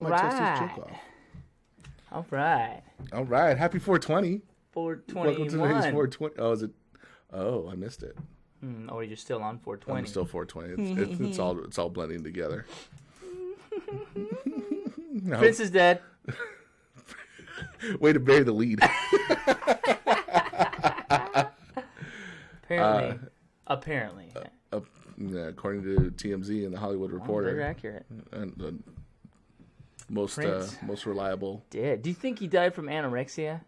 My test his joke off. All right. Happy 420. 421. Welcome to today's 420. Oh, is it? Oh, I missed it. Oh, you're still on 420. I'm still 420. It's all blending together. No. Prince is dead. Way to bury the lead. Apparently. Yeah, according to TMZ and the Hollywood Reporter. Very accurate. And most reliable. Dead. Do you think he died from anorexia?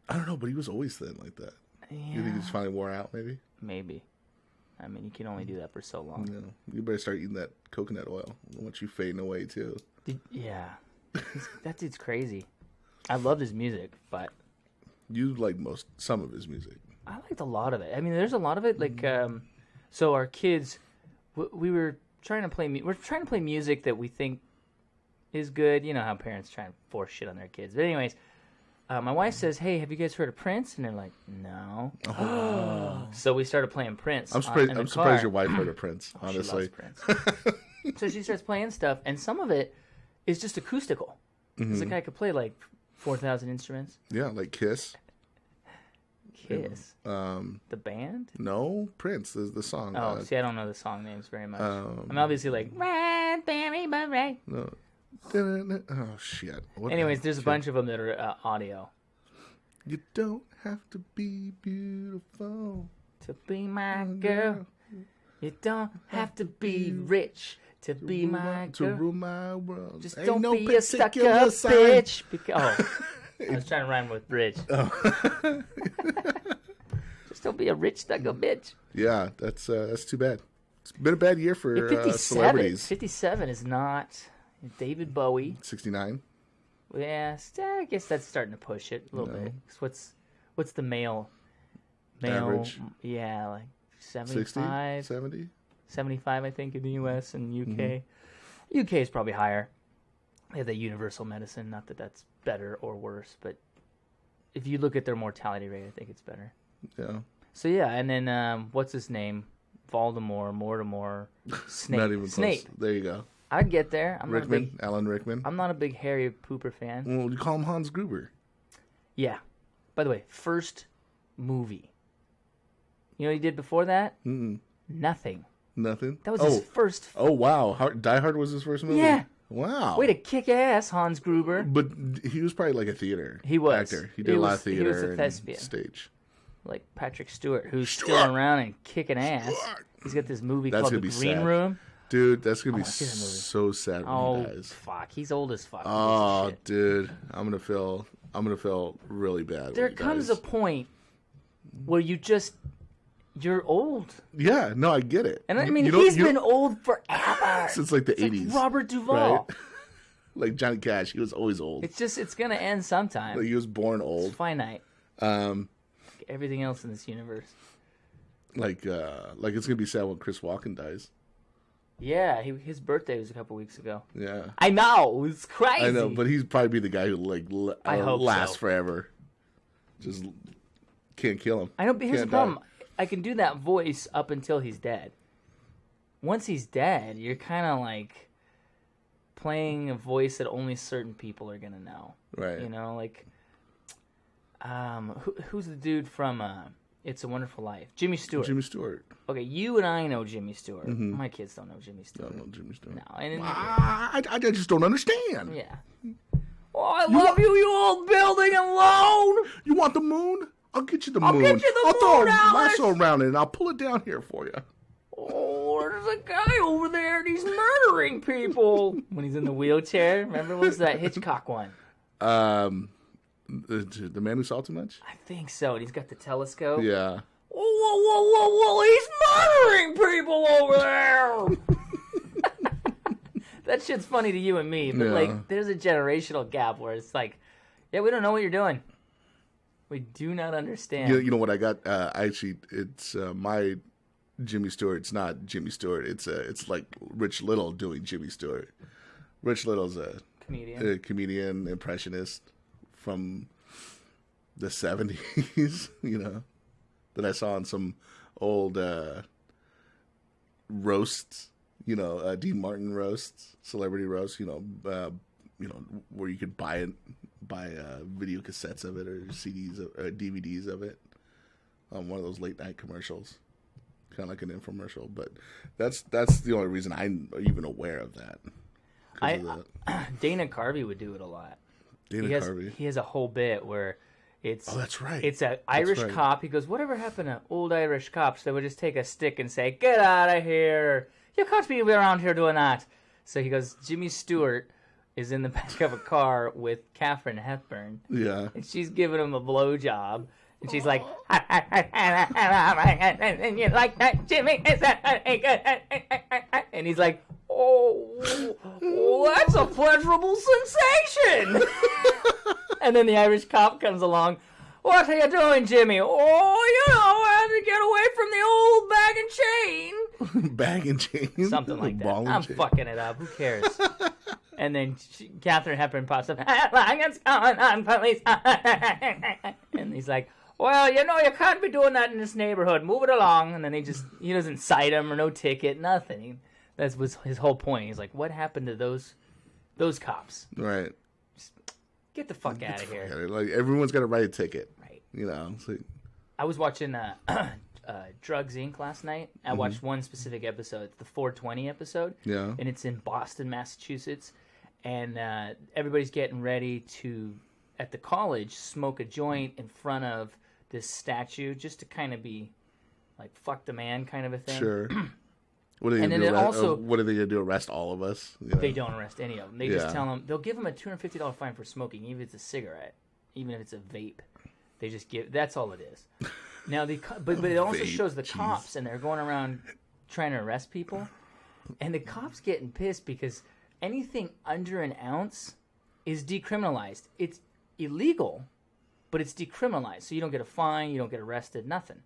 I don't know, but he was always thin like that. Yeah. You think he just finally wore out, maybe? Maybe. I mean, you can only do that for so long. Yeah. You better start eating that coconut oil. I want you fading away, too. Yeah. That dude's crazy. I loved his music, but... You like some of his music. I liked a lot of it. I mean, there's a lot of it. Like, so our kids, we were trying to play. We're trying to play music that we think is good. You know how parents try and force shit on their kids. But anyways, my wife says, "Hey, have you guys heard of Prince?" And they're like, "No." Oh. So we started playing Prince. I'm surprised your wife heard of Prince. Honestly, she loves Prince. So she starts playing stuff, and some of it is just acoustical. Because the guy could play like 4,000 instruments. Yeah, like Kiss. Kiss. The band? No, Prince. The song. Oh, see, I don't know the song names very much. I'm obviously like Raspberry Beret. No. Oh shit. Anyways, there's a bunch of them that are audio. You don't have to be beautiful to be my girl. You don't have to be rich to be my girl. To rule my world. Just don't be a stuck-up bitch. I was trying to rhyme with rich. Oh. Just don't be a rich stuck-up bitch. Yeah, that's too bad. It's been a bad year for celebrities. 57 is not. David Bowie. 69. Yeah, I guess that's starting to push it a little bit. What's the male average? Yeah, like 75, 60, 70? 75, I think, in the U.S. and UK. UK is probably higher. They have the universal medicine. Not that that's better or worse, but if you look at their mortality rate, I think it's better. Yeah. So yeah, and then what's his name? Voldemort, Mortimer, Snape. Not even Snape. Close. There you go. I'd get there. Alan Rickman. I'm not a big Harry Pooper fan. Well, you call him Hans Gruber. Yeah. By the way, first movie. You know what he did before that? Nothing. Nothing? That was his first. Oh, wow. Die Hard was his first movie? Yeah. Wow. Way to kick ass, Hans Gruber. But he was probably like a theater actor. He did a lot of theater. He was a thespian. And stage. Like Patrick Stewart, who's still around and kicking ass. He's got this movie called The Green Room. Dude, that's going to be so sad when he dies. Fuck. He's old as fuck. Oh, dude. I'm going to feel really bad. There comes a point where you're old. Yeah, no, I get it. And I mean, he's been old forever. Since like the 80s. Like Robert Duvall. Right? Like Johnny Cash, he was always old. It's going to end sometime. Like he was born old. It's finite. Like everything else in this universe. Like it's going to be sad when Chris Walken dies. Yeah, his birthday was a couple weeks ago. Yeah. I know. It's crazy. I know, but he'd probably be the guy who lasts so. Forever. Just can't kill him. I know, but here's the problem. I can do that voice up until he's dead. Once he's dead, you're kind of like playing a voice that only certain people are going to know. Right. You know, like, who's the dude from It's a Wonderful Life? Jimmy Stewart. Jimmy Stewart. Okay, you and I know Jimmy Stewart. My kids don't know Jimmy Stewart. Don't know Jimmy Stewart. No. And I just don't understand. Yeah. Oh, I love you old building alone. You want the moon? I'll get you the moon. I'll get you the moon, moon, I'll throw a lasso around it and I'll pull it down here for you. Oh, there's a guy over there and he's murdering people. When he's in the wheelchair. Remember, what was that Hitchcock one? The Man Who Saw Too Much? I think so. And he's got the telescope. Yeah. Whoa, he's murdering people over there. That shit's funny to you and me, but like, there's a generational gap where it's like, yeah, we don't know what you're doing. We do not understand. You know what I got? It's my Jimmy Stewart. It's not Jimmy Stewart. It's like Rich Little doing Jimmy Stewart. Rich Little's a comedian, impressionist from the 70s, you know, that I saw in some old roasts Dean Martin roasts, celebrity roasts. Where you could buy video cassettes of it or CDs or DVDs of it. One of those late night commercials, kind of like an infomercial. But that's the only reason I'm even aware of that. Dana Carvey would do it a lot. Carvey. He has a whole bit where it's... Oh, that's right. It's an Irish cop. He goes, whatever happened to old Irish cops that would just take a stick and say, get out of here. You can't be around here doing that. So he goes, Jimmy Stewart is in the back of a car with Katharine Hepburn. Yeah. And she's giving him a blowjob. And she's like, and you like that, Jimmy? And he's like, oh, that's a pleasurable sensation. And then the Irish cop comes along. What are you doing, Jimmy? Oh, I had to get away from the old bag and chain. Bag and chain? Something like that. Ball I'm chain. fucking it up. Who cares? And then Katharine Hepburn pops up. What's going on, police? And he's like, well, you can't be doing that in this neighborhood. Move it along. And then he doesn't cite him or no ticket, nothing. That was his whole point. He's like, what happened to those Right. cops? Just get the fuck out of here. Like, everyone's got to write a ticket. Right. So. I was watching Drugs, Inc. last night. I watched one specific episode. It's the 420 episode. Yeah. And it's in Boston, Massachusetts. And everybody's getting ready to, at the college, smoke a joint in front of this statue just to kind of be like, fuck the man kind of a thing. Sure. What are they going to do? What are they going to do? Arrest all of us? They don't arrest any of them. They just tell them, they'll give them a $250 fine for smoking, even if it's a cigarette, even if it's a vape. They just that's all it is. Now, but it also shows the cops, and they're going around trying to arrest people. And the cops getting pissed because anything under an ounce is decriminalized. It's illegal, but it's decriminalized. So you don't get a fine, you don't get arrested, nothing.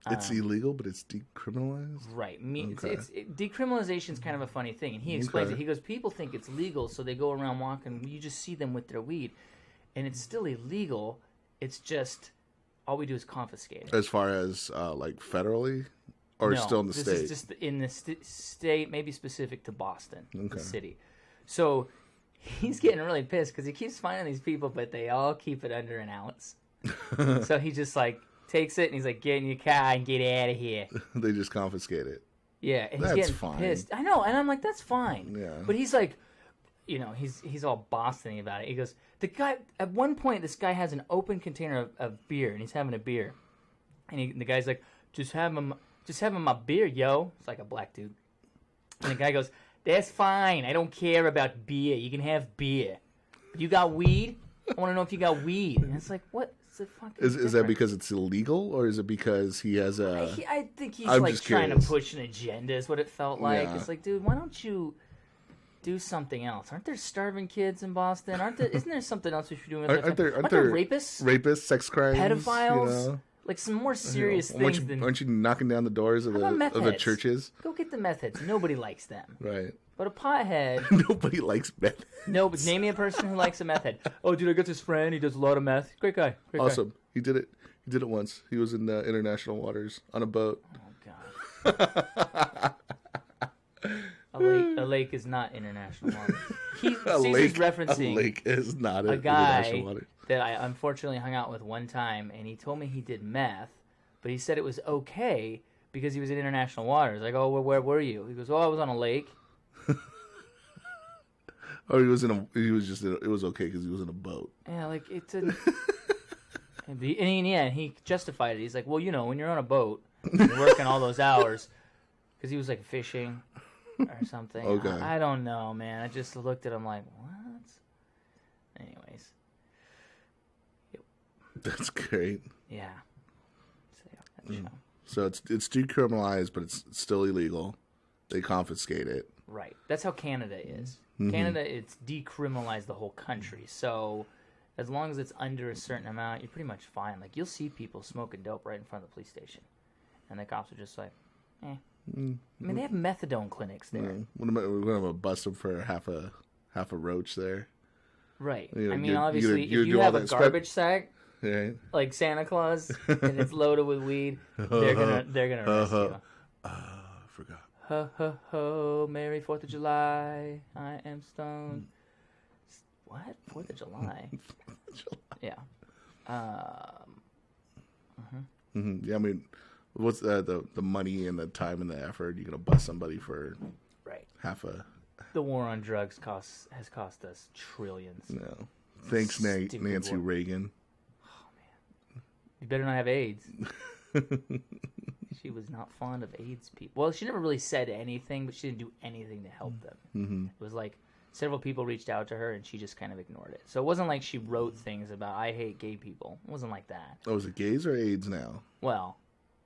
It's illegal, but it's decriminalized? Right. Decriminalization is kind of a funny thing. And he explains it. He goes, people think it's legal, so they go around walking. You just see them with their weed. And it's still illegal. It's just, all we do is confiscate it. As far as, federally? Or still in the state? This is just in the state, maybe specific to Boston, the city. So he's getting really pissed because he keeps finding these people, but they all keep it under an ounce. So he just, takes it, and he's like, get in your car and get out of here. They just confiscate it. Yeah, and he's getting pissed. I know, and I'm like, that's fine. Yeah. But he's like, he's all Boston-y about it. He goes, the guy, at one point, this guy has an open container of beer, and he's having a beer. And the guy's like, just have him a beer, yo. It's like a black dude. And the guy goes, that's fine. I don't care about beer. You can have beer. You got weed? I want to know if you got weed. And it's like, what? Is that because it's illegal, or is it because he has a... I think he's trying to push an agenda is what it felt like. Yeah. It's like, dude, why don't you do something else? Aren't there starving kids in Boston? Isn't there something else we should do? Aren't there rapists? Rapists, sex crimes? Pedophiles? Like some more serious things than... Aren't you knocking down the doors of the churches? Go get the meth heads. Nobody likes them. Right. But a pothead... Nobody likes meth. No, but name me a person who likes a meth head. Oh, dude, I got this friend. He does a lot of meth. Great guy. Awesome. He did it. He did it once. He was in international waters on a boat. Oh, God. A lake is not international waters. Caesar's referencing a lake is not a international waters. That I unfortunately hung out with one time, and he told me he did meth, but he said it was okay because he was in international waters. Like, oh, well, where were you? He goes, oh, I was on a lake. Oh, it was okay because he was in a boat. Yeah, like, it's a... And he justified it. He's like, well, when you're on a boat, you're working all those hours, because he was, fishing or something. Okay. I don't know, man. I just looked at him like, what? Anyways. That's great. Yeah. So it's decriminalized, but it's still illegal. They confiscate it. Right. That's how Canada is. Mm-hmm. Canada, it's decriminalized the whole country. So as long as it's under a certain amount, you're pretty much fine. Like, you'll see people smoking dope right in front of the police station. And the cops are just like, eh. I mean, they have methadone clinics there. We're going to bust them for half a roach there. Right. Obviously, if you have a garbage sack, right, like Santa Claus, and it's loaded with weed, they're gonna arrest you. I forgot. Ho, ho, ho, Merry 4th of July. I am stoned. What? 4th of July? Yeah. Yeah, I mean, what's the money and the time and the effort? You're going to bust somebody for half a... The war on drugs has cost us trillions. No. Thanks, Nancy Reagan. Oh, man. You better not have AIDS. She was not fond of AIDS people. Well, she never really said anything, but she didn't do anything to help them. Mm-hmm. It was like several people reached out to her, and she just kind of ignored it. So it wasn't like she wrote things about, I hate gay people. It wasn't like that. Oh, is it gays or AIDS now? Well,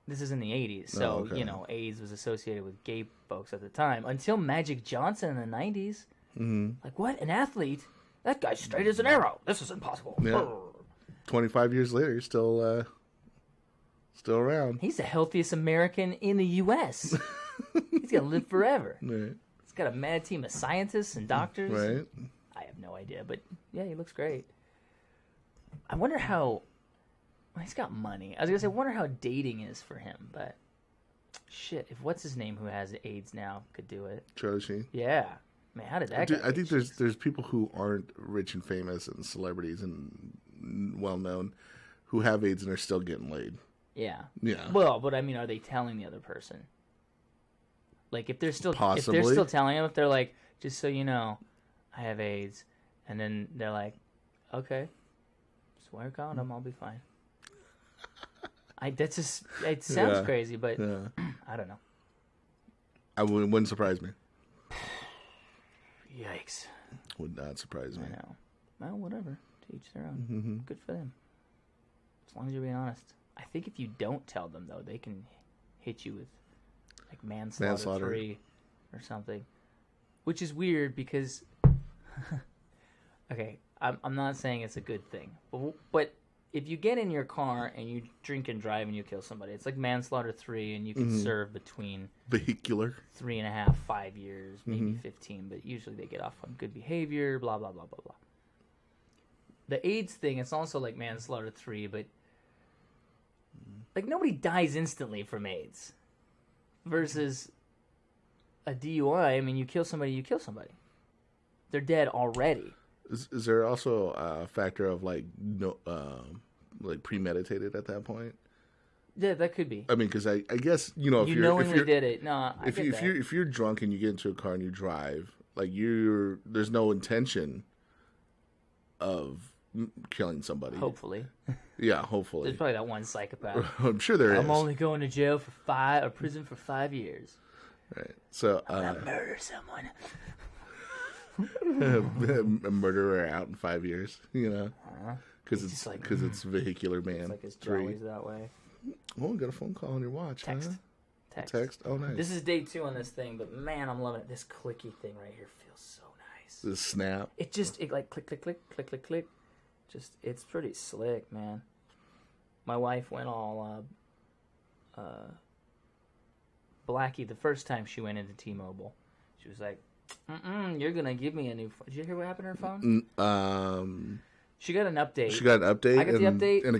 this is in the 80s, so, AIDS was associated with gay folks at the time. Until Magic Johnson in the 90s. Mm-hmm. Like, what? An athlete? That guy's straight as an arrow. This is impossible. Yeah. 25 years later, he's still around. He's the healthiest American in the U.S. He's going to live forever. Right. He's got a mad team of scientists and doctors. Right. I have no idea, but yeah, he looks great. I wonder how... Well, he's got money. I was going to say, I wonder how dating is for him, but shit, if what's-his-name who has AIDS now could do it. Charlie Sheen? Yeah. Man, how did that go? I think there's people who aren't rich and famous and celebrities and well-known who have AIDS and are still getting laid. Yeah. Yeah. Well, but I mean, are they telling the other person? Like, if they're still Possibly. if they're still telling him, if they're like, just so you know, I have AIDS, and then they're like, okay, just wear a condom, I'll be fine. It sounds crazy, but I don't know. Wouldn't surprise me. Yikes. Would not surprise me. I know. Well, whatever. To each their own. Mm-hmm. Good for them. As long as you're being honest. I think if you don't tell them, though, they can hit you with like manslaughter 3 or something. Which is weird because... okay, I'm not saying it's a good thing. But if you get in your car and you drink and drive and you kill somebody, it's like manslaughter 3, and you can serve between... Vehicular. 3.5, 5 years, maybe 15, but usually they get off on good behavior, blah, blah, blah, blah, blah. The AIDS thing, it's also like manslaughter 3, but like nobody dies instantly from AIDS versus a DUI. I mean, you kill somebody, you kill somebody. They're dead already. Is there also a factor of like like premeditated at that point? Yeah, that could be. I mean, because I guess if you you're knowingly if you're, did it. No, if you're drunk and you get into a car and you drive, like there's no intention of killing somebody. Hopefully. Yeah, hopefully. There's probably that one psychopath. I'm sure there is. I'm only going to jail for 5 or prison for 5 years. Right. So I'm gonna murder someone. A murderer out in 5 years, because it's vehicular man. It's like his jollies that way. Oh, got a phone call on your watch. Text. Huh? Text. Oh, nice. This is day 2 on this thing, but man, I'm loving it. This clicky thing right here feels so nice. The snap. It like click, click, click, click, click, click. It's pretty slick, man. My wife went all Blackie the first time she went into T-Mobile. She was like, you're gonna give me a new phone. Did you hear what happened to her phone? She got an update. I got the update, and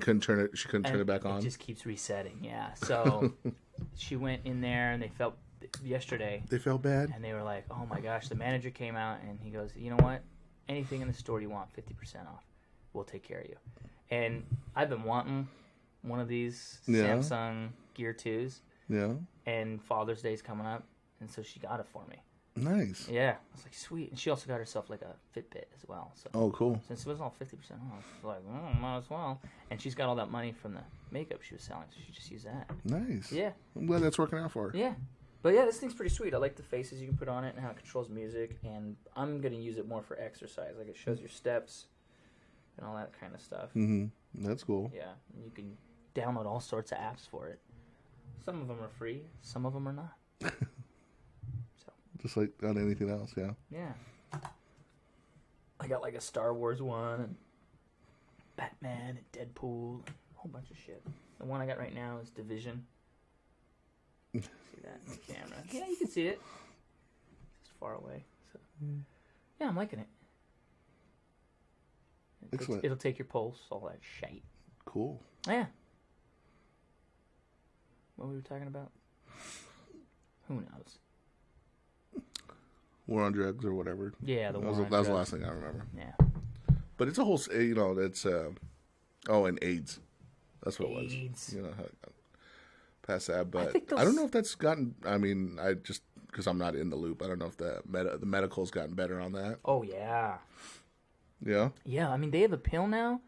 she couldn't turn it back on. It just keeps resetting. Yeah. So she went in there, and yesterday. They felt bad, and they were like, "Oh my gosh!" The manager came out, and he goes, "You know what? Anything in the store you want, 50% off. We'll take care of you." And I've been wanting one of these Samsung Gear 2s. Yeah. And Father's Day's coming up, and so she got it for me. Nice. Yeah. I was like, sweet. And she also got herself like a Fitbit as well. So oh, cool. Since it was all 50% off, I was like, might as well. And she's got all that money from the makeup she was selling, so she just used that. Nice. Yeah. I'm glad that's working out for her. Yeah. But yeah, this thing's pretty sweet. I like the faces you can put on it and how it controls music. And I'm going to use it more for exercise. Like it shows your steps and all that kind of stuff. Mm-hmm. That's cool. Yeah. And you can download all sorts of apps for it. Some of them are free. Some of them are not. Just like on anything else, yeah. Yeah. I got like a Star Wars one, and Batman, and Deadpool, and a whole bunch of shit. The one I got right now is Division. See that in the camera? Yeah, you can see it. Just far away. So. Yeah, I'm liking it. Excellent. It'll take your pulse, all that shite. Cool. Yeah. What were we talking about? Who knows? War on drugs or whatever. Yeah, that was the last thing I remember. Yeah. But it's a whole, that's, and AIDS. That's what AIDS. It was. You know, how it got past that. But I don't know if that's gotten, I just, because I'm not in the loop, I don't know if the medical's gotten better on that. Oh, yeah. Yeah? Yeah, I mean, they have a pill now.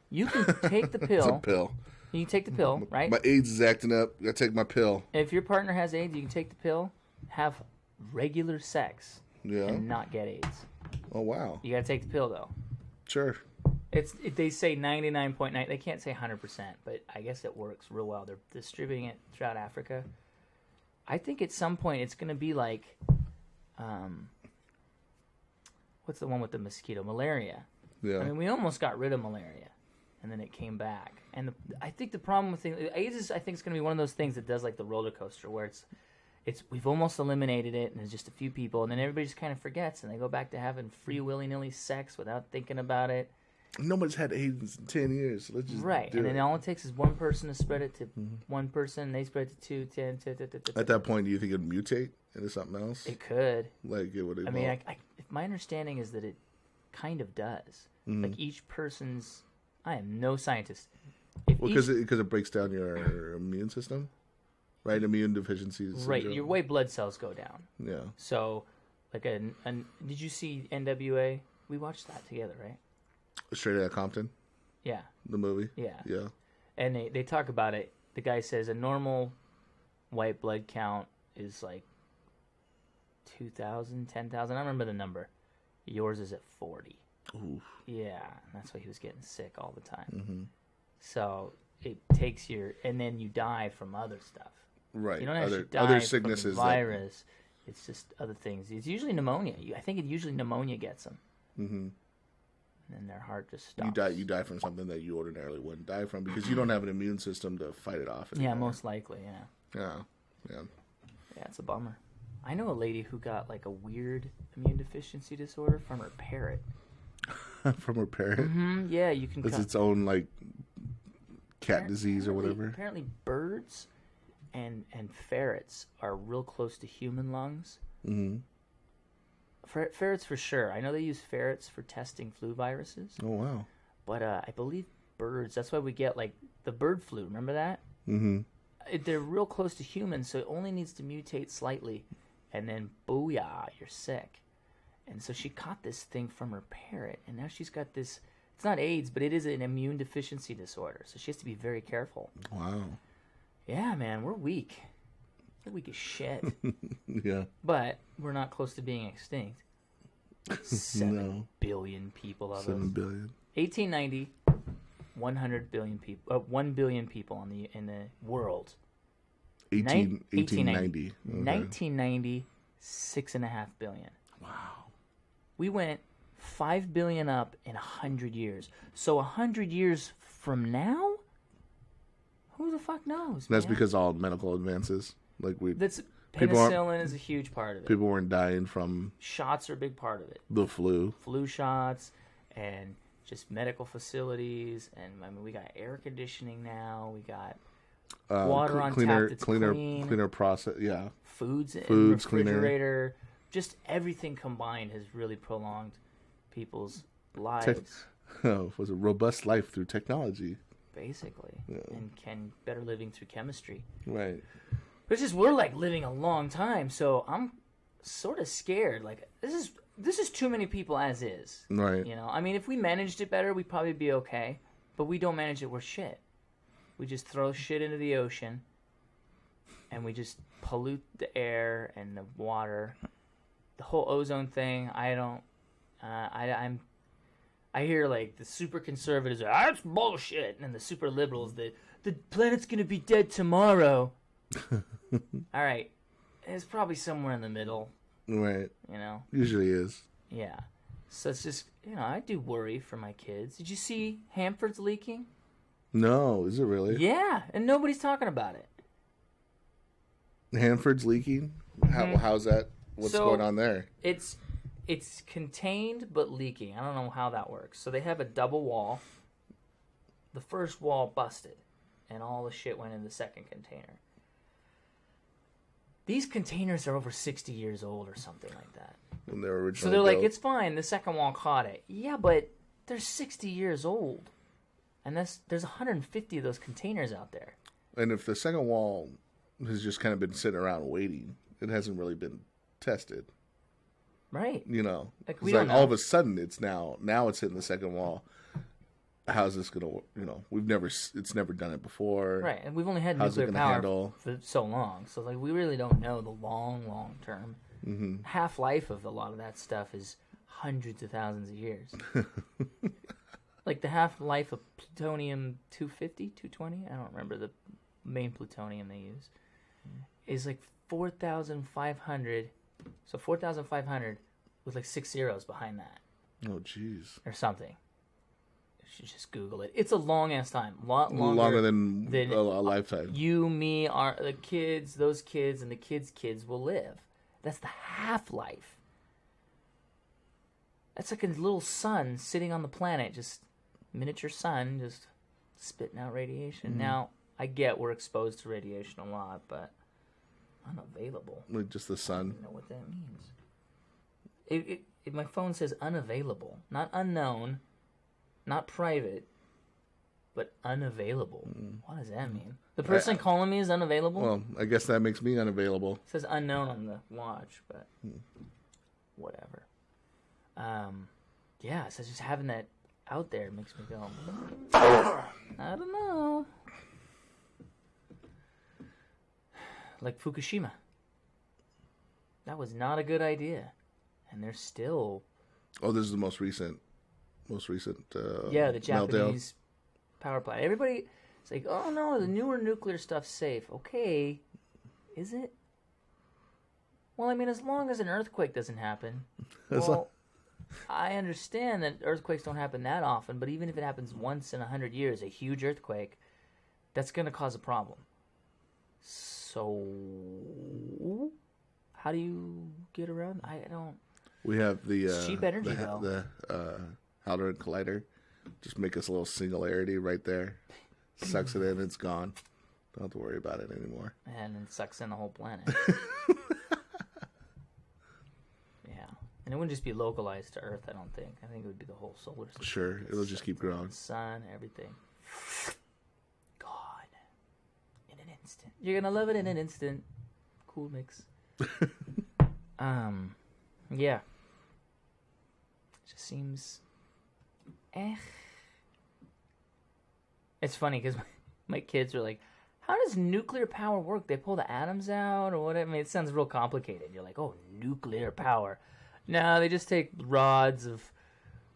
You can take the pill. It's a pill. You can take the pill, right? My AIDS is acting up. I take my pill. If your partner has AIDS, you can take the pill, have regular sex, and not get AIDS. Oh, wow. You got to take the pill, though. Sure. They say 99.9. They can't say 100%, but I guess it works real well. They're distributing it throughout Africa. I think at some point it's going to be like, what's the one with the mosquito? Malaria. Yeah. I mean, we almost got rid of malaria, and then it came back. And I think the problem with AIDS is, I think it's going to be one of those things that does like the roller coaster, where we've almost eliminated it, and there's just a few people, and then everybody just kind of forgets, and they go back to having free willy-nilly sex without thinking about it. Nobody's had AIDS in 10 years. Let's just do then all it takes is one person to spread it to one person, and they spread it to 2, 10, 10. At that point, do you think it would mutate into something else? It could. Like it would evolve? I mean, my understanding is that it kind of does. Like each person's... I am no scientist. Because it breaks down your immune system, right? Immune deficiencies. Right, your white blood cells go down. Yeah. So, like did you see NWA? We watched that together, right? Straight Outta Compton? Yeah. The movie? Yeah. Yeah. And they talk about it. The guy says a normal white blood count is like 2,000, 10,000. I don't remember the number. Yours is at 40. Oof. Yeah, that's why he was getting sick all the time. Mm-hmm. So it takes and then you die from other stuff. Right. You don't actually die other sicknesses from the virus. It's just other things. It's usually pneumonia. I think usually pneumonia gets them. Mm-hmm. And then their heart just stops. You die from something that you ordinarily wouldn't die from because you don't have an immune system to fight it off anymore. Yeah, most likely, yeah. Yeah. Yeah, it's a bummer. I know a lady who got like a weird immune deficiency disorder from her parrot. From her parrot? Mm-hmm. Yeah, you can... It's its own, like, cat disease or whatever? Apparently birds and ferrets are real close to human lungs. Mm-hmm. Ferrets for sure. I know they use ferrets for testing flu viruses. Oh, wow. But I believe birds, that's why we get, like, the bird flu. Remember that? Mm-hmm. They're real close to humans, so it only needs to mutate slightly. And then, booyah, you're sick. And so she caught this thing from her parrot, and now she's got this... It's not AIDS, but it is an immune deficiency disorder, so she has to be very careful. Wow. Yeah, man, we're weak. We're weak as shit. Yeah. But we're not close to being extinct. 7 billion people of us. 7 billion. 1890, 100 billion people. 1 billion people in the world. 1890. Okay. 1990, 6.5 billion. Wow. We went 5 billion up in 100 years. So 100 years from now, who the fuck knows? That's man? because all medical advances, Penicillin is a huge part of it. People weren't dying from shots are a big part of it. The flu shots, and just medical facilities, and I mean we got air conditioning now. We got water on tap that's cleaner process. Yeah, foods in refrigerator. Cleaner. Just everything combined has really prolonged people's lives. Was a robust life through technology, basically, and better living through chemistry. Right. But it's just we're like living a long time, so I'm sort of scared. Like this is too many people as is. Right. You know, I mean, if we managed it better, we'd probably be okay. But we don't manage it, we're shit. We just throw shit into the ocean, and we just pollute the air and the water. The whole ozone thing, I hear like the super conservatives are, that's bullshit, and the super liberals that the planet's gonna be dead tomorrow. All right, it's probably somewhere in the middle. Right. You know. Usually is. Yeah. So it's just, I do worry for my kids. Did you see Hanford's leaking? No, is it really? Yeah, and nobody's talking about it. Hanford's leaking? Mm-hmm. How's that? What's going on there? It's contained but leaking. I don't know how that works. So they have a double wall. The first wall busted, and all the shit went in the second container. These containers are over 60 years old or something like that. when they were originally So they're like, built. it's fine. The second wall caught it. Yeah, but they're 60 years old, and there's 150 of those containers out there. And if the second wall has just kind of been sitting around waiting, it hasn't really been tested. Right. You know, Like, it's we like don't know. all of a sudden it's now it's hitting the second wall. How's this gonna work? You know, it's never done it before. Right, and we've only had How's it nuclear gonna power handle? for so long, so like we really don't know the long term half-life of a lot of that stuff is hundreds of thousands of years. Like the half-life of plutonium 250, 220, I don't remember the main plutonium they use, is like 4,500. So 4,500 with like 6 zeros behind that. Oh, jeez. Or something. You should just Google it. It's a long-ass time. A lot longer than a lifetime. You, me, the kids, those kids, and the kids' kids will live. That's the half-life. That's like a little sun sitting on the planet, just miniature sun, just spitting out radiation. Now, I get we're exposed to radiation a lot, but unavailable. Like just the sun. I don't know what that means. My phone says unavailable, not unknown, not private, but unavailable. What does that mean? The person calling me is unavailable? Well, I guess that makes me unavailable. It says unknown on the watch, but whatever. Yeah, so just having that out there makes me go, I don't know. Like Fukushima. That was not a good idea. And they're still... Oh, this is the most recent yeah, the Japanese power plant. Everybody... It's like, oh no, the newer nuclear stuff's safe. Okay, is it? Well, I mean, as long as an earthquake doesn't happen. Well, I understand that earthquakes don't happen that often, but even if it happens once in 100 years, a huge earthquake, that's going to cause a problem. So, how do you get around? I don't... We have the cheap energy, though. The Hadron Collider. Just make us a little singularity right there. Sucks it in, it's gone. Don't have to worry about it anymore. And it sucks in the whole planet. Yeah. And it wouldn't just be localized to Earth, I don't think. I think it would be the whole solar system. Sure, it'll just keep growing. Sun, everything. Gone. In an instant. You're going to love it in an instant. Cool mix. Yeah. It just seems... It's funny because my kids are like, how does nuclear power work? They pull the atoms out or whatever? I mean, it sounds real complicated. You're like, oh, nuclear power. No, they just take rods of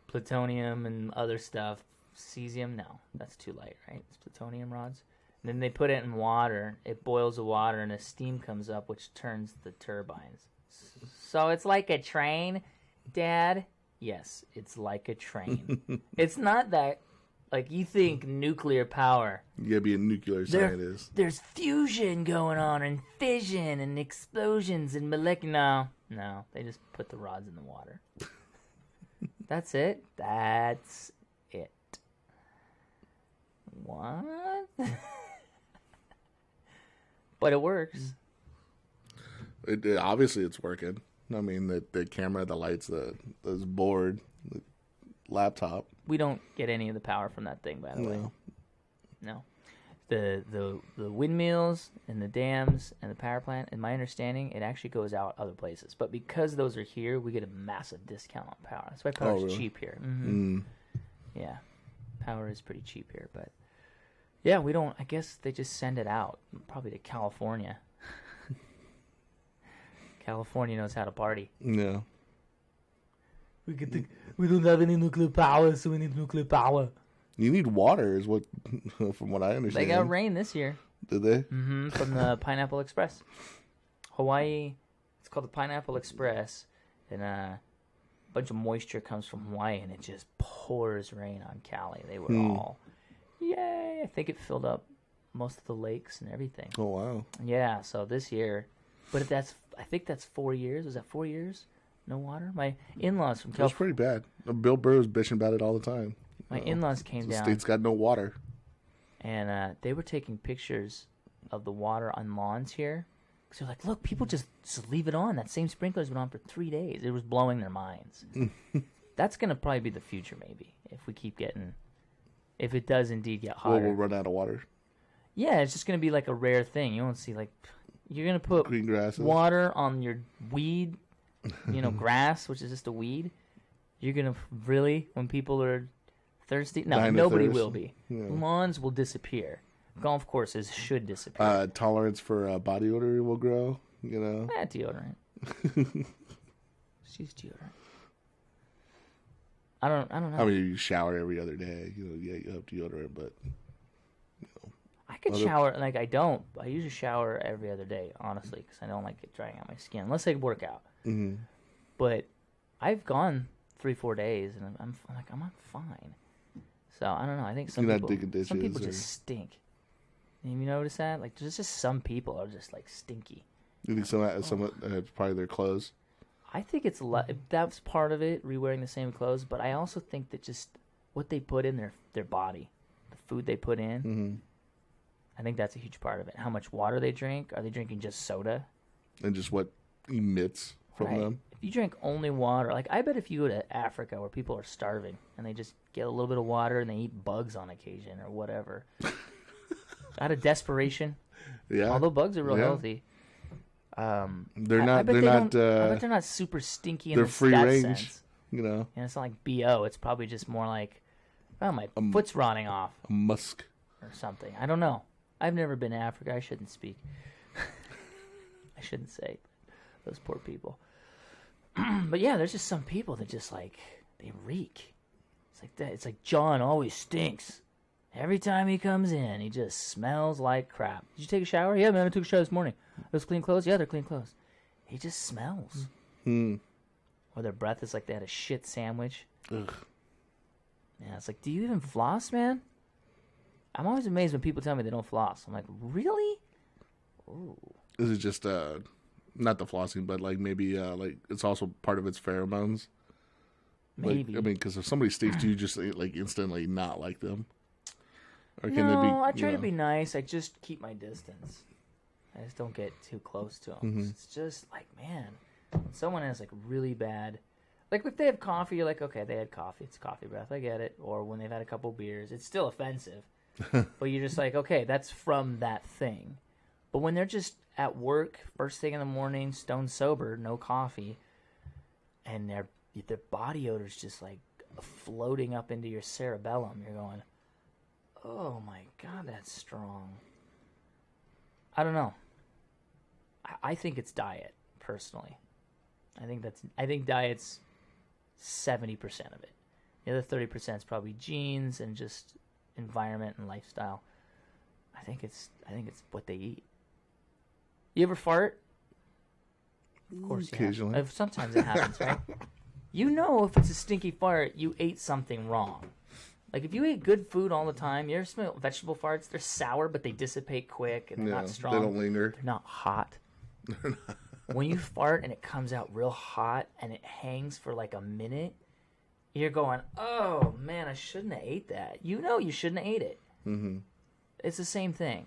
plutonium and other stuff. Cesium? No, that's too light, right? It's plutonium rods. And then they put it in water. It boils the water and a steam comes up, which turns the turbines. So it's like a train, Dad? Yes, it's like a train. It's not that... Like, you think nuclear power. You gotta be a nuclear scientist. There's fusion going on, and fission, and explosions, and molecular... No, they just put the rods in the water. That's it? That's it. What? But it works. Obviously, it's working. I mean, the camera, the lights, the board, the laptop. We don't get any of the power from that thing, by the way. No. The windmills and the dams and the power plant, in my understanding, it actually goes out other places. But because those are here, we get a massive discount on power. That's why power is cheap here. Yeah. Power is pretty cheap here. But, yeah, we don't... I guess they just send it out, probably to California. California knows how to party. Yeah. We don't have any nuclear power, so we need nuclear power. You need water, is what, from what I understand. They got rain this year. Did they? Mm-hmm. From the Pineapple Express, Hawaii. It's called the Pineapple Express, and a bunch of moisture comes from Hawaii, and it just pours rain on Cali. They were all, yay! I think it filled up most of the lakes and everything. Oh wow! Yeah, so this year, but I think that's 4 years. Was that 4 years? No water? My in-laws from California. That's pretty bad. Bill Burr's bitching about it all the time. My in-laws came down. The state's got no water. And they were taking pictures of the water on lawns here. So like, look, people just leave it on. That same sprinkler's been on for 3 days. It was blowing their minds. That's going to probably be the future, maybe, if we keep getting, if it does indeed get hotter. Well, we'll run out of water. Yeah, it's just going to be like a rare thing. You won't see, like, you're going to put green grasses. Water on your weed, grass, which is just a weed. You're going to really, when people are thirsty? No, nobody will be. Yeah. Lawns will disappear. Golf courses should disappear. Tolerance for body odor will grow, Deodorant. Just use deodorant. I don't know. I mean, you shower every other day. You have deodorant, but I could shower. Like, I don't. I usually shower every other day, honestly, because I don't like it drying out my skin unless I work out. Mm-hmm. But I've gone 3-4 days, and I'm fine. So I don't know. I think some people just stink. Have you noticed that? Like, there's just some people are just like stinky. You think some it's probably their clothes? I think it's that's part of it, re-wearing the same clothes. But I also think that just what they put in their body, the food they put in. Mm-hmm. I think that's a huge part of it. How much water they drink? Are they drinking just soda? And just what emits from them? If you drink only water, like I bet if you go to Africa where people are starving and they just get a little bit of water and they eat bugs on occasion or whatever. Out of desperation. Yeah. Although bugs are real healthy. They're not. I bet they're not super stinky. They're free range. Sense. And it's not like BO. It's probably just more like, my foot's rotting off. A musk or something. I don't know. I've never been to Africa. I shouldn't speak. I shouldn't say. Those poor people. But yeah, there's just some people that just like they reek. It's like that. It's like John always stinks. Every time he comes in, he just smells like crap. Did you take a shower? Yeah, man, I took a shower this morning. Those clean clothes? Yeah, they're clean clothes. He just smells. Or their breath is like they had a shit sandwich. Ugh. Yeah, it's like, do you even floss, man? I'm always amazed when people tell me they don't floss. I'm like, really? Ooh. Is it just not the flossing, but like maybe like it's also part of its pheromones? Maybe. Like, I mean, because if somebody stinks, do you just like instantly not like them? Or can they be, I try to be nice. I just keep my distance. I just don't get too close to them. Mm-hmm. It's just like, man, when someone has like really bad, like if they have coffee, you're like, okay, they had coffee. It's coffee breath. I get it. Or when they've had a couple beers, it's still offensive. But you're just like, okay, that's from that thing. But when they're just at work, first thing in the morning, stone sober, no coffee, and their body odor's just like floating up into your cerebellum, you're going, oh my God, that's strong. I don't know. I think it's diet, personally. I think diet's 70% of it. The other 30% is probably genes and just environment and lifestyle. I think it's what they eat. You ever fart? Of course you occasionally. Have. Sometimes it happens, right? If it's a stinky fart, you ate something wrong. Like, if you eat good food all the time, you ever smell vegetable farts? They're sour, but they dissipate quick, and they're not strong. They don't linger. They're not hot. When you fart and it comes out real hot and it hangs for like a minute, you're going, oh, man, I shouldn't have ate that. You shouldn't have ate it. Mm-hmm. It's the same thing.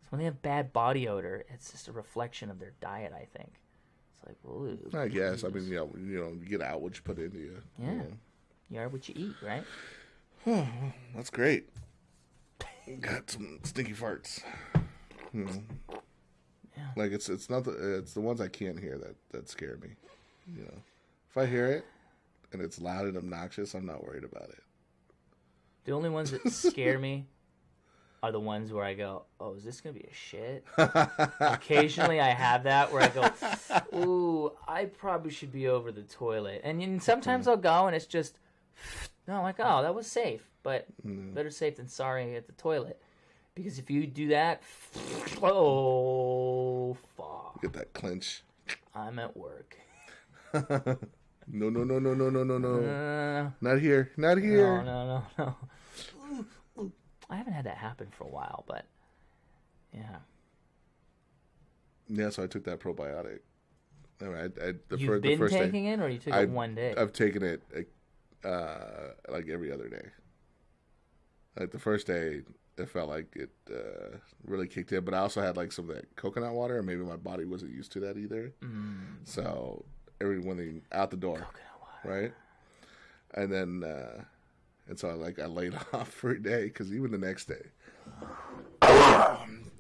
So when they have bad body odor, it's just a reflection of their diet, I think. It's like, ooh. I guess. I mean, you get out what you put into you. Yeah. You are what you eat, right? Oh, that's great. Got some stinky farts. Yeah. Like it's not it's the ones I can't hear that scare me. If I hear it and it's loud and obnoxious, I'm not worried about it. The only ones that scare me are the ones where I go, oh, is this gonna be a shit? Occasionally I have that where I go, ooh, I probably should be over the toilet. And sometimes I'll go and it's just, no, I'm like, oh, that was safe, but better safe than sorry at the toilet. Because if you do that, oh, fuck. Get that clench. I'm at work. No. Not here. Not here. No. I haven't had that happen for a while, but yeah. Yeah, so I took that probiotic. You've been taking it, or you took it one day? I've taken it like every other day. Like the first day, it felt like it really kicked in. But I also had like some of that coconut water, and maybe my body wasn't used to that either. So everyone out the door, right? And then and so I laid off for a day because even the next day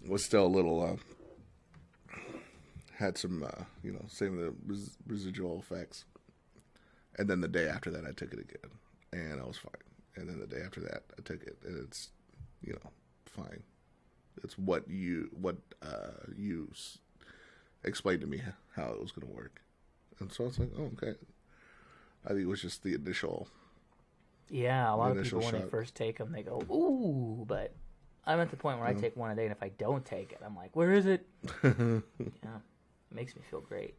was still a little had some same of the residual effects. And then the day after that, I took it again, and I was fine. And then the day after that, I took it, and it's fine. It's what you explained to me how it was going to work, and so I was like, oh, okay. I think it was just the initial. Yeah, a lot of people when they first take them, they go, ooh, but I'm at the point where I take one a day, and if I don't take it, I'm like, where is it? It makes me feel great.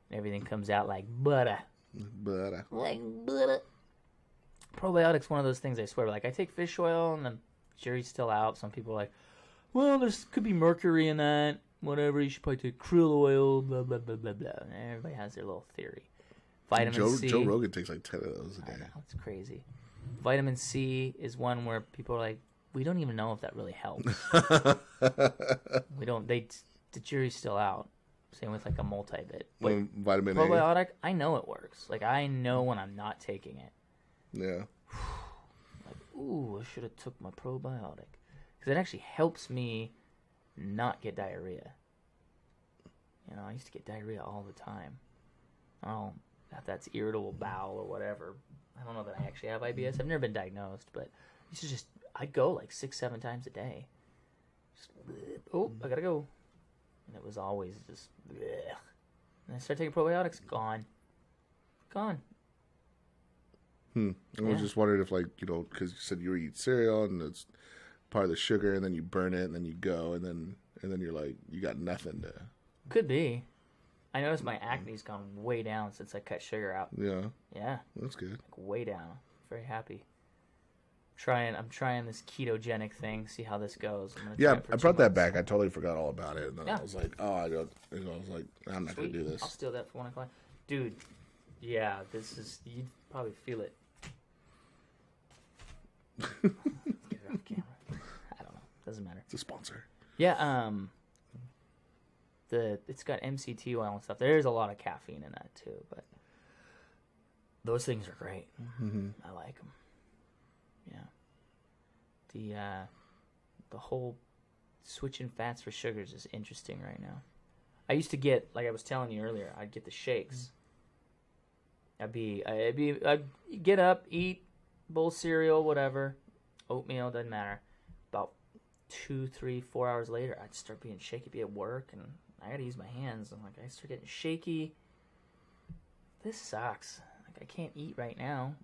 And everything comes out like butter. Like butter. Probiotics, one of those things, I swear. Like, I take fish oil, and the jury's still out. Some people are like, well, there could be mercury in that. Whatever, you should probably take krill oil, blah, blah, blah, blah, blah. And everybody has their little theory. Vitamin C. Joe Rogan takes like 10 of those a day. I know, it's crazy. Vitamin C is one where people are like, we don't even know if that really helps. The jury's still out. Same with like a multi-bit. But vitamin probiotic, I know it works. Like, I know when I'm not taking it. Yeah. Like, ooh, I should have took my probiotic. Because it actually helps me not get diarrhea. I used to get diarrhea all the time. Oh, if that's irritable bowel or whatever. I don't know that I actually have IBS. I've never been diagnosed, but I'd go like 6-7 times a day. I gotta go. And it was always just, bleh. And I started taking probiotics, gone. I was just wondering if, like, because you said you eat cereal and it's part of the sugar, and then you burn it, and then you go, and then you're like, you got nothing to. Could be. I noticed my acne's gone way down since I cut sugar out. Yeah. Yeah. That's good. Like, way down. Very happy. I'm trying this ketogenic thing. See how this goes. Yeah, I brought that back. I totally forgot all about it, and then I was like, I was like, I'm not gonna do this. I'll steal that for 1 o'clock, dude. Yeah, this is. You'd probably feel it. Get it off camera. I don't know. Doesn't matter. It's a sponsor. Yeah. It's got MCT oil and stuff. There's a lot of caffeine in that too, but those things are great. I like them. Yeah. The whole switching fats for sugars is interesting right now. I used to get, like I was telling you earlier, I'd get the shakes. I'd get up, eat bowl of cereal, whatever, oatmeal, doesn't matter. About 2, 3, 4 hours later, I'd start being shaky, be at work, and I gotta use my hands. I'm like, I start getting shaky. This sucks. Like, I can't eat right now.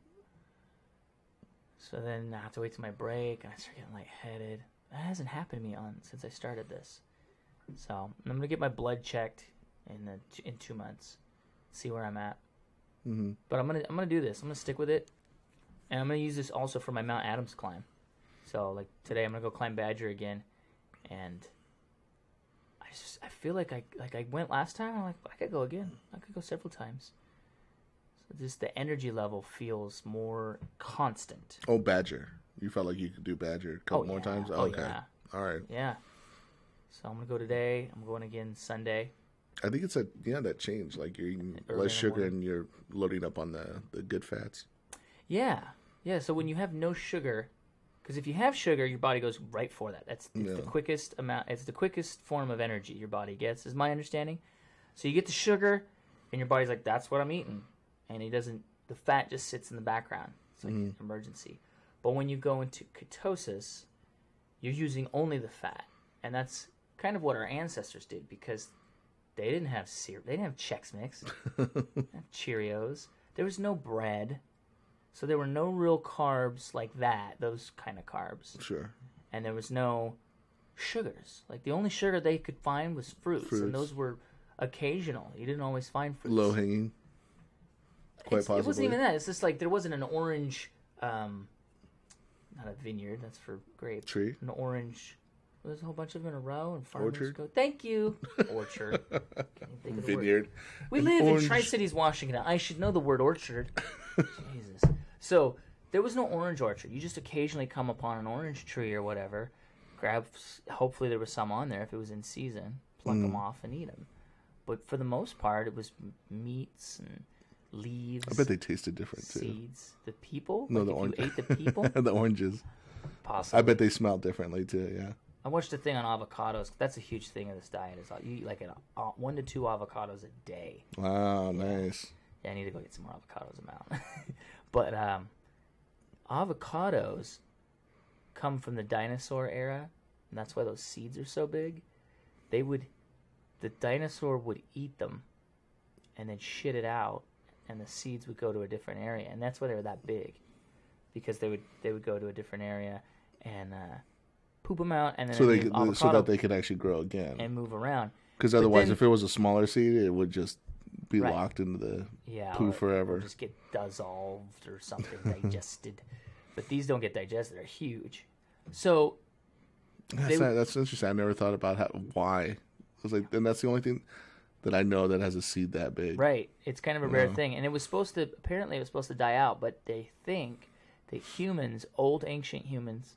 So then I have to wait till my break, and I start getting lightheaded. That hasn't happened to me since I started this. So I'm gonna get my blood checked in 2 months, see where I'm at. But I'm gonna do this. I'm gonna stick with it, and I'm gonna use this also for my Mount Adams climb. So like today, I'm gonna go climb Badger again, and I feel like I went last time. I'm like, I could go again. I could go several times. So just the energy level feels more constant. Oh, Badger. You felt like you could do Badger a couple more times? Okay. Yeah. All right. Yeah. So I'm going to go today. I'm going again Sunday. I think it's that change. Like you're eating less sugar and you're loading up on the good fats. Yeah. Yeah. So when you have no sugar, because if you have sugar, your body goes right for that. It's the quickest amount. It's the quickest form of energy your body gets, is my understanding. So you get the sugar, and your body's like, that's what I'm eating. And the fat just sits in the background. It's like an emergency. But when you go into ketosis, you're using only the fat. And that's kind of what our ancestors did, because they didn't have they didn't have Chex Mix, they didn't have Cheerios. There was no bread. So there were no real carbs like that, those kind of carbs. Sure. And there was no sugars. Like the only sugar they could find was fruits. And those were occasional. You didn't always find fruits. Low hanging. Quite possibly. It wasn't even that. It's just like there wasn't an orange, not a vineyard, that's for grapes. Tree. An orange. There's a whole bunch of them in a row, and farmers go, thank you. Orchard. Vineyard. We live in Tri-Cities, Washington. I should know the word orchard. Jesus. So there was no orange orchard. You just occasionally come upon an orange tree or whatever, hopefully there was some on there if it was in season, pluck them off and eat them. But for the most part, it was meats and leaves. I bet they tasted different too. Seeds. The people? No, like the orange. You ate the people? The oranges. Possibly. I bet they smelled differently too, yeah. I watched a thing on avocados. That's a huge thing of this diet. Is you eat like 1 to 2 avocados a day. Wow, nice. Yeah, I need to go get some more avocados. I'm out. But avocados come from the dinosaur era, and that's why those seeds are so big. The dinosaur would eat them and then shit it out, and the seeds would go to a different area, and that's why they were that big, because they would go to a different area and poop them out, and then so that they could actually grow again and move around. Because otherwise, if it was a smaller seed, it would just be locked into the poo forever. Or just get dissolved or something, digested. But these don't get digested; they're huge. So that's interesting. I never thought about why. I was like, and that's the only thing that I know that has a seed that big. Right. It's kind of a rare thing, and it was supposed to die out, but they think that humans, old ancient humans,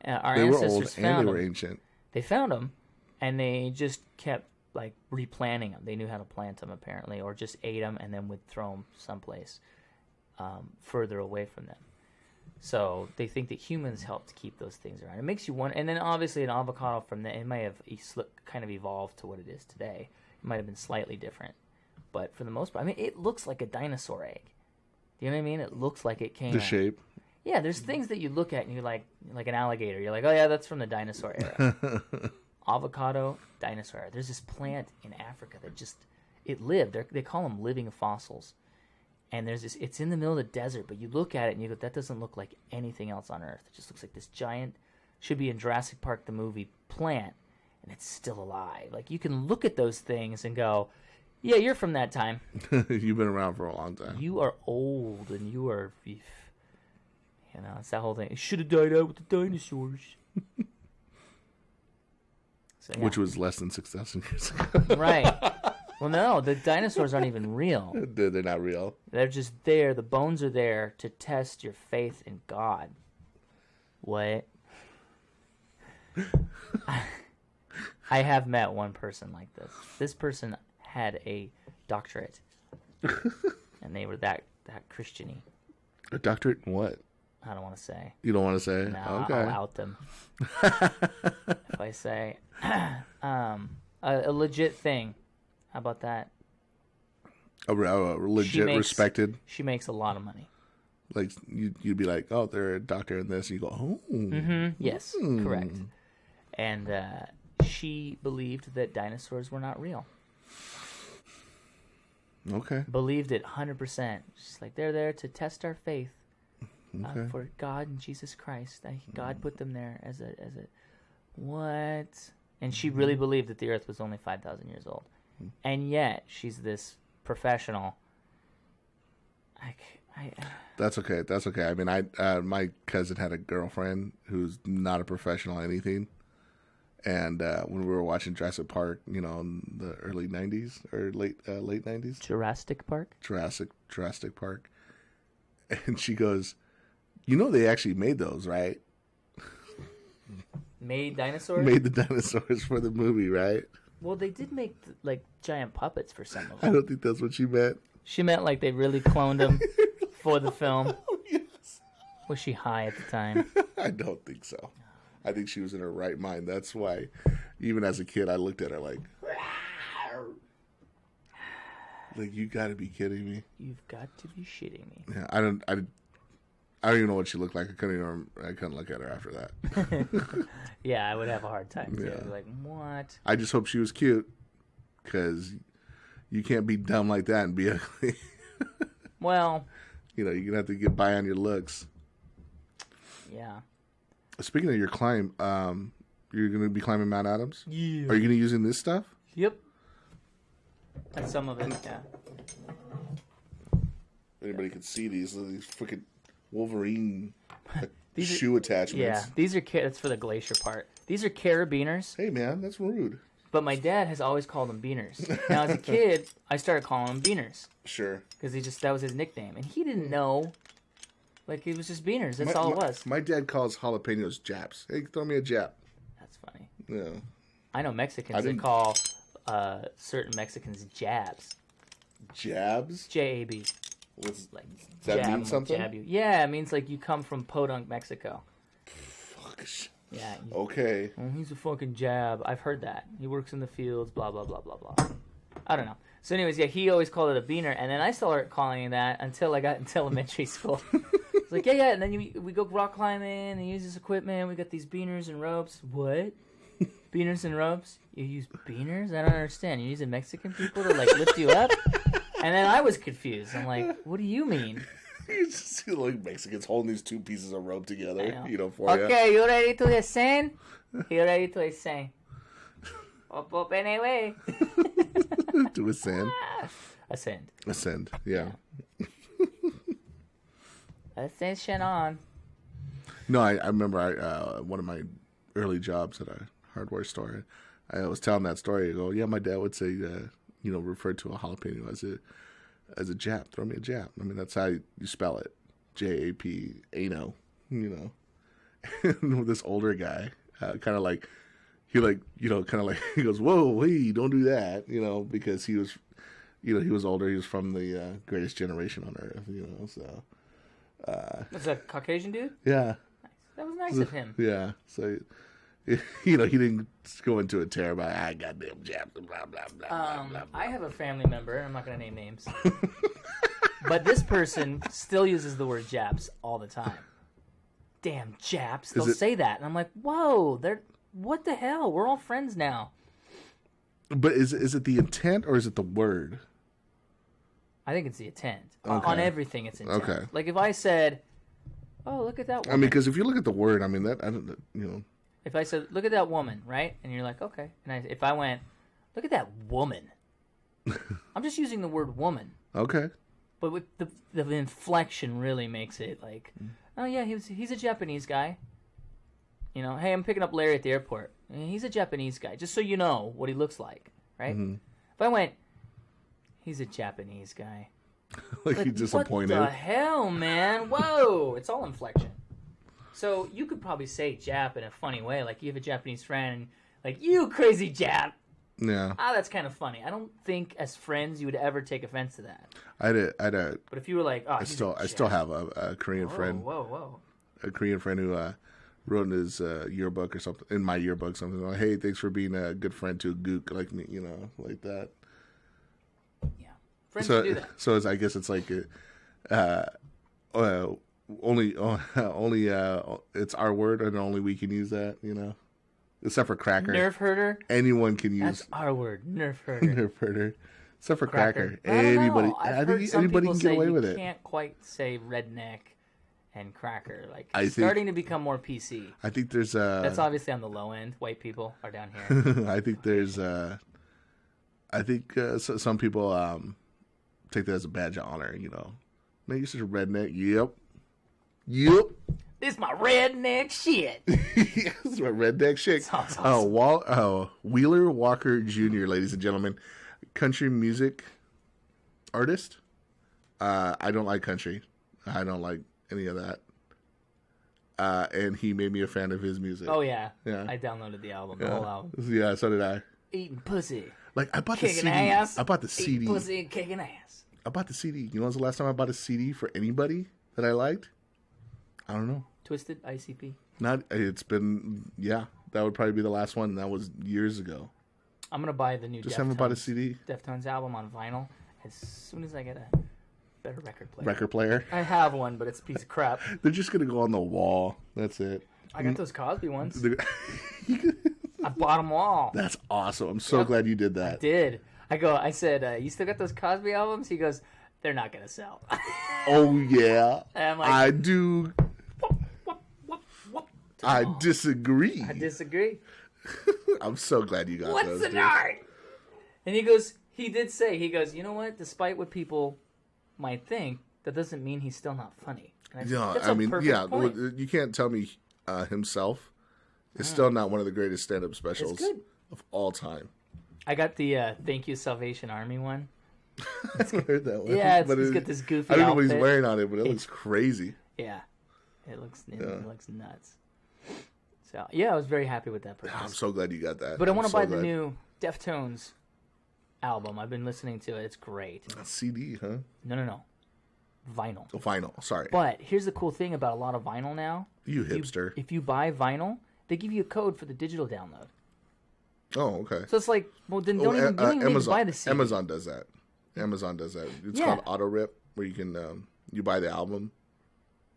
our ancestors found them. They were ancient. They found them, and they just kept like replanting them. They knew how to plant them apparently, or just ate them and then would throw them someplace further away from them. So they think that humans helped keep those things around. It makes you wonder. And then obviously an avocado from that, it might have kind of evolved to what it is today. It might have been slightly different, but for the most part, I mean, it looks like a dinosaur egg. Do you know what I mean? It looks like it came. The shape. Yeah, there's things that you look at and you're like an alligator. You're like, oh yeah, that's from the dinosaur era. Avocado, dinosaur era. There's this plant in Africa that it lived. They call them living fossils. And it's in the middle of the desert, but you look at it and you go, that doesn't look like anything else on Earth. It just looks like this giant, should be in Jurassic Park the movie, plant, and it's still alive. Like, you can look at those things and go, yeah, you're from that time. You've been around for a long time. You are old, and you are, it's that whole thing. It should have died out with the dinosaurs. So, yeah. Which was less than 6,000 years ago. Right. Well, no, the dinosaurs aren't even real. They're not real. They're just there. The bones are there to test your faith in God. What? I have met one person like this. This person had a doctorate, and they were that Christian-y. A doctorate in what? I don't want to say. You don't want to say? No, okay. I'll out them. If I say a legit thing. How about that? A legit respected. She makes a lot of money. Like you'd be like, oh, they're a doctor in this. And you go, oh. Mm-hmm. Yes, correct. And she believed that dinosaurs were not real. Okay. Believed it 100%. She's like, they're there to test our faith for God and Jesus Christ. God put them there as a what? And she really believed that the Earth was only 5,000 years old. And yet, she's this professional. That's okay. That's okay. I mean, my cousin had a girlfriend who's not a professional at anything. And when we were watching Jurassic Park, in the early 90s or late 90s. Jurassic Park? Jurassic Park. And she goes, they actually made those, right? Made dinosaurs? Made the dinosaurs for the movie, right? Well, they did make giant puppets for some of them. I don't think that's what she meant. She meant like they really cloned them for the film. Yes. Was she high at the time? I don't think so. I think she was in her right mind. That's why, even as a kid, I looked at her like, you got to be kidding me. You've got to be shitting me. Yeah, I don't even know what she looked like. I couldn't look at her after that. Yeah, I would have a hard time too. Yeah. Like, what? I just hope she was cute, because you can't be dumb like that and be ugly. Well, you're gonna have to get by on your looks. Yeah. Speaking of your climb, you're gonna be climbing Mount Adams. Yeah. Are you gonna be using this stuff? Yep. And some of it, yeah. Anybody could see these freaking Wolverine shoe attachments. Yeah, these are it's for the glacier part. These are carabiners. Hey man, that's rude. But my dad has always called them beaners. Now as a kid, I started calling them beaners. Sure. Because that was his nickname, and he didn't know Like, it was just beaners. That's all it was. My dad calls jalapenos japs. Hey, throw me a jap. That's funny. Yeah. I know Mexicans that call certain Mexicans jabs. Jabs? J-A-B. Does that mean something? Jab you. Yeah, it means like you come from Podunk, Mexico. Fuck. Yeah. Okay. Oh, he's a fucking jab. I've heard that. He works in the fields, blah, blah, blah, blah, blah. I don't know. So anyways, yeah, he always called it a beaner, and then I started calling it that until I got into elementary school. It's like, yeah, and then we go rock climbing, and use this equipment, we got these beaners and ropes. What? Beaners and ropes? You use beaners? I don't understand. You're using Mexican people to, like, lift you up? And then I was confused. I'm like, what do you mean? You just see, like, Mexicans holding these two pieces of rope together, for you. Okay, you ready to descend? You ready to descend? Up, anyway. To ascend. Ascend, yeah. Ascension on. No, I remember one of my early jobs at a hardware store. I was telling that story. I go, yeah, my dad would say, refer to a jalapeno as a jap. Throw me a jap. I mean, that's how you spell it. J-A-P, ano, And this older guy, kind of like, he goes, whoa, hey, don't do that, because he was, he was older. He was from the greatest generation on earth, so. Was that a Caucasian dude? Yeah. Nice. That was nice of him. Yeah. So, he didn't go into a tear about, goddamn Japs, blah, blah, blah, blah, blah. I have a family member, I'm not going to name names, but this person still uses the word Japs all the time. Damn Japs. They'll say that. And I'm like, whoa, what the hell? We're all friends now. But is it the intent or is it the word? I think it's the intent. Okay. On everything, it's intent. Okay. Like if I said, oh, look at that woman. I mean, because if you look at the word, I mean, If I said, look at that woman, right? And you're like, okay. And if I went, look at that woman. I'm just using the word woman. Okay. But with the inflection really makes it like, oh yeah, he's a Japanese guy. Hey, I'm picking up Larry at the airport. He's a Japanese guy, just so you know what he looks like, right? Mm-hmm. If I went, he's a Japanese guy. Like he's disappointed. What the hell, man? Whoa! It's all inflection. So you could probably say Jap in a funny way, like you have a Japanese friend, and like, you crazy Jap. Yeah. That's kind of funny. I don't think as friends you would ever take offense to that. But if you were like, I still have a Korean friend. Whoa. A Korean friend who wrote in his yearbook or something, in my yearbook, something like, "Hey, thanks for being a good friend to a gook like me," like that. Yeah, friends can do that. So I guess it's like, only it's our word and only we can use that, except for cracker. Nerf herder. Anyone can use. That's our word, nerf herder. Nerf herder. Except for cracker. Anybody. I think anybody can get away with it. You can't quite say redneck and cracker. Like, it's starting to become more PC. I think there's that's obviously on the low end. White people are down here. I think there's some people take that as a badge of honor. Man, you're such a redneck. Yep. This is my redneck shit. This is my redneck shit. Awesome. Wheeler Walker Jr., ladies and gentlemen, country music artist. I don't like country. I don't like any of that. And he made me a fan of his music. Oh, yeah. I downloaded the album, the whole album. Yeah, so did I. Eating pussy. Like, I bought kicking the CD. Ass. I bought the CD. Eating pussy and kicking ass. I bought the CD. You know when's the last time I bought a CD for anybody that I liked? I don't know. Twisted ICP? It's been, that would probably be the last one. That was years ago. I'm going to buy the new haven't bought a CD? Deftones album on vinyl as soon as I get a better record player. I have one, but it's a piece of crap. They're just going to go on the wall. That's it. I got those Cosby ones. I bought them all. That's awesome. I'm so glad you did that. I did. I said, you still got those Cosby albums? He goes, they're not going to sell. Oh, yeah. And I'm like, I do. I disagree. I'm so glad you got those. What's the nerd? And he goes, you know what? Despite what people might think, that doesn't mean he's still not funny. Point. You can't tell me himself is still not one of the greatest stand-up specials of all time. I got the Thank You Salvation Army one. I heard that one. Yeah, he's got this goofy I don't know outfit. what he's wearing on it, but it looks crazy. Yeah, it looks nuts. So yeah, I was very happy with that purchase. I'm so glad you got that. But I want to buy the new Deftones album. I've been listening to it. It's great. A CD, huh? No. Vinyl. Oh, vinyl. Sorry. But here's the cool thing about a lot of vinyl now. You hipster. If you buy vinyl, they give you a code for the digital download. Oh, okay. So it's like, well, then don't even need to buy the CD. Amazon does that. It's called Auto Rip, where you can you buy the album,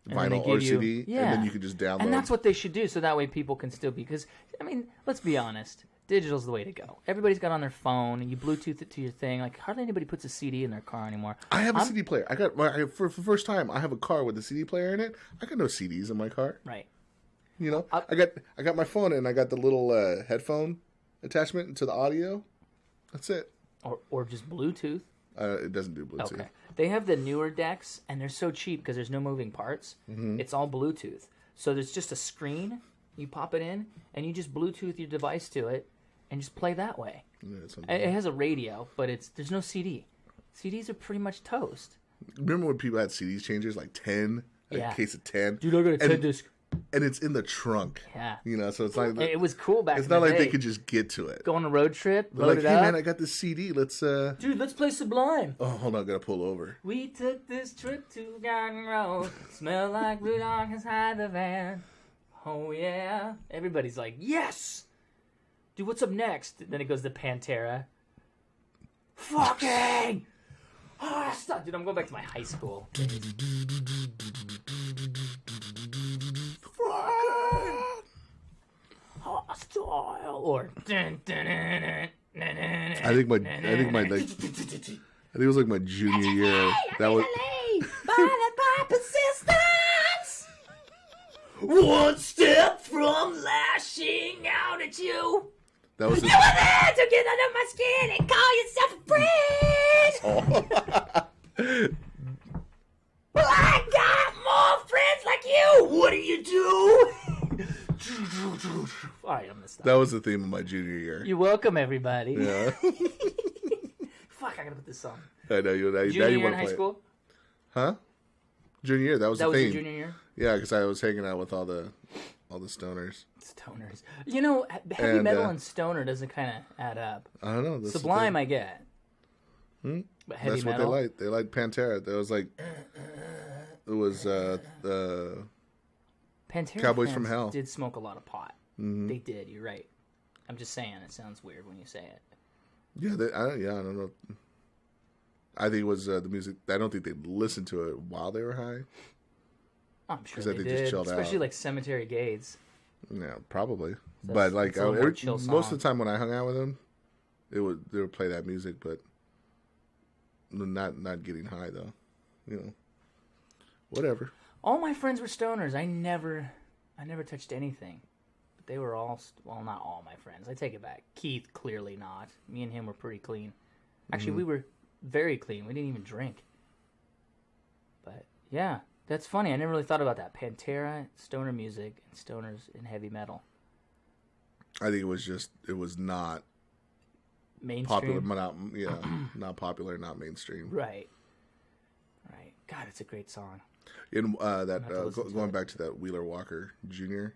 vinyl or CD, and then you can just download. And that's what they should do, so that way people can still be. Because I mean, let's be honest, digital's the way to go. Everybody's got on their phone, and you Bluetooth it to your thing. Like hardly anybody puts a CD in their car anymore. I have a CD player. For the first time, I have a car with a CD player in it. I got no CDs in my car. Right. You know, I got my phone and I got the little headphone attachment to the audio. That's it. Or just Bluetooth. It doesn't do Bluetooth. Okay. They have the newer decks, and they're so cheap because there's no moving parts. Mm-hmm. It's all Bluetooth. So there's just a screen. You pop it in, and you just Bluetooth your device to it, and just play that way. Yeah, it has a radio, but there's no CD. CDs are pretty much toast. Remember when people had CDs changers, like 10? A case of 10? Dude, I got a 10 disc. And it's in the trunk. Yeah. You know, so it's like... It was cool back then. It's not like they could just get to it. Go on a road trip, load it up. Hey, man, I got this CD. Let's... Dude, let's play Sublime. Oh, hold on. I gotta pull over. We took this trip to Garden Road. Smell like blue dog inside the van. Oh, yeah. Everybody's like, yes! Dude, what's up next? Then it goes to Pantera. Fucking! Oh, stop. Dude, I'm going back to my high school. Hostile or I think it was like my junior year. That was by the pipe assistance. One step from lashing out at you. That was you were there to get under my skin and call yourself a friend. Well, I got more friends like you. What do you do? All right, I'm gonna stop. That was the theme of my junior year. You're welcome, everybody. Yeah. Fuck, I gotta put this on. I know you. Junior year in high school? Huh? Junior year. That was the theme. That was your junior year? Yeah, because I was hanging out with all the stoners. Stoners. You know, heavy metal and stoner doesn't kind of add up. I don't know. Sublime, I get. But heavy That's metal. What they liked. They liked Pantera. There was like, it was the Pantera Cowboys from Hell. Did smoke a lot of pot. Mm-hmm. They did. You're right. I'm just saying. It sounds weird when you say it. Yeah, I don't know. I think it was the music. I don't think they listened to it while they were high. I'm sure they did, just chilled especially out. Like Cemetery Gates. Yeah, probably. But like most of the time when I hung out with them, they would play that music, but not getting high though. You know, whatever. All my friends were stoners. I never touched anything. But they were all not all my friends. I take it back. Keith clearly not. Me and him were pretty clean. Actually, we were very clean. We didn't even drink. But yeah. That's funny. I never really thought about that. Pantera, stoner music, and stoners in heavy metal. I think it was not mainstream. Popular, not popular, not mainstream. Right. God, it's a great song. In going back to that Wheeler Walker Jr.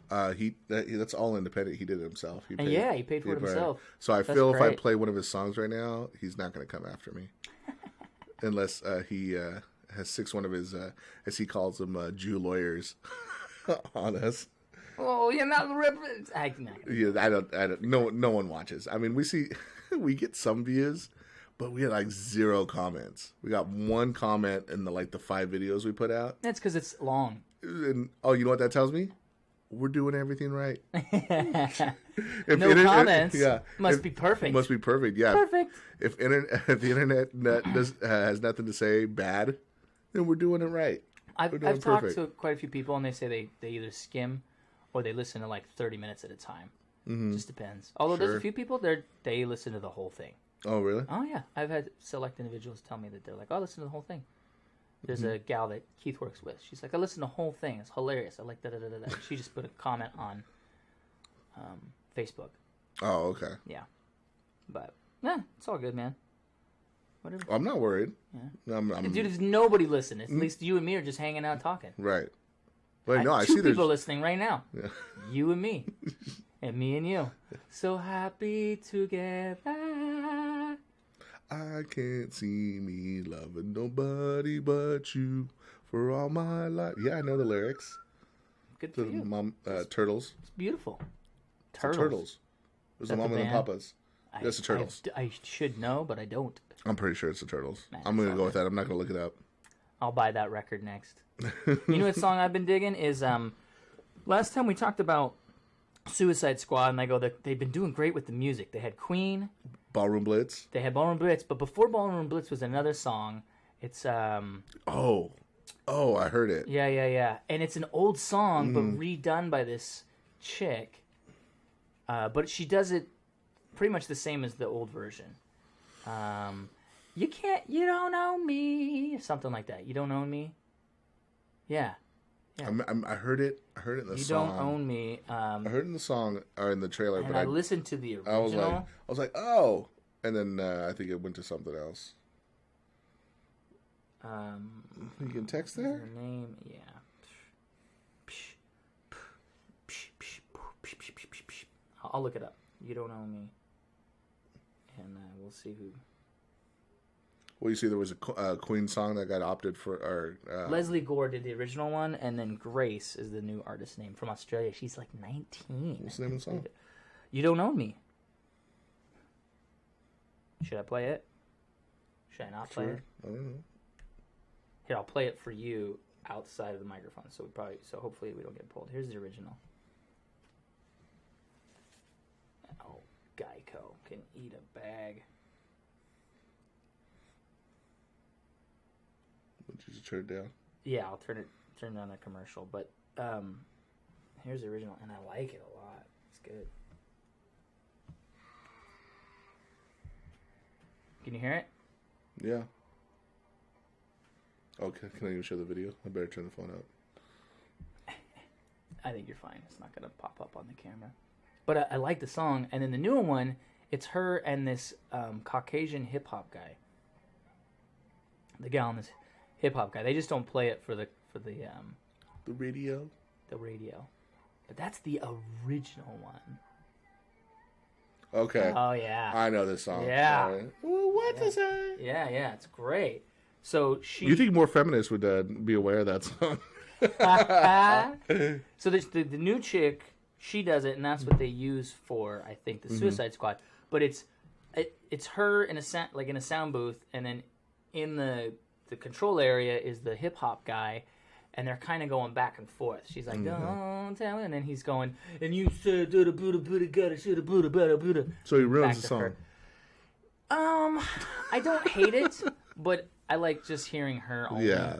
That's all independent. He did it himself. He paid for it himself. So I feel if I play one of his songs right now, he's not going to come after me, unless he. Has one of his, as he calls them, Jew lawyers on us. Oh, you're not Yeah, I don't. No one watches. I mean, we get some views, but we had like 0 comments. We got 1 comment in the 5 videos we put out. That's because it's long. And you know what that tells me? We're doing everything right. No comments. Must be perfect. Must be perfect. Yeah. Perfect. If the internet has nothing to say bad, then we're doing it right. I've talked to quite a few people, and they say they either skim or they listen to like 30 minutes at a time. Mm-hmm. Just depends. Although there's a few people they listen to the whole thing. Oh, really? Oh, yeah. I've had select individuals tell me that they're like, oh, listen to the whole thing. There's a gal that Keith works with. She's like, I listened to the whole thing. It's hilarious. I like da-da-da-da-da. She just put a comment on Facebook. Oh, okay. Yeah. But, yeah, it's all good, man. Whatever. I'm not worried. Yeah. Dude, there's nobody listening. At least you and me are just hanging out talking. Right. But no, I see see people listening right now. Yeah. You and me. And me and you. So happy together. I can't see me loving nobody but you for all my life. Yeah, I know the lyrics. Good for you. Turtles. It's beautiful. Turtles. It was the Mama and the Papas. That's the Turtles. I should know, but I don't. I'm pretty sure it's the Turtles. I'm going to go with that. I'm not going to look it up. I'll buy that record next. You know what song I've been digging is last time we talked about Suicide Squad, and I go, they've been doing great with the music. They had Queen. Ballroom Blitz. They had Ballroom Blitz, but before Ballroom Blitz was another song. It's Oh, I heard it. Yeah. And it's an old song, but redone by this chick. But she does it pretty much the same as the old version. You don't own me, something like that. You don't own me. Yeah. I heard it. I heard it in the song. You don't own me. I heard it in the song or in the trailer, and but I listened to the original. I was like, oh, and then I think it went to something else. You can text there. Her name, yeah. I'll look it up. You don't own me, and we'll see who. Well, you see, there was a Queen song that got opted for. Or Leslie Gore did the original one, and then Grace is the new artist name from Australia. She's like 19. What's the name of the song? You Don't Own Me. Should I play it? Should I not play it? I don't know. Here, I'll play it for you outside of the microphone. So hopefully we don't get pulled. Here's the original. Oh, Geico can eat a bag. Would you just turn it down? Yeah, I'll turn down that commercial. But here's the original, and I like it a lot. It's good. Can you hear it? Yeah. Okay, can I even show the video? I better turn the phone up. I think you're fine. It's not going to pop up on the camera. But I like the song. And then the newer one, it's her and this Caucasian hip-hop guy. The gal and this hip-hop guy. They just don't play it for the radio? The radio. But that's the original one. Okay. Oh, yeah. I know this song. Yeah. Right. What is it? Yeah, it's great. So she. You think more feminists would be aware of that song? So the new chick, she does it, and that's what they use for, I think, the Suicide Squad. But it's her in a sound booth, and then in the control area is the hip hop guy, and they're kind of going back and forth. She's like, "Don't tell me," and then he's going, "And you said da Buddha Buddha gotta shoulda Buddha Buddha Buddha." So he ruins the song. Her. I don't hate it, but I like just hearing her. Only, yeah.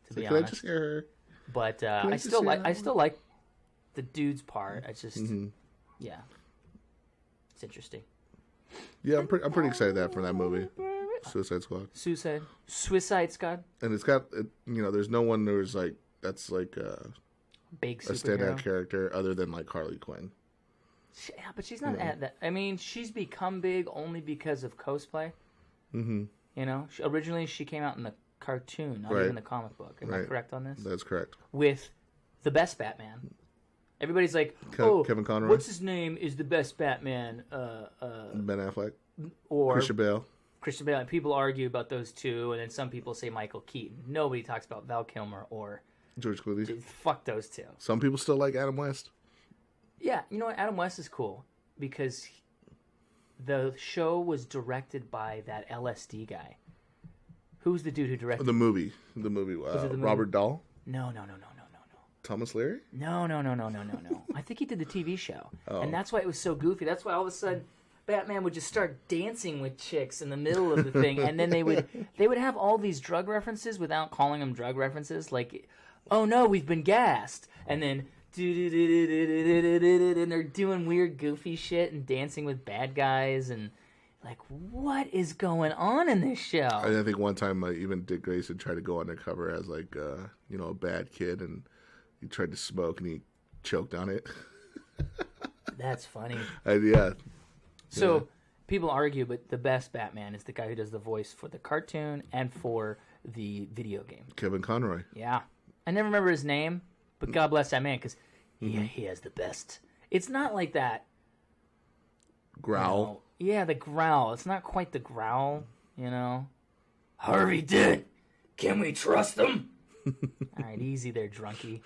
To be honest, can I just hear her? But I still like the dude's part. I just yeah, it's interesting. Yeah, I'm pretty excited for that movie, Suicide Squad. Suicide Squad. And it's got there's no one that's like a big a standout character other than like Harley Quinn. Yeah, but she's not at that. I mean, she's become big only because of cosplay. Mm-hmm. Originally she came out in the cartoon, not even the comic book. Am I correct on this? That's correct. With the best Batman. Everybody's like, Kevin Conroy. What's his name is the best Batman? Ben Affleck. Or Christian Bale. And people argue about those two, and then some people say Michael Keaton. Nobody talks about Val Kilmer or George Clooney. Fuck those two. Some people still like Adam West. Yeah, you know what? Adam West is cool because the show was directed by that LSD guy. Who's the dude who directed the movie? The movie. Robert Dahl? No. Thomas Leary? No. I think he did the TV show. Oh. And that's why it was so goofy. That's why all of a sudden Batman would just start dancing with chicks in the middle of the thing, and then they would have all these drug references without calling them drug references, like, "Oh no, we've been gassed," and then and they're doing weird, goofy shit and dancing with bad guys, and like, what is going on in this show? I think one time even Dick Grayson tried to go undercover as like a bad kid, and he tried to smoke and he choked on it. That's funny. Yeah. So people argue, but the best Batman is the guy who does the voice for the cartoon and for the video game. Kevin Conroy. Yeah. I never remember his name, but God bless that man, because he has the best. It's not like that. Growl. Yeah, the growl. It's not quite the growl, Harvey Dent. Can we trust him? All right, easy there, drunkie.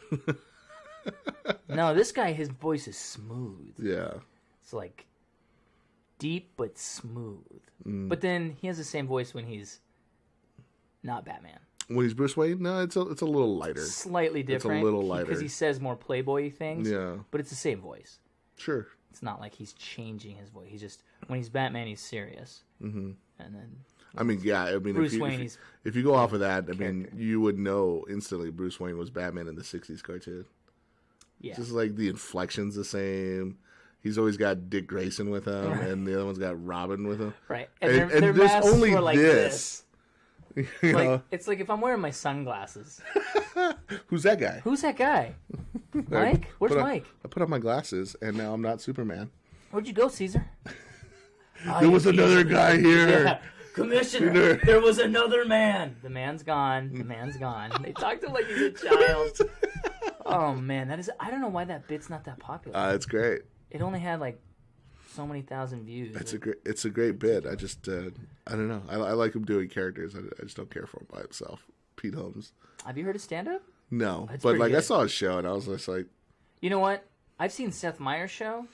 No, this guy, his voice is smooth. Yeah. It's like deep but smooth. But then he has the same voice when he's not Batman. When he's Bruce Wayne, no, it's a little lighter. Slightly different. It's a little lighter because he says more Playboy things. Yeah, but it's the same voice. Sure. It's not like he's changing his voice. He's just when he's Batman, he's serious. Mm-hmm. And then Bruce Wayne. If you go off of that, you would know instantly Bruce Wayne was Batman in the '60s cartoon. Yeah, just like the inflection's the same. He's always got Dick Grayson with him, and the other one's got Robin with him. Right, and there's only like this. It's like if I'm wearing my sunglasses. Who's that guy? Mike? Where's Mike? I put on my glasses, and now I'm not Superman. Where'd you go, Caesar? There was another guy here. Yeah. Commissioner, there was another man. The man's gone. They talk to him like he's a child. Oh, man. I don't know why that bit's not that popular. It's great. It only had like so many thousand views. It's a great bit. I just, I don't know. I like him doing characters. I just don't care for him by himself. Pete Holmes. Have you heard of stand-up? No. But like good. I saw his show and I was just like. You know what? I've seen Seth Meyers' show.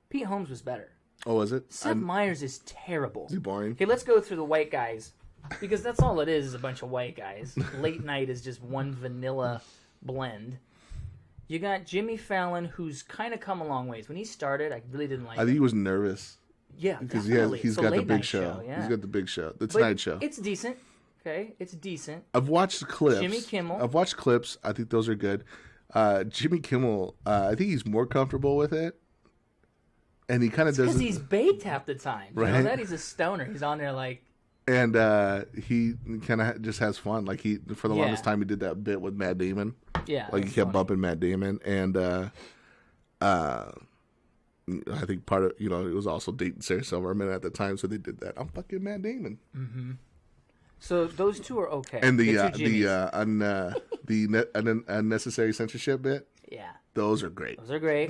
Pete Holmes was better. Oh, was it? Seth Meyers is terrible. Is he boring? Okay, let's go through the white guys. Because that's all it is a bunch of white guys. Late night is just one vanilla blend. You got Jimmy Fallon, who's kind of come a long ways. When he started, I really didn't like him. I think he was nervous. Yeah, because he's got the big show. Yeah. He's got the big show. The Tonight Show. It's decent. Okay, it's decent. I've watched clips. Jimmy Kimmel. I've watched clips. I think those are good. Jimmy Kimmel, I think he's more comfortable with it. And he kind of does. Because he's baked half the time. Right? You know that? He's a stoner. He's on there like. And he kind of just has fun. Like for the longest time, he did that bit with Matt Damon. Yeah. Like he kept bumping Matt Damon. And I think part of, it was also dating Sarah Silverman at the time. So they did that. I'm fucking Matt Damon. Mm-hmm. So those two are okay. And the unnecessary censorship bit. Yeah. Those are great. Those are great.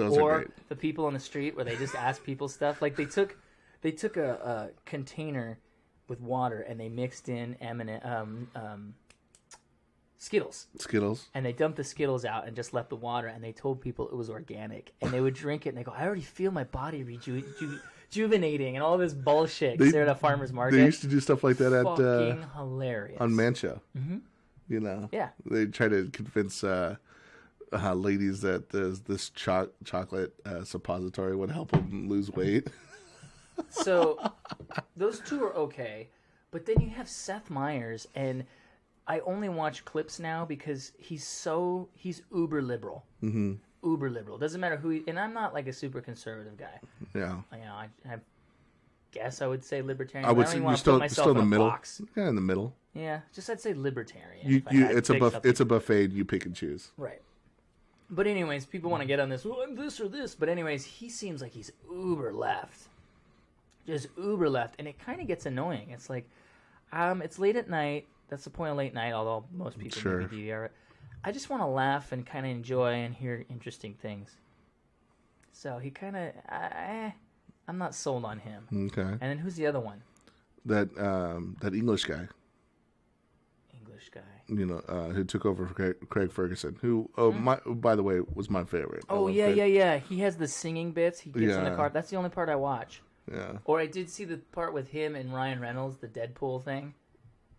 The people on the street where they just ask people stuff. Like they took a container with water and they mixed in Skittles. And they dumped the Skittles out and just left the water, and they told people it was organic. And they would drink it and they go, I already feel my body rejuvenating and all this bullshit. They're at a farmer's market. They used to do stuff like that at fucking hilarious. On Man Show. Mm-hmm. Yeah. They try to convince ladies that this chocolate suppository would help them lose weight. So those two are okay, but then you have Seth Meyers, and I only watch clips now because he's uber liberal. Mm-hmm. Uber liberal. Doesn't matter who and I'm not like a super conservative guy. Yeah. I guess I would say libertarian. I would say you're still in the middle. Box. Yeah, in the middle. Yeah, just I'd say libertarian. It's a buffet. You pick and choose. Right. But anyways, people want to get on this. Well, I'm this or this. But anyways, he seems like he's uber left. Just uber left, and it kind of gets annoying. It's like, it's late at night. That's the point of late night. Although most people maybe DVR it. I just want to laugh and kind of enjoy and hear interesting things. So he kind of, I'm not sold on him. Okay. And then who's the other one? That English guy. English guy. Who took over for Craig Ferguson, who, by the way, was my favorite. Oh, yeah. He has the singing bits. He gets in the car. That's the only part I watch. Yeah. Or I did see the part with him and Ryan Reynolds, the Deadpool thing.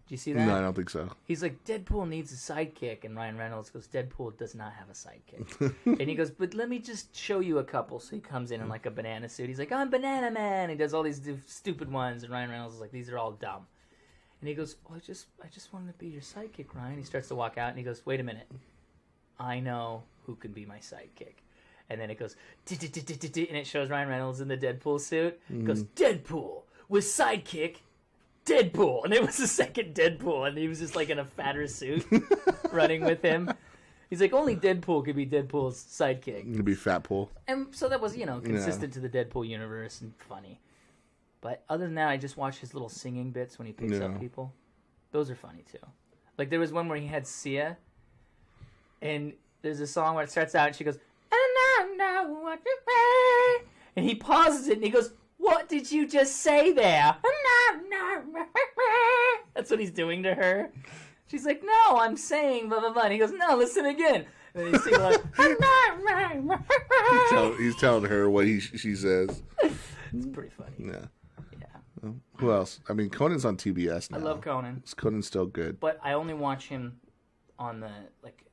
Did you see that? No, I don't think so. He's like, Deadpool needs a sidekick, and Ryan Reynolds goes, Deadpool does not have a sidekick. And he goes, but let me just show you a couple. So he comes in like a banana suit. He's like, I'm Banana Man. He does all these stupid ones, and Ryan Reynolds is like, these are all dumb. And he goes, I just wanted to be your sidekick, Ryan. He starts to walk out, and he goes, wait a minute. I know who can be my sidekick. And then it goes, and it shows Ryan Reynolds in the Deadpool suit. It goes, Deadpool with sidekick, Deadpool. And it was the second Deadpool, and he was just like in a fatter suit running with him. He's like, only Deadpool could be Deadpool's sidekick. It could be Fat Pool. And so that was, consistent to the Deadpool universe and funny. But other than that, I just watch his little singing bits when he picks up people. Those are funny too. Like there was one where he had Sia, and there's a song where it starts out and she goes, "And I know what you mean," and he pauses it and he goes, "What did you just say there?" That's what he's doing to her. She's like, "No, I'm saying blah blah blah." And he goes, "No, listen again." And then he's singing like, he's telling her what she says. It's pretty funny. Yeah. Who else? I mean, Conan's on TBS now. I love Conan. Conan's still good. But I only watch him on the, like,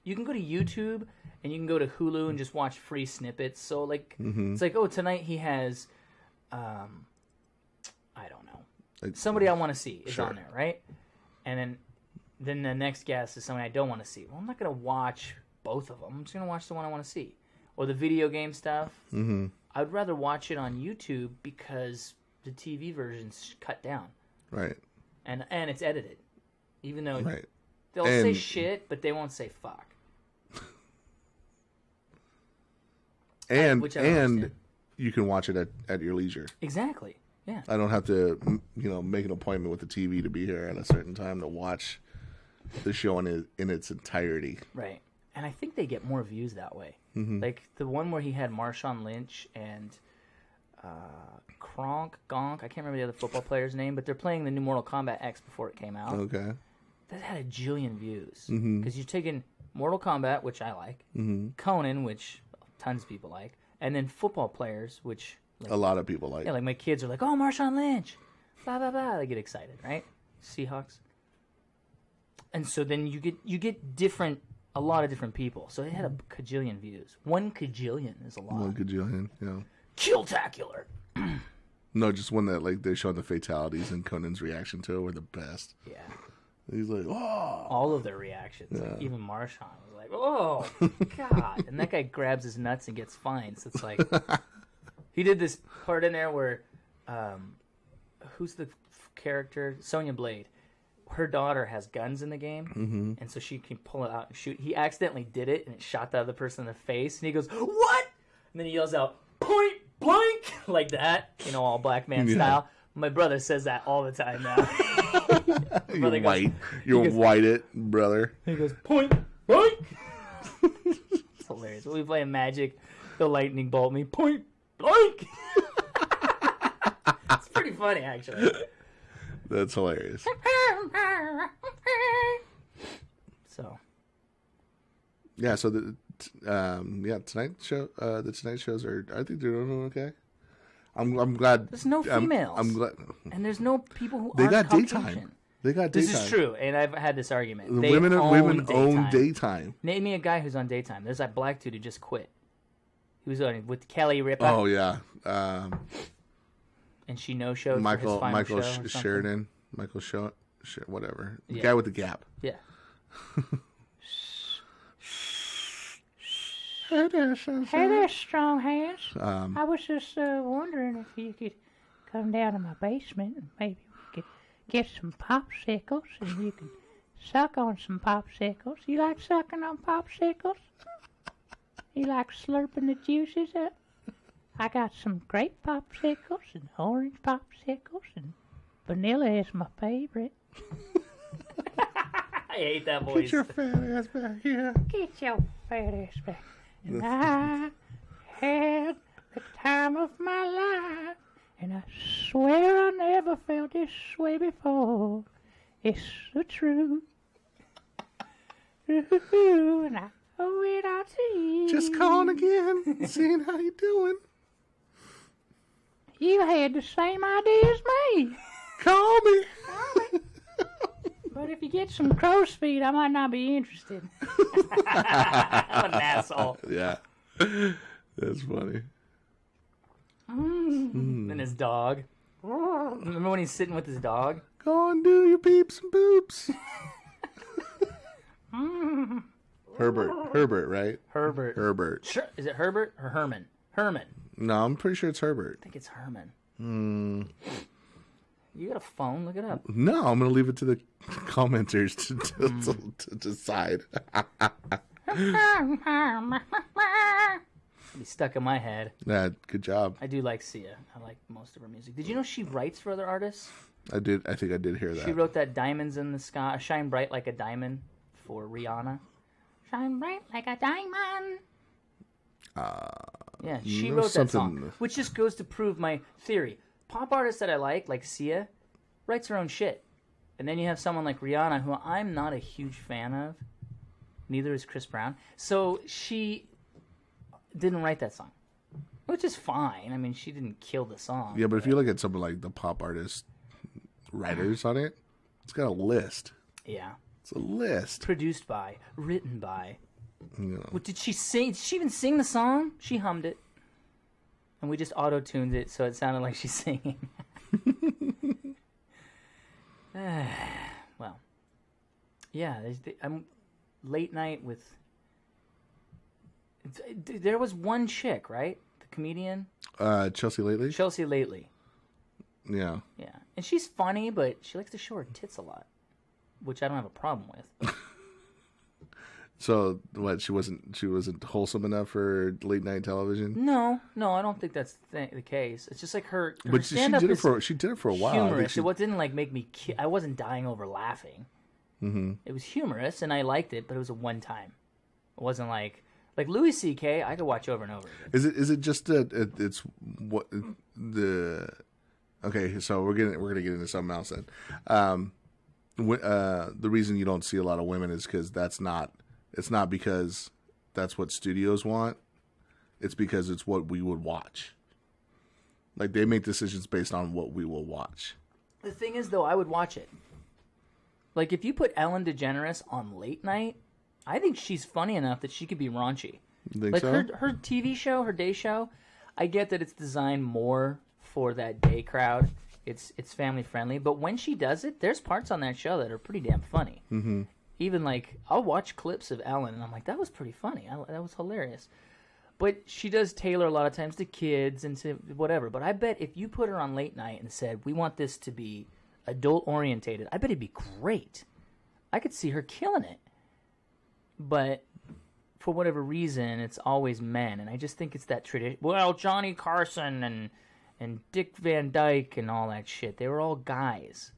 you can go to YouTube and you can go to Hulu and just watch free snippets. So, like, it's like, oh, tonight he has, I don't know. Somebody I want to see is on there, right? And then the next guest is somebody I don't want to see. Well, I'm not going to watch both of them. I'm just going to watch the one I want to see. Or the video game stuff. Mm-hmm. I would rather watch it on YouTube because the TV version's cut down. Right. And it's edited. Even though they'll say shit, but they won't say fuck. And you can watch it at your leisure. Exactly. Yeah. I don't have to, make an appointment with the TV to be here at a certain time to watch the show in its entirety. Right. And I think they get more views that way. Mm-hmm. Like the one where he had Marshawn Lynch and Gonk, I can't remember the other football player's name, but they're playing the new Mortal Kombat X before it came out. Okay. That had a jillion views. Because you're taking Mortal Kombat, which I like, Conan, which tons of people like, and then football players, which a lot of people like. Yeah, like my kids are like, oh, Marshawn Lynch, blah, blah, blah. They get excited, right? Seahawks. And so then you get a lot of different people. So it had a kajillion views. 1 kajillion is a lot. 1 kajillion, yeah. Killtacular. No, just one that like they're showing the fatalities and Conan's reaction to it were the best. Yeah. He's like, oh. All of their reactions. Yeah. Like, even Marshawn was like, oh, God. And that guy grabs his nuts and gets fined. So it's like, he did this part in there where, who's the character? Sonya Blade. Her daughter has guns in the game, and so she can pull it out and shoot. He accidentally did it, and it shot the other person in the face, and he goes, what? And then he yells out, point blank, like that, all black man style. My brother says that all the time now. You're white. You're white it, brother. He goes, point blank. It's hilarious. When we play Magic, the lightning bolt me, point blank. It's pretty funny, actually. That's hilarious. So. Yeah, so the Tonight show, the Tonight shows I think they're doing okay. I'm glad. There's no females. I'm glad. And there's no people who they aren't got Caucasian. Daytime. They got daytime. This is true, and I've had this argument. The women own daytime. Name me a guy who's on daytime. There's that black dude who just quit. He was on with Kelly Ripa. Oh yeah. And she no-showed Michael for his final show Sheridan. Michael whatever. The guy with the gap. Yeah. Hey there, strong hands. I was just wondering if you could come down to my basement and maybe we could get some popsicles and you can suck on some popsicles. You like sucking on popsicles? You like slurping the juices up? I got some grape popsicles and orange popsicles and vanilla is my favorite. I hate that voice. Get your fat ass back here. Get your fat ass back. And I had the time of my life, and I swear I never felt this way before. It's the truth. Ooh, and I owe it all to you. Just calling again, seeing how you doing. You had the same idea as me. Call me. But if you get some crow's feet, I might not be interested. I'm an asshole. Yeah. That's funny. And his dog. Remember when he's sitting with his dog? Go and do your peeps and poops. Herbert, right? Herbert. Sure. Is it Herbert or Herman? Herman. No, I'm pretty sure it's Herbert. I think it's Herman. You got a phone? Look it up. No, I'm going to leave it to the commenters to decide. be stuck in my head. Yeah, good job. I do like Sia. I like most of her music. Did you know she writes for other artists? I did. I think I did hear that. She wrote that "Diamonds in the Sky," "Shine Bright Like a Diamond" for Rihanna. Shine bright like a diamond. Yeah, she wrote that song, which just goes to prove my theory. Pop artists that I like Sia, writes her own shit. And then you have someone like Rihanna, who I'm not a huge fan of. Neither is Chris Brown. So she didn't write that song, which is fine. I mean, she didn't kill the song. Yeah, but if you look at some of like the pop artist writers on it, it's got a list. Yeah. It's a list. Produced by, written by. You know. What did she sing? Did she even sing the song? She hummed it. And we just auto-tuned it so it sounded like she's singing. Well, yeah, I'm late night with. There was one chick, right? The comedian. Chelsea Lately. Chelsea Lately. Yeah. Yeah, and she's funny, but she likes to show her tits a lot, which I don't have a problem with. So what? She wasn't wholesome enough for late night television. No, I don't think that's the case. It's just like her but she did it for a while. Humorous. It didn't like make me. I wasn't dying over laughing. Mm-hmm. It was humorous, and I liked it, but it was a one time. It wasn't like Louis C.K. I could watch over and over again. Is it just that it's what the? Okay, so we're gonna get into something else then. The reason you don't see a lot of women is because it's not because that's what studios want. It's because it's what we would watch. Like, they make decisions based on what we will watch. The thing is, though, I would watch it. Like, if you put Ellen DeGeneres on late night, I think she's funny enough that she could be raunchy. You think like, so? her TV show, her day show, I get that it's designed more for that day crowd. It's family friendly. But when she does it, there's parts on that show that are pretty damn funny. Mm-hmm. Even, like, I'll watch clips of Ellen, and I'm like, that was pretty funny. That was hilarious. But she does tailor a lot of times to kids and to whatever. But I bet if you put her on late night and said, we want this to be adult-orientated, I bet it'd be great. I could see her killing it. But for whatever reason, it's always men. And I just think it's that tradition. Well, Johnny Carson and Dick Van Dyke and all that shit, they were all guys.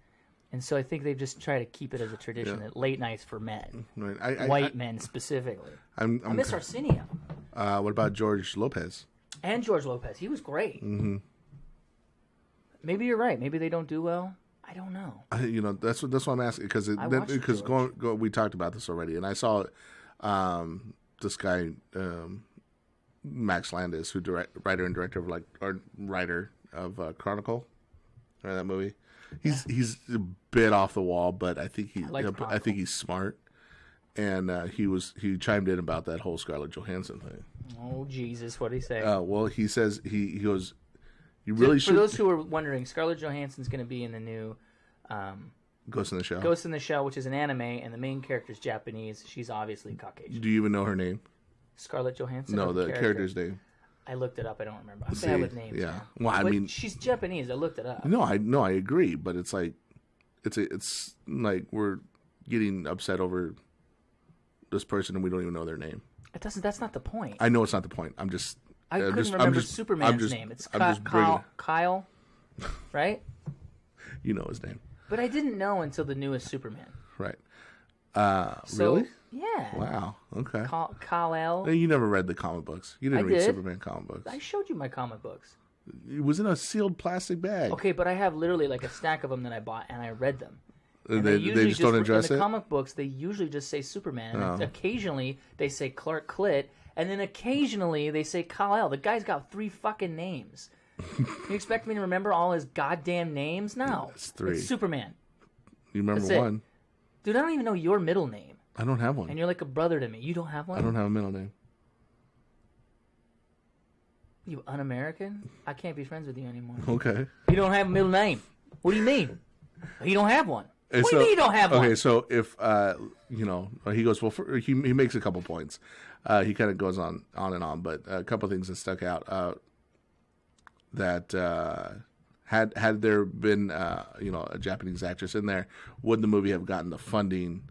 And so I think they just try to keep it as a tradition that late nights for men, right. White men specifically. I miss Arsenio. What about George Lopez? And George Lopez, he was great. Mm-hmm. Maybe you're right. Maybe they don't do well. I don't know. That's what I'm asking because we talked about this already, and I saw this guy Max Landis, who writer and director of Chronicle, that movie. He's a bit off the wall, but I think he's smart, and he chimed in about that whole Scarlett Johansson thing. Oh Jesus, what did he say? Well, he says he goes. You really should. For those who are wondering, Scarlett Johansson's going to be in the new Ghost in the Shell. Ghost in the Shell, which is an anime, and the main character's Japanese. She's obviously Caucasian. Do you even know her name? Scarlett Johansson. No, the character's name. I looked it up. I don't remember. I'm bad with names. Yeah. Man. Well, I mean, she's Japanese. I looked it up. No, I agree, but it's like, it's like we're getting upset over this person and we don't even know their name. That's not the point. I know it's not the point. I couldn't remember Superman's name. It's Kyle, right? You know his name. But I didn't know until the newest Superman. Right. Really? Yeah. Wow. Okay. Kal-El. You never read the comic books. You didn't read Superman comic books. I showed you my comic books. It was in a sealed plastic bag. Okay, but I have literally like a stack of them that I bought, and I read them. And they just don't address it? In the comic books, they usually just say Superman. And occasionally, they say Clark Kent, and then occasionally, they say Kal-El. The guy's got 3 fucking names. You expect me to remember all his goddamn names? No. It's 3. It's Superman. You remember one. Dude, I don't even know your middle name. I don't have one. And you're like a brother to me. You don't have one? I don't have a middle name. You un-American? I can't be friends with you anymore. Okay. You don't have a middle name. What do you mean? You don't have one. What do you mean you don't have one? Okay, so if, he goes, well, he makes a couple points. He kind of goes on and on, but a couple things that stuck out that had there been, a Japanese actress in there, would the movie have gotten the funding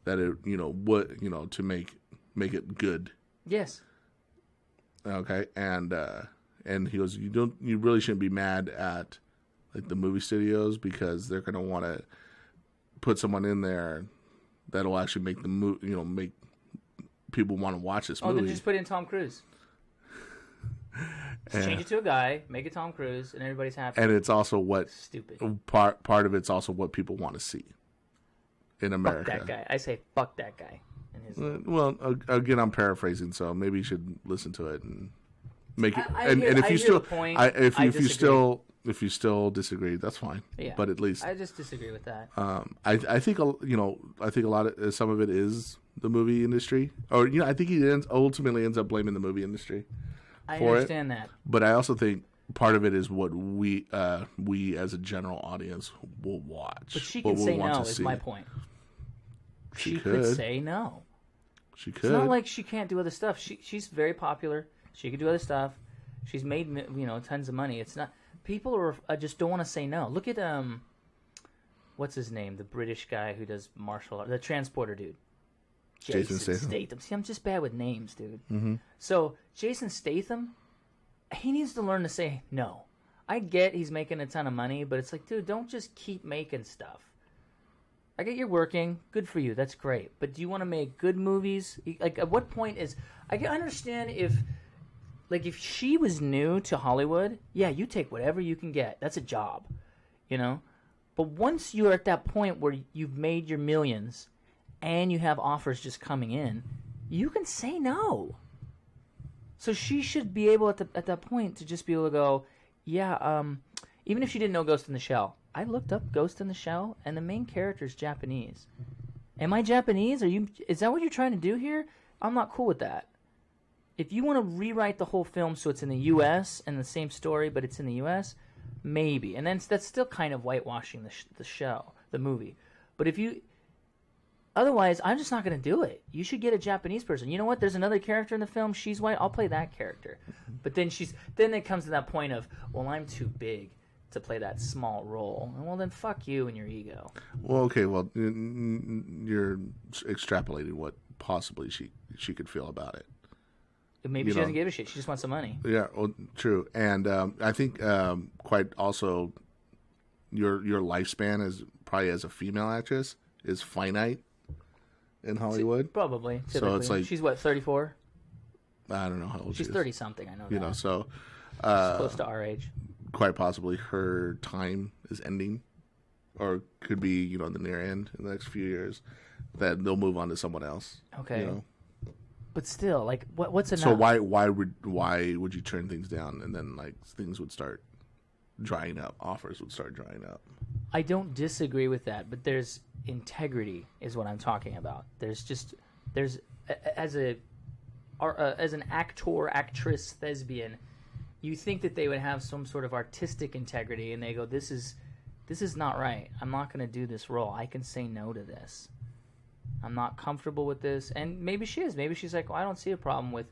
that it, would, to make it good? Yes. Okay, and he goes, you really shouldn't be mad at like the movie studios because they're going to want to put someone in there that'll actually make the make people want to watch this movie. Oh, then just put in Tom Cruise. Change it to a guy, make it Tom Cruise, and everybody's happy. And it's also what stupid part of it's also what people want to see in America. Fuck that guy. I say fuck that guy. Well, again, I'm paraphrasing, so maybe you should listen to it and make it. If you still disagree, that's fine. Yeah, but at least I just disagree with that. I think a lot of some of it is the movie industry, or I think he ultimately ends up blaming the movie industry. I understand that, but I also think part of it is what we as a general audience will watch. But she can say no. Is my point. She could say no. She could. It's not like she can't do other stuff. She's very popular. She could do other stuff. She's made tons of money. It's not people just don't want to say no. Look at what's his name? The British guy who does martial art, the transporter dude. Jason Statham. See, I'm just bad with names, dude. Mm-hmm. So Jason Statham, he needs to learn to say no. I get he's making a ton of money, but it's like, dude, don't just keep making stuff. I get you're working. Good for you. That's great. But do you want to make good movies? Like, at what point is... I can understand if she was new to Hollywood, yeah, you take whatever you can get. That's a job, But once you're at that point where you've made your millions and you have offers just coming in, you can say no. So she should be able at that point to just be able to go, yeah, even if she didn't know Ghost in the Shell. I looked up Ghost in the Shell, and the main character is Japanese. Am I Japanese? Is that what you're trying to do here? I'm not cool with that. If you want to rewrite the whole film so it's in the U.S. and the same story, but it's in the U.S., maybe. And then that's still kind of whitewashing the show, the movie. But otherwise, I'm just not going to do it. You should get a Japanese person. You know what? There's another character in the film. She's white. I'll play that character. But then it comes to that point of, well, I'm too big to play that small role. Well, then fuck you and your ego. Well, okay. Well, you're extrapolating what possibly she could feel about it. Maybe she doesn't give a shit. She just wants some money. Yeah, well, true. And I think quite also your lifespan as a female actress is finite in Hollywood. Probably. Typically. So it's like... She's what, 34? I don't know how old she is. She's 30-something, I know that. So... she's close to our age. Quite possibly her time is ending. Or could be, in the near end in the next few years. That they'll move on to someone else. Okay. But still, like, what's enough? So why would you turn things down and then things would start drying up? Offers would start drying up. I don't disagree with that, but there's integrity is what I'm talking about. There's as an actor, actress, thespian, you think that they would have some sort of artistic integrity, and they go, this is not right. I'm not going to do this role. I can say no to this. I'm not comfortable with this. And maybe she is. Maybe she's like, well, I don't see a problem with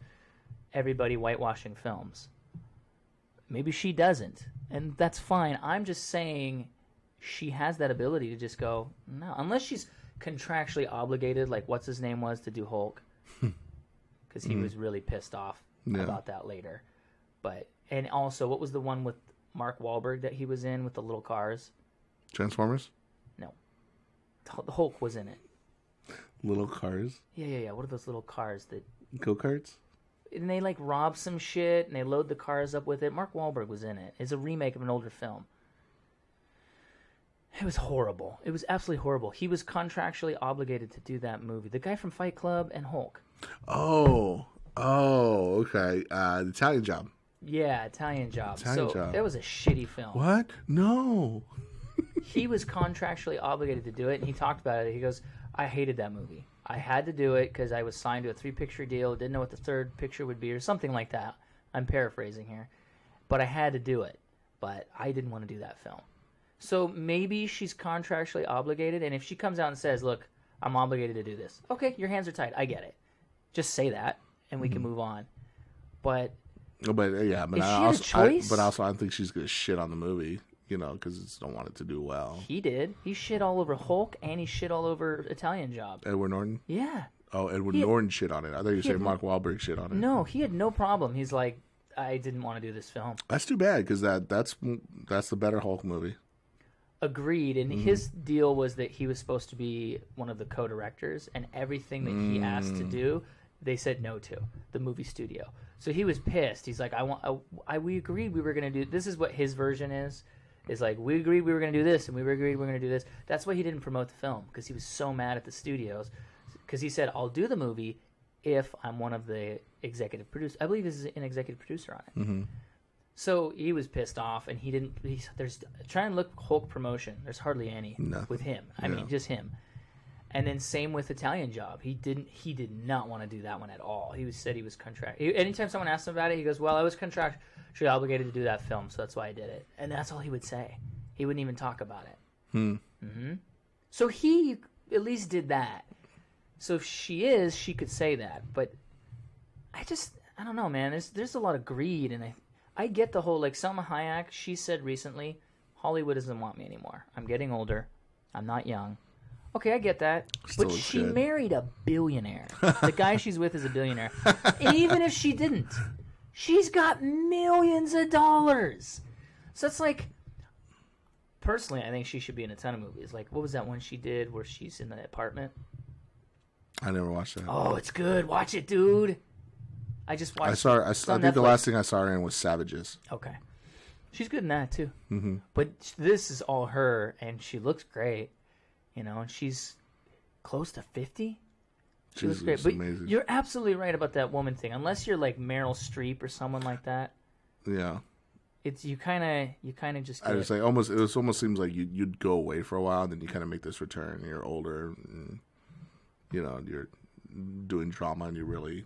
everybody whitewashing films. Maybe she doesn't. And that's fine. I'm just saying she has that ability to just go, no. Unless she's contractually obligated, like what's his name was, to do Hulk. Because he was really pissed off about that later. And also, what was the one with Mark Wahlberg that he was in with the little cars? Transformers? No. The Hulk was in it. Little cars? Yeah. What are those little cars that... Go-karts? And they, rob some shit, and they load the cars up with it. Mark Wahlberg was in it. It's a remake of an older film. It was horrible. It was absolutely horrible. He was contractually obligated to do that movie. The guy from Fight Club and Hulk. Oh, okay. The Italian Job. Yeah, Italian Job. That was a shitty film. What? No. He was contractually obligated to do it, and he talked about it. He goes, I hated that movie. I had to do it because I was signed to a 3-picture deal, didn't know what the third picture would be, or something like that. I'm paraphrasing here. But I had to do it. But I didn't want to do that film. So maybe she's contractually obligated, and if she comes out and says, look, I'm obligated to do this. Okay, your hands are tied. I get it. Just say that, and we can move on. But I think she's going to shit on the movie, because it's don't want it to do well. He did. He shit all over Hulk, and he shit all over Italian Job. Edward Norton? Yeah. Oh, Edward Norton shit on it. I thought you were saying Mark Wahlberg shit on it. No, he had no problem. He's like, I didn't want to do this film. That's too bad because that's the better Hulk movie. Agreed. And his deal was that he was supposed to be one of the co-directors, and everything that he asked to do, they said no to, the movie studio. So he was pissed. He's like, we agreed we were going to do, this is what his version is like, we agreed we were going to do this, and we agreed we were going to do this. That's why he didn't promote the film, because he was so mad at the studios. Because he said, I'll do the movie if I'm one of the executive producers. I believe he's an executive producer on it. Mm-hmm. So he was pissed off, and there's try and look Hulk promotion. There's hardly any with him. I mean, just him. And then same with Italian Job. He did not want to do that one at all. He said he was anytime someone asked him about it, he goes, well, I was contractually obligated to do that film, so that's why I did it. And that's all he would say. He wouldn't even talk about it. Mm-hmm. So he at least did that. So if she could say that. But I don't know, man. There's a lot of greed, and I get the whole, like, Selma Hayek, she said recently, Hollywood doesn't want me anymore. I'm getting older. I'm not young. Okay, I get that. But she married a billionaire. The guy she's with is a billionaire. And even if she didn't, she's got millions of dollars. So it's like, personally, I think she should be in a ton of movies. Like, what was that one she did where she's in the apartment? I never watched that. Oh, it's good. Watch it, dude. I just watched I think the last thing I saw her in was Savages. Okay. She's good in that, too. Mm-hmm. But this is all her, and she looks great. You know, and she's close to 50. She looks great. But amazing. You're absolutely right about that woman thing. Unless you're like Meryl Streep or someone like that. Yeah. It's you kind of just. I was like it almost seems like you'd go away for a while, and then you kind of make this return. And you're older, and, you know, you're doing drama, and you really,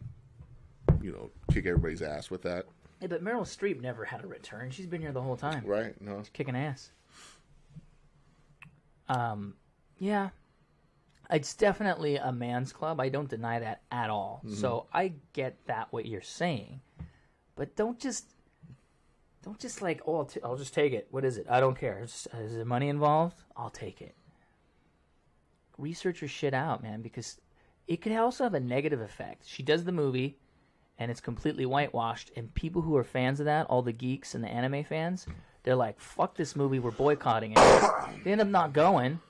you know, kick everybody's ass with that. Yeah, but Meryl Streep never had a return. She's been here the whole time. Right? No, she's kicking ass. Yeah, it's definitely a man's club. I don't deny that at all. Mm-hmm. So I get that what you're saying, but don't just like, oh, I'll just take it. What is it? I don't care. Is there money involved? I'll take it. Research your shit out, man, because it could also have a negative effect. She does the movie, and it's completely whitewashed, and people who are fans of that, all the geeks and the anime fans, they're like, fuck this movie, we're boycotting it. They end up not going.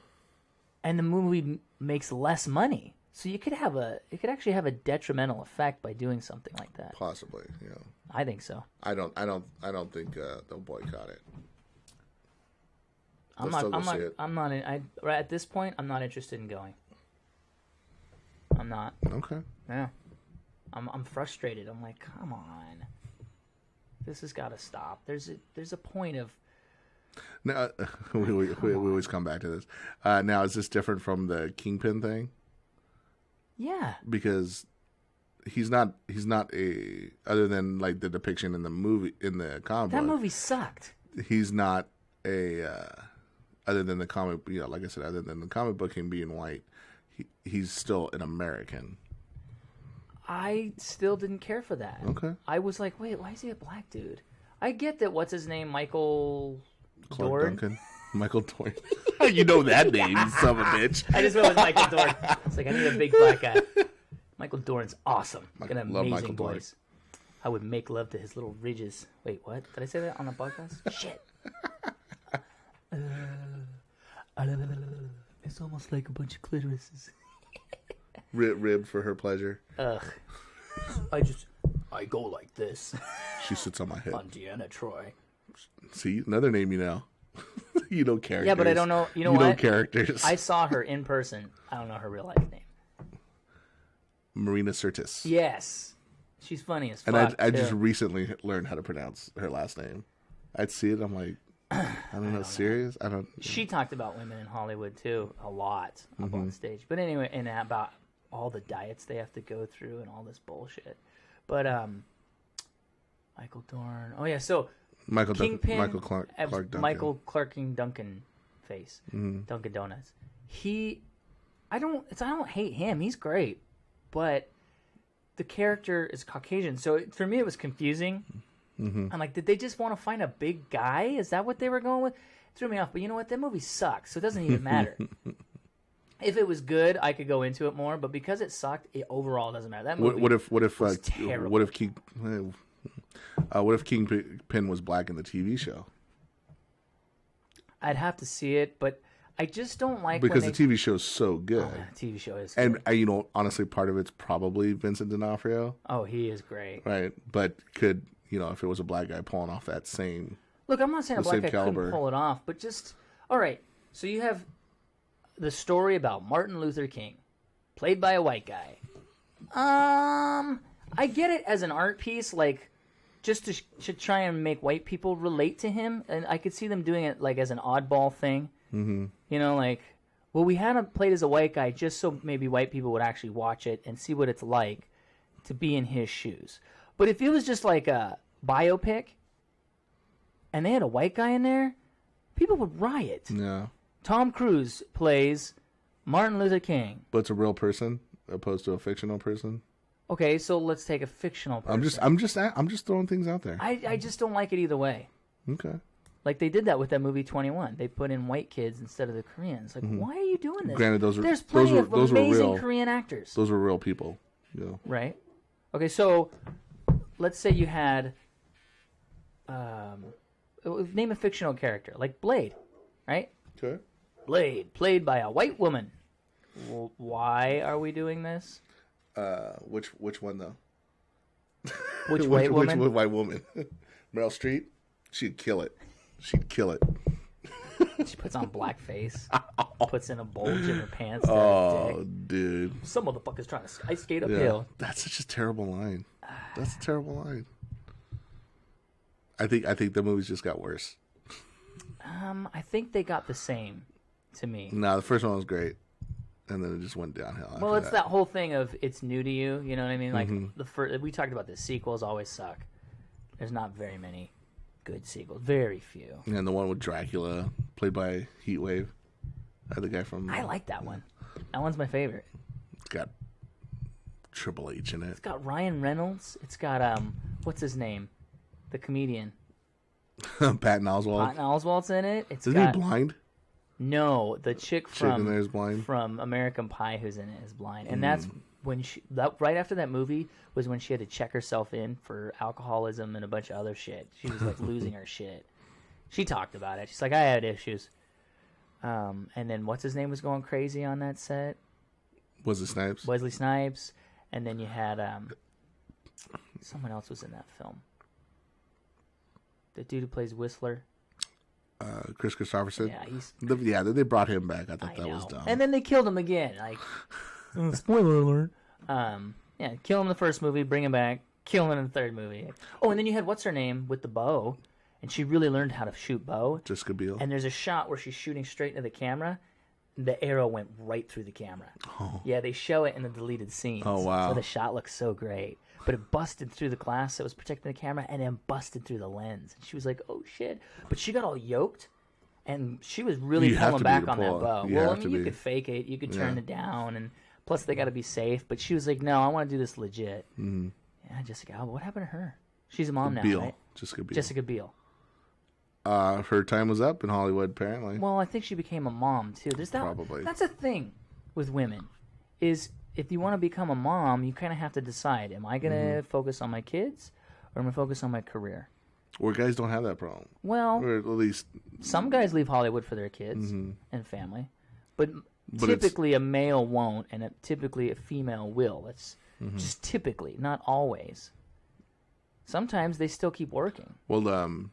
And the movie makes less money, so it could actually have a detrimental effect by doing something like that. Possibly, yeah. I think so. I don't think they'll boycott it. Right at this point, I'm not interested in going. I'm not. Okay. Yeah. I'm frustrated. I'm like, come on, this has got to stop. There's a point of. Now, we always come back to this. Now, is this different from the Kingpin thing? Yeah. Because he's not other than like the depiction in the movie, in the comic book. That movie sucked. He's not other than the comic, you know, like I said, other than the comic book, him being white, he's still an American. I still didn't care for that. Okay. I was like, wait, why is he a black dude? I get that. What's his name? Michael Dorn? Michael Dorn. You know that name, you son of a bitch. I just went with Michael Dorn. It's like, I need a big black guy. Michael Dorn's awesome. Got an amazing voice. I would make love to his little ridges. Wait, what? Did I say that on the podcast? Shit. It's almost like a bunch of clitorises. Rib for her pleasure. Ugh. I go like this. She sits on my head. On Deanna Troy. See, another name you know. You know characters. Yeah, but I don't know. You know what? You know characters. I saw her in person. I don't know her real life name. Marina Sirtis. Yes. She's funny as fuck. And I just recently learned how to pronounce her last name. I'd see it. I'm like, I don't know. Serious? I don't. She talked about women in Hollywood too a lot up on stage. But anyway, and about all the diets they have to go through and all this bullshit. But Michael Dorn. Oh yeah, so Kingpin, Michael Clark Duncan. Michael Clarking Duncan face. Dunkin' Donuts. I don't hate him. He's great, but the character is Caucasian. So for me, it was confusing. I'm like, did they just want to find a big guy? Is that what they were going with? It threw me off. But you know what? That movie sucks, so it doesn't even matter. If it was good, I could go into it more. But because it sucked, it overall doesn't matter. That movie was terrible. What if Kingpin was black in the TV show? I'd have to see it, but I just don't like because the TV show is so good. Oh, the TV show is good. And honestly, part of it's probably Vincent D'Onofrio. Oh, he is great. Right, but could if it was a black guy pulling off that same look, I'm not saying a black guy couldn't pull it off, but just all right. So you have the story about Martin Luther King, played by a white guy. I get it as an art piece, like just to try and make white people relate to him, and I could see them doing it like as an oddball thing. Mm-hmm. We had him played as a white guy just so maybe white people would actually watch it and see what it's like to be in his shoes. But if it was just like a biopic and they had a white guy in there, people would riot. Yeah. Tom Cruise plays Martin Luther King. But it's a real person opposed to a fictional person? Okay, so let's take a fictional person. I'm just throwing things out there. I just don't like it either way. Okay. Like they did that with that movie 21. They put in white kids instead of the Koreans. Like, why are you doing this? Granted, there's plenty of amazing Korean actors. Those were real people. Yeah. Right. Okay, so let's say you had name a fictional character like Blade, right? Okay. Blade, played by a white woman. Well, why are we doing this? Which one though? Which white woman? Which white woman? Meryl Streep. She'd kill it. She'd kill it. She puts on blackface, puts in a bulge in her pants. Oh, dude! Some motherfucker's trying to ice skate uphill. That's such a terrible line. That's a terrible line. I think the movies just got worse. I think they got the same to me. No, the first one was great, and then it just went downhill. Well, it's that whole thing of it's new to you. You know what I mean? Like the first, we talked about the sequels always suck. There's not very many good sequels, very few. And the one with Dracula, played by Heatwave, the guy from. I like that one. That one's my favorite. It's got Triple H in it. It's got Ryan Reynolds. It's got what's his name, the comedian. Patton Oswalt. Patton Oswalt's in it. Isn't he blind? No, the chick from in there is blind. From American Pie who's in it is blind, and that's when right after that movie was when she had to check herself in for alcoholism and a bunch of other shit. She was like losing her shit. She talked about it. She's like, I had issues. And then what's his name was going crazy on that set? Wesley Snipes. Wesley Snipes, and then you had someone else was in that film. The dude who plays Whistler. Chris Christopherson. Yeah, they brought him back. I thought that was dumb. And then they killed him again. Like, spoiler alert. Kill him in the first movie, bring him back, kill him in the third movie. Oh, and then you had what's her name with the bow, and she really learned how to shoot bow. Jessica Biel. And there's a shot where she's shooting straight into the camera. The arrow went right through the camera. Oh. Yeah, they show it in the deleted scenes. Oh, wow. So the shot looks so great. But it busted through the glass that was protecting the camera and then busted through the lens. And she was like, oh, shit. But she got all yoked, and she was really pulling back on that bow. Well, I mean, you could fake it. You could turn it down, and plus they got to be safe. But she was like, no, I want to do this legit. Mm-hmm. Yeah, Jessica Alba. What happened to her? She's a mom now, right? Jessica Biel. Her time was up in Hollywood, apparently. Well, I think she became a mom, too. Probably. That's a thing with women, is if you want to become a mom, you kind of have to decide, am I going to focus on my kids or am I going to focus on my career? Or guys don't have that problem. Well, or at least some guys leave Hollywood for their kids and family, but typically a male won't, and typically a female will. That's just typically, not always. Sometimes they still keep working. Well,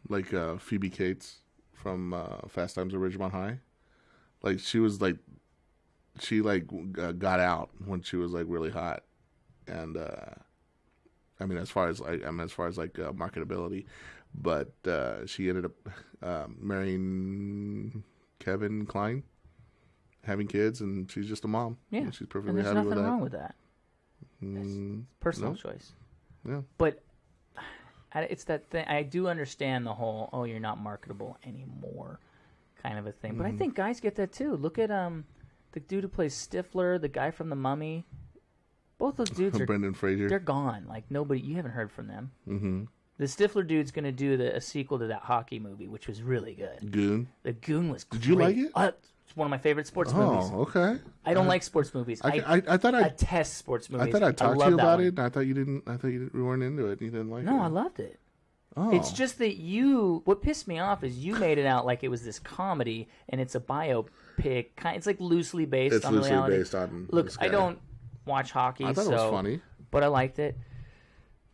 like Phoebe Cates from Fast Times at Ridgemont High, like she was like, she got out when she was like really hot, and I mean as far as marketability, but she ended up marrying Kevin Kline, having kids, and she's just a mom. Yeah, and she's perfectly happy with that. There's nothing wrong with that. It's personal choice. Yeah, but it's that thing. I do understand the whole you're not marketable anymore kind of a thing, but I think guys get that too. Look at the dude who plays Stifler, the guy from The Mummy. Both those dudes are Brendan Fraser. They're gone. Like nobody, you haven't heard from them. Mm-hmm. The Stifler dude's going to do a sequel to that hockey movie, which was really good. Goon. The Goon was great. Did you like it? It's one of my favorite sports movies. Oh, okay. I don't like sports movies. I thought I detest sports movies. I thought I talked to you about it. And I thought you didn't. I thought you weren't into it. You didn't like it. No, I loved it. Oh. It's just that what pissed me off is you made it out like it was this comedy and it's a biopic. It's like loosely based on reality. Based on. Look, I don't watch hockey. I thought it was funny, but I liked it.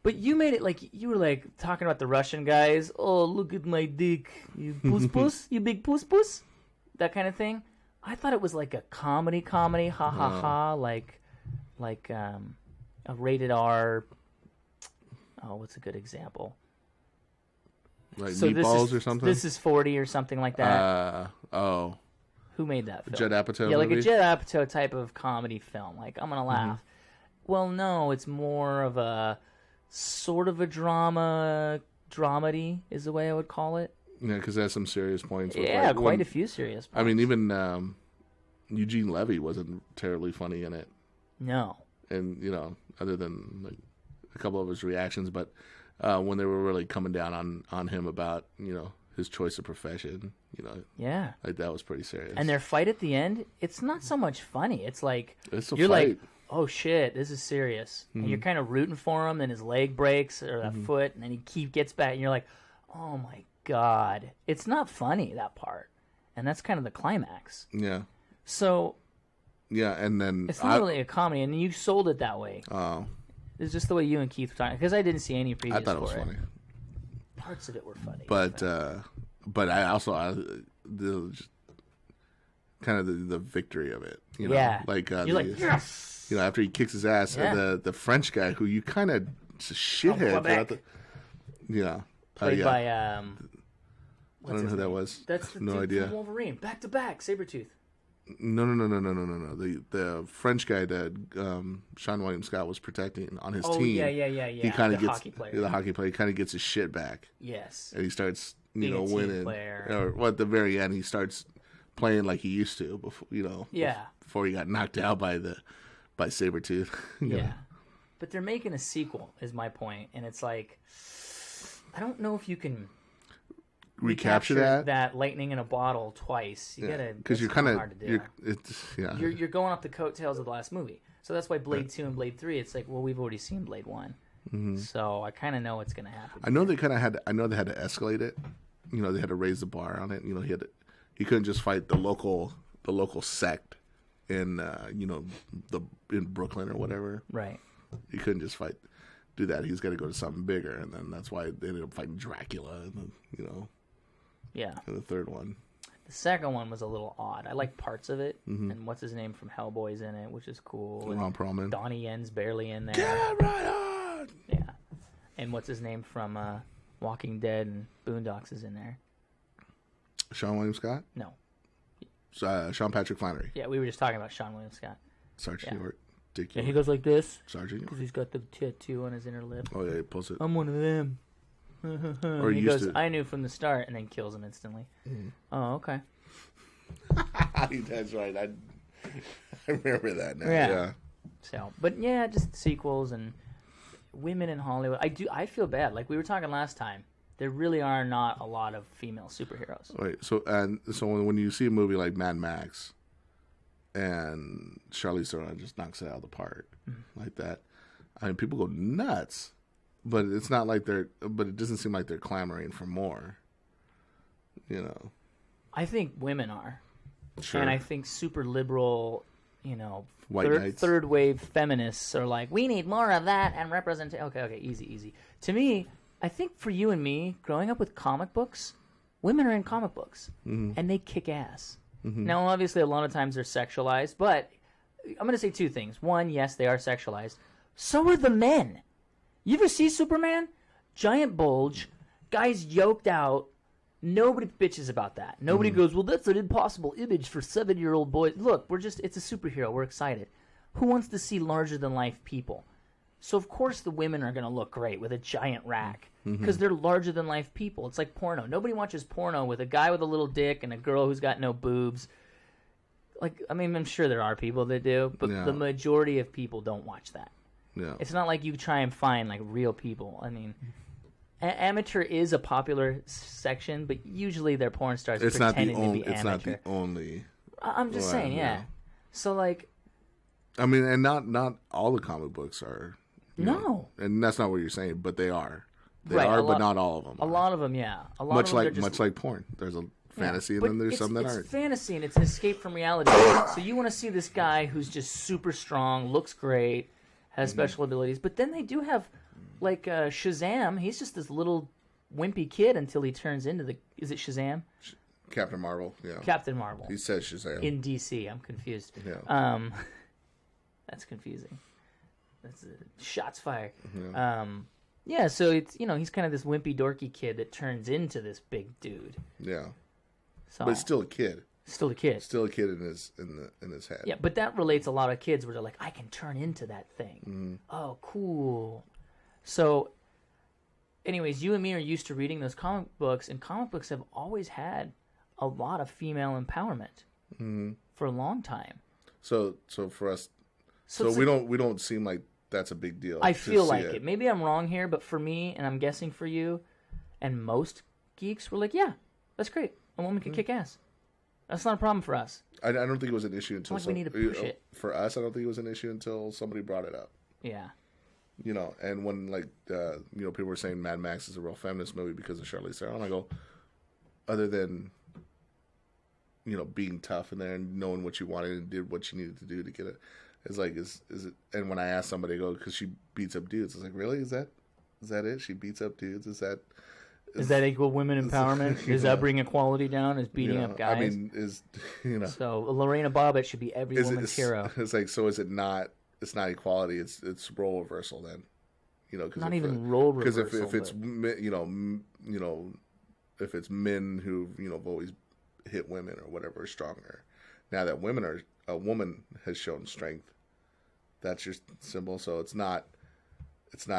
But you made it like you were like talking about the Russian guys. Oh, look at my dick, you puss puss, you big puss puss, that kind of thing. I thought it was like a comedy, ha ha ha, like a rated R. Oh, what's a good example? Like Meatballs or something? This is 40 or something like that. Oh. Who made that film? Judd Apatow Yeah, movie? like a Judd Apatow type of comedy film. Like, I'm going to laugh. Well, no, it's more of a sort of a dramedy is the way I would call it. Yeah, because it has some serious points. Yeah, quite a few serious points. I mean, even Eugene Levy wasn't terribly funny in it. No. And, other than like a couple of his reactions, but when they were really coming down on him about, his choice of profession, Yeah. like that was pretty serious. And their fight at the end, it's not so much funny. It's like, you're fight. Like, oh shit, this is serious. And you're kind of rooting for him, and his leg breaks, or that foot, and then he gets back, and you're like, oh my God. It's not funny, that part. And that's kind of the climax. Yeah. So. Yeah, and then. It's not really a comedy, and you sold it that way. Oh. It's just the way you and Keith were talking, because I didn't see any previews. I thought it was funny. Parts of it were funny. But I also kind of the victory of it. Yeah. Like you're like, yes. After he kicks his ass, the French guy who you kind of shithead. Played by I don't know who that was. That's the no idea. From Wolverine, back to back, Sabretooth. No. The French guy that Sean William Scott was protecting on his team. Yeah. He kind of gets hockey player. The hockey player. He kind of gets his shit back. Yes. And he starts, Being a winning. Player. Or at the very end, he starts playing like he used to before, before he got knocked out by Sabretooth. Yeah. But they're making a sequel, is my point, and it's like, I don't know if you can recapture that lightning in a bottle twice. You gotta, because you're kind of hard to do. You're going off the coattails of the last movie. So that's why Blade 2 and Blade 3, it's like, well, we've already seen Blade 1. So I kind of know what's going to happen. I know they had to escalate it. They had to raise the bar on it. He couldn't just fight the local sect in in Brooklyn or whatever. Right. He couldn't just do that. He's got to go to something bigger, and then that's why they ended up fighting Dracula and Yeah. And the third one. The second one was a little odd. I like parts of it, and what's his name from Hellboy's in it, which is cool. Ron Perlman. Donnie Yen's barely in there. Get right on! Yeah. And what's his name from Walking Dead and Boondocks is in there. Sean William Scott? No. Sean Patrick Flannery. Yeah, we were just talking about Sean William Scott. Sergeant York. Dick Yeah, York. he goes like this. Sergeant York. Because he's got the tattoo on his inner lip. Oh, yeah, he pulls it. I'm one of them. Or he goes, I knew from the start, and then kills him instantly. Oh, okay. That's right. I remember that now. Yeah. So, but yeah, just sequels and women in Hollywood. I feel bad. Like we were talking last time, there really are not a lot of female superheroes. Right. So when you see a movie like Mad Max, and Charlize Theron just knocks it out of the park like that, I mean, people go nuts. But it's not like but it doesn't seem like they're clamoring for more. I think women are. Sure. And I think super liberal, White third wave feminists are like, we need more of that and representation. Okay, easy. To me, I think for you and me, growing up with comic books, women are in comic books and they kick ass. Now, obviously, a lot of times they're sexualized, but I'm going to say two things. One, yes, they are sexualized. So are the men. You ever see Superman? Giant bulge, guy's yoked out. Nobody bitches about that. Nobody goes, well, that's an impossible image for 7-year-old boys. Look, it's a superhero. We're excited. Who wants to see larger-than-life people? So, of course, the women are going to look great with a giant rack because they're larger-than-life people. It's like porno. Nobody watches porno with a guy with a little dick and a girl who's got no boobs. Like, I mean, I'm sure there are people that do, but the majority of people don't watch that. Yeah. It's not like you try and find like real people. I mean, amateur is a popular section, but usually they're porn stars pretending to be amateur. It's not the only I'm just saying, yeah. So like, I mean, and not all the comic books are. No, and that's not what you're saying, but they are. They are, but not all of them. A lot of them, yeah. A lot much of them like much like porn. There's a fantasy, and then there's some that aren't. It's fantasy, and it's an escape from reality. So you want to see this guy who's just super strong, looks great, has special abilities, but then they do have, like Shazam. He's just this little wimpy kid until he turns into the. Is it Shazam? Captain Marvel. Yeah. Captain Marvel. He says Shazam in DC. I'm confused. Yeah. That's confusing. That's shots fired. Yeah. So it's he's kind of this wimpy dorky kid that turns into this big dude. Yeah. So, but still a kid. Still a kid. Still a kid in his head. Yeah, but that relates a lot of kids where they're like, I can turn into that thing. Mm-hmm. Oh, cool. So, anyways, you and me are used to reading those comic books, and comic books have always had a lot of female empowerment for a long time. So for us, so we don't seem like that's a big deal. I feel like it. Maybe I'm wrong here, but for me, and I'm guessing for you, and most geeks were like, yeah, that's great. A woman can kick ass. That's not a problem for us. I don't think it was an issue until we need to push it. For us, I don't think it was an issue until somebody brought it up. Yeah. And when people were saying Mad Max is a real feminist movie because of Charlize Theron, I go, other than being tough in there and knowing what you wanted and did what you needed to do to get it, it's like is it? And when I asked somebody, I go, because she beats up dudes, it's like, really? Is that it? She beats up dudes? Is that equal women empowerment? Does that bring equality down? Is beating up guys? I mean, So Lorena Bobbitt should be every woman's hero. It's like, so is it not? It's not equality. It's role reversal then. Not even role reversal. Because if it's if it's men who have always hit women or whatever are stronger. Now that a woman has shown strength, that's your symbol. So it's not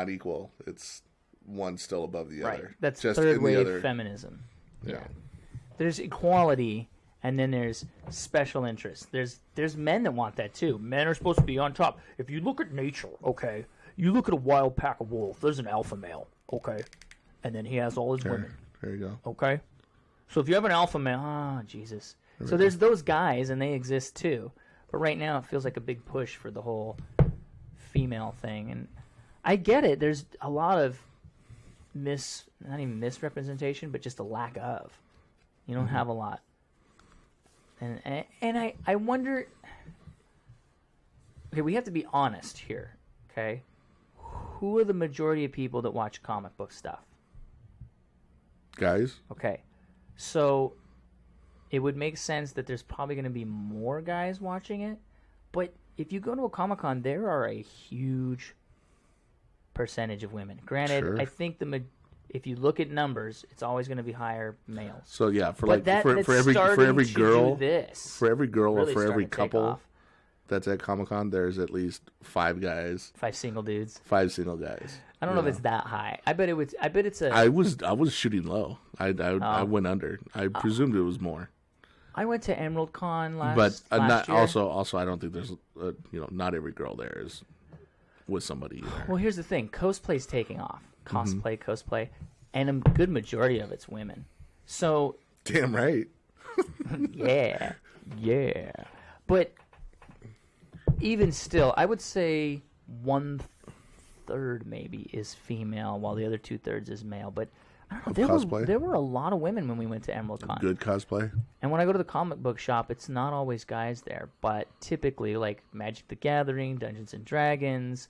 equal. It's one still above the other. Right. That's just third wave feminism. Yeah. There's equality, and then there's special interests. There's men that want that too. Men are supposed to be on top. If you look at nature, okay, you look at a wild pack of wolves. There's an alpha male, okay, and then he has all his women. There you go. Okay, so if you have an alpha male, Jesus. So there's those guys, and they exist too. But right now, it feels like a big push for the whole female thing, and I get it. There's a lot of not even misrepresentation, but just a lack of. You don't have a lot. And I wonder. Okay, we have to be honest here. Okay, who are the majority of people that watch comic book stuff? Guys. Okay, so it would make sense that there's probably going to be more guys watching it, but if you go to a Comic-Con, there are a huge percentage of women. Granted, sure. I think if you look at numbers, it's always going to be higher males. So yeah, for every girl or for every couple that's at Comic-Con, there's at least 5 guys. 5 single dudes. 5 single guys. I don't know if it's that high. I bet it's a. I was shooting low. I went under. I presumed it was more. I went to Emerald Con last year. Also I don't think there's not every girl there is with somebody either. Well, here's the thing: cosplay's taking off. Cosplay, and a good majority of it's women. So damn right. yeah. But even still, I would say 1/3 maybe is female, while the other 2/3 is male. But I don't know. There were a lot of women when we went to Emerald Con. Good cosplay. And when I go to the comic book shop, it's not always guys there, but typically like Magic the Gathering, Dungeons and Dragons,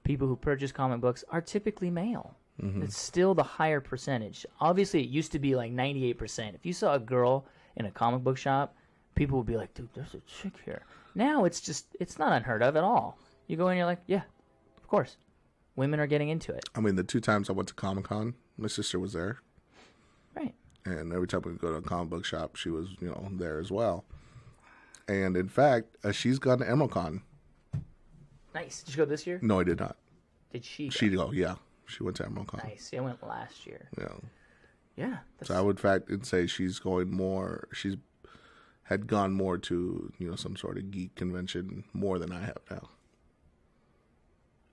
people who purchase comic books are typically male. Mm-hmm. It's still the higher percentage. Obviously, it used to be like 98%. If you saw a girl in a comic book shop, people would be like, dude, there's a chick here. Now it's not unheard of at all. You go in, you're like, yeah, of course. Women are getting into it. I mean, the 2 times I went to Comic-Con, my sister was there. Right. And every time we go to a comic book shop, she was, there as well. And in fact, she's gone to Emerald Con. Nice. Did you go this year? No, I did not. Did she? She go, yeah. She went to Emerald Con. Nice. I went last year. Yeah. Yeah. So I would say she's going more. She's had gone more to some sort of geek convention more than I have now.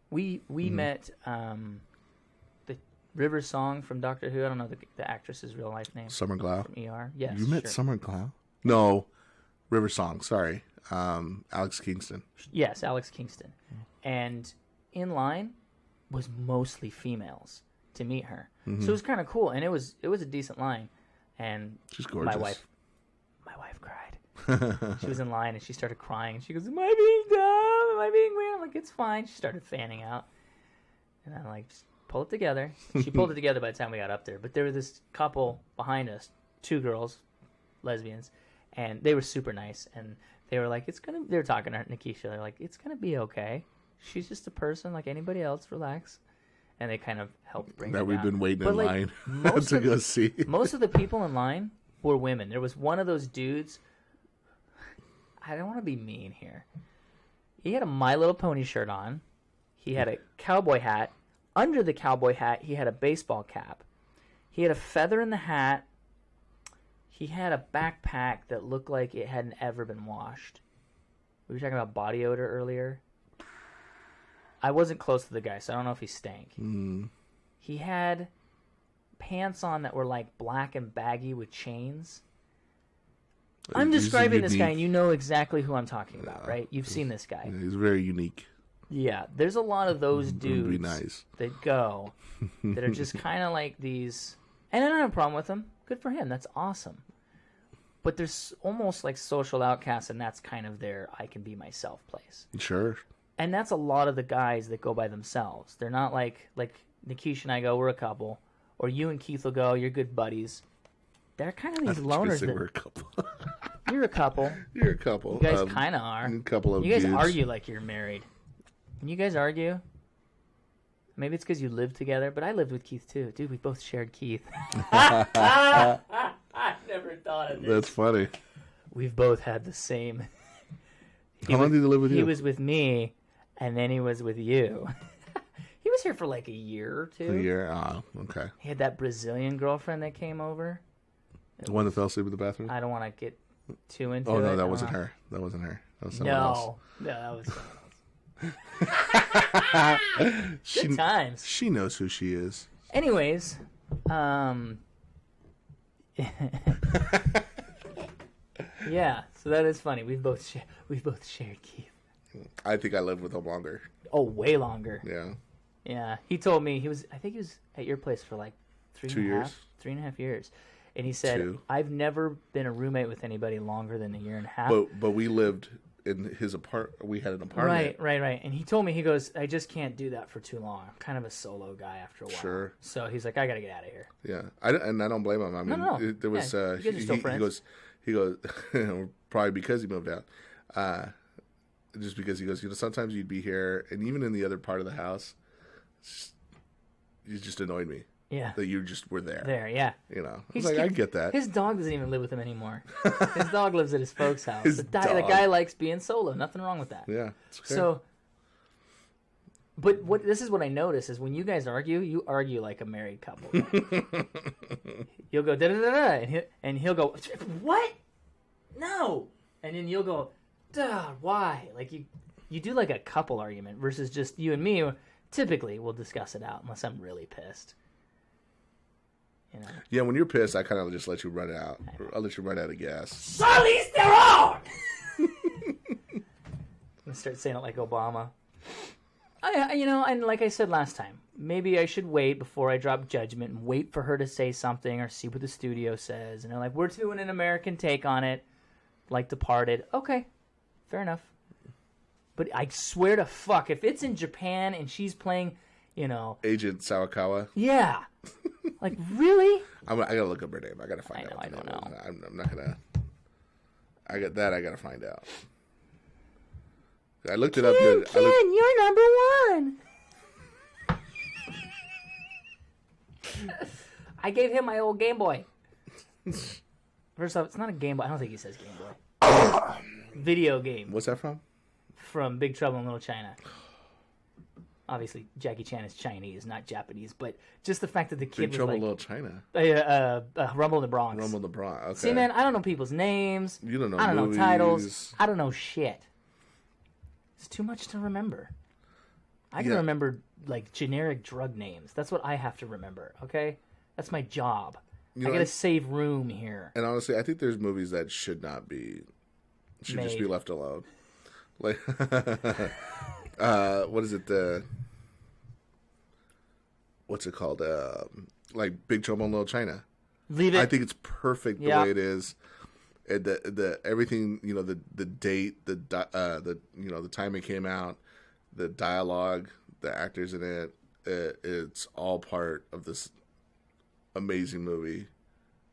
We met the River Song from Doctor Who. I don't know the actress's real life name. Summer Glau. From ER. Yes. You met Summer Glau? No. River Song, sorry. Alex Kingston. Yes, Alex Kingston. And in line was mostly females to meet her. So it was kind of cool, and it was a decent line. And she's gorgeous. My wife cried. She was in line, and she started crying. And she goes, "Am I being dumb? Am I being weird?" I'm like, "It's fine." She started fanning out. And I'm like, "Just pull it together." She pulled it together by the time we got up there. But there was this couple behind us, 2 girls, lesbians, and they were super nice. And they were like, they were talking to her, Nikisha. They're like, "It's going to be okay. She's just a person like anybody else. Relax." And they kind of helped bring that it we've down. been waiting But in line to go see. Most of the people in line were women. There was one of those dudes. I don't want to be mean here. He had a My Little Pony shirt on. He had a cowboy hat. Under the cowboy hat, he had a baseball cap. He had a feather in the hat. He had a backpack that looked like it hadn't ever been washed. We were talking about body odor earlier. I wasn't close to the guy, so I don't know if he stank. He had pants on that were like black and baggy with chains. I'm describing this guy, and you know exactly who I'm talking about, right? You've seen this guy. Yeah, he's very unique. Yeah, there's a lot of those dudes be nice. that go that are just kind of like these. And I don't have a problem with them. Good for him. That's awesome. But there's almost like social outcasts, and that's kind of their I can be myself place. Sure. And that's a lot of the guys that go by themselves. They're not like Nikisha and I go, we're a couple. Or you and Keith will go, you're good buddies. They're kind of these loners. We're a couple. You're a couple. You're a couple. You guys kind of are. A couple of you guys dudes. argue like you're married. When you guys argue, maybe it's because you live together, but I lived with Keith too. Dude, we both shared Keith. I never thought of this. That's funny. We've both had the same. How long did he live with you? He was with me, and then he was with you. He was here for like a year or 2. A year? Oh, okay. He had that Brazilian girlfriend that came over. The one that fell asleep in the bathroom? I don't want to get too into it. Oh, no, that wasn't her. That wasn't her. That was someone else. No, that was someone else. Good times. She knows who she is. Anyways, yeah, so that is funny. We've both shared Keith. I think I lived with him longer. Oh, way longer. Yeah. Yeah. He told me I think he was at your place for like 3.5 years. And he said, 2. I've never been a roommate with anybody longer than a year and a half. But we lived in his apartment. We had an apartment. Right. And he told me, he goes, I just can't do that for too long. I'm kind of a solo guy after a while. Sure. So he's like, I got to get out of here. Yeah. I don't blame him. I mean, no. There was, you guys are still friends. he goes, probably because he moved out. Just because he goes, sometimes you'd be here, and even in the other part of the house, you just annoyed me. Yeah. That you just were there. Yeah. He's like, I get that. His dog doesn't even live with him anymore. His dog lives at his folks' house. The dog. guy likes being solo. Nothing wrong with that. Yeah. It's okay. So, but this is what I notice is when you guys argue, you argue like a married couple. You'll go da-da-da-da, and he'll go, what? No. And then you'll go, duh, why? Like you do like a couple argument versus just you and me. Typically, we'll discuss it out unless I'm really pissed. Yeah, when you're pissed, I kind of just let you run it out. I'll let you run out of gas. Charlize Theron! I'm going to start saying it like Obama. And like I said last time, maybe I should wait before I drop judgment and wait for her to say something or see what the studio says. And they're like, we're doing an American take on it, like Departed. Okay, fair enough. But I swear to fuck, if it's in Japan and she's playing, Agent Sawakawa. Yeah. Like, really? I gotta look up her name. I gotta find out. I don't know. I'm not gonna. I gotta find out. I looked it up. Ken, you're number 1. I gave him my old Game Boy. First off, it's not a Game Boy. I don't think he says Game Boy. Video game. What's that from? From Big Trouble in Little China. Obviously, Jackie Chan is Chinese, not Japanese, but just the fact that the kid Big Trouble in Little China. Rumble in the Bronx. Rumble in the Bronx. Okay. See, man, I don't know people's names. You don't know. I don't movies. know titles. I don't know shit. It's too much to remember. I can remember like generic drug names. That's what I have to remember. Okay, that's my job. I gotta save room here. And honestly, I think there's movies that should not be should just be left alone. Like, what is it? What's it called? Like Big Trouble in Little China. Leave it. I think it's perfect the way it is. And the everything, you know, the date, the you know, the time it came out, the dialogue, the actors in it, it's all part of this amazing movie,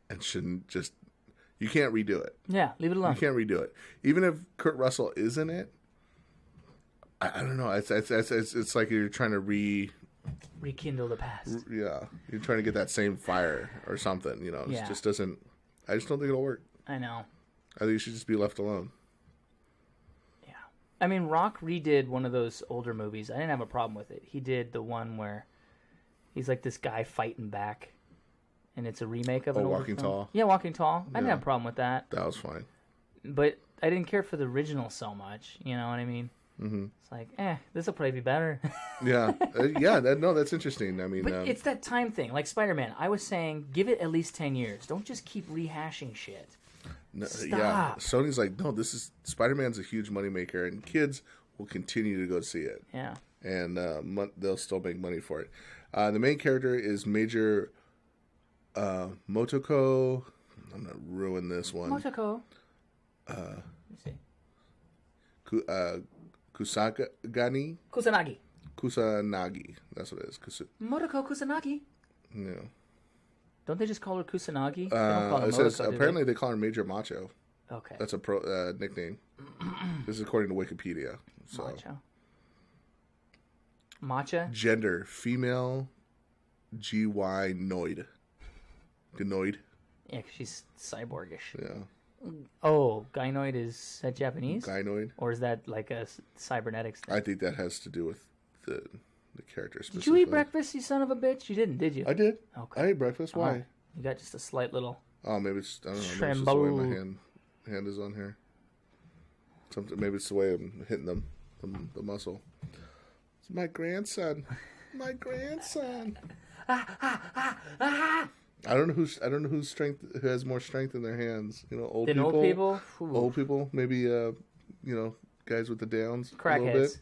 and shouldn't just, you can't redo it. Yeah, leave it alone. You can't redo it, even if Kurt Russell is in it. I don't know. It's like you're trying to rekindle the past. Yeah, you're trying to get that same fire or something. You know, it just doesn't. I just don't think it'll work. I know. I think you should just be left alone. Yeah. I mean, Rock redid one of those older movies. I didn't have a problem with it. He did the one where he's like this guy fighting back, and it's a remake of an older Walking film. Tall? Yeah, Walking Tall. I didn't have a problem with that. That was fine. But I didn't care for the original so much. You know what I mean? Mm-hmm. It's like, this will probably be better. Yeah. That's interesting. I mean... But it's that time thing. Like Spider-Man, I was saying, give it at least 10 years. Don't just keep rehashing shit. No, Stop. Yeah, Sony's like, no, this is Spider-Man's a huge moneymaker, and kids will continue to go see it. Yeah, and they'll still make money for it. The main character is Major Motoko. I'm gonna ruin this one. Motoko. Let me see. Kusanagi. That's what it is. Motoko Kusanagi. Yeah. Don't they just call her Kusanagi? They don't call her Motoko, apparently they call her Major Macho. Okay. That's a nickname. This is according to Wikipedia. So. Macho. Matcha? Gender, female, gynoid. Gynoid. Yeah, 'cause she's cyborgish. Yeah. Oh, gynoid, is that Japanese? Gynoid. Or is that like a cybernetics thing? I think that has to do with the character specifically. Did you eat breakfast, you son of a bitch? You didn't, did you? I did. Okay. I ate breakfast. Why? You got just a slight little... Oh, maybe it's, I don't know. Maybe it's just the way my hand is on here. Maybe it's the way I'm hitting the muscle. It's my grandson. My grandson. I don't know who has more strength in their hands. You know, old people. Ooh. Old people. Maybe you know, guys with the downs. Crackheads.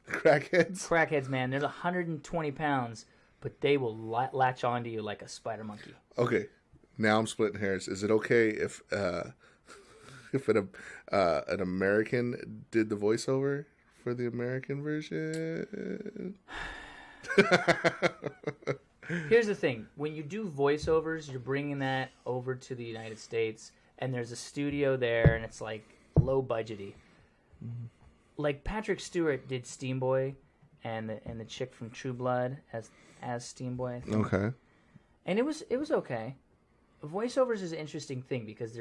Crackheads, man. They're 120 pounds, but they will latch onto you like a spider monkey. Okay, now I'm splitting hairs. Is it okay if an American did the voiceover for the American version? Here's the thing. When you do voiceovers, you're bringing that over to the United States, and there's a studio there, and it's like low budgety. Mm-hmm. Like Patrick Stewart did Steamboy, and the chick from True Blood as Steamboy, I think. Okay. And it was okay. Voiceovers is an interesting thing because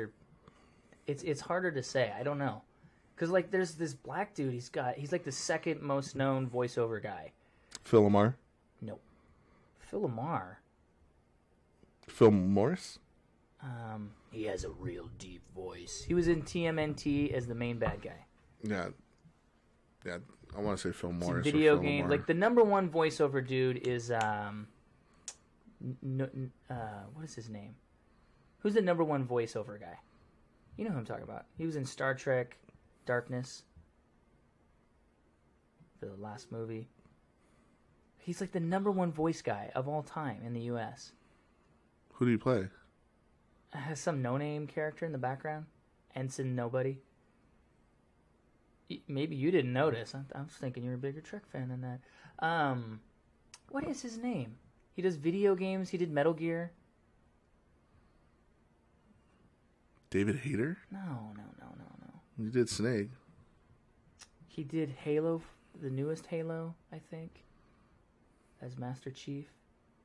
it's harder to say. I don't know, because like there's this black dude. He's like the second most known voiceover guy. Phil Lamar. Nope. Phil Lamar. Phil Morris. He has a real deep voice. He was in TMNT as the main bad guy. Yeah. Yeah, I want to say Phil Morris. Video game, like the number one voiceover dude is what is his name? Who's the number one voiceover guy? You know who I'm talking about. He was in Star Trek, Darkness, the last movie. He's like the number one voice guy of all time in the U.S. Who do you play? Has some no-name character in the background. Ensign Nobody. Maybe you didn't notice. I was thinking you were a bigger Trek fan than that. What is his name? He does video games. He did Metal Gear. David Hayter? No. He did Snake. He did Halo, the newest Halo, I think, as Master Chief.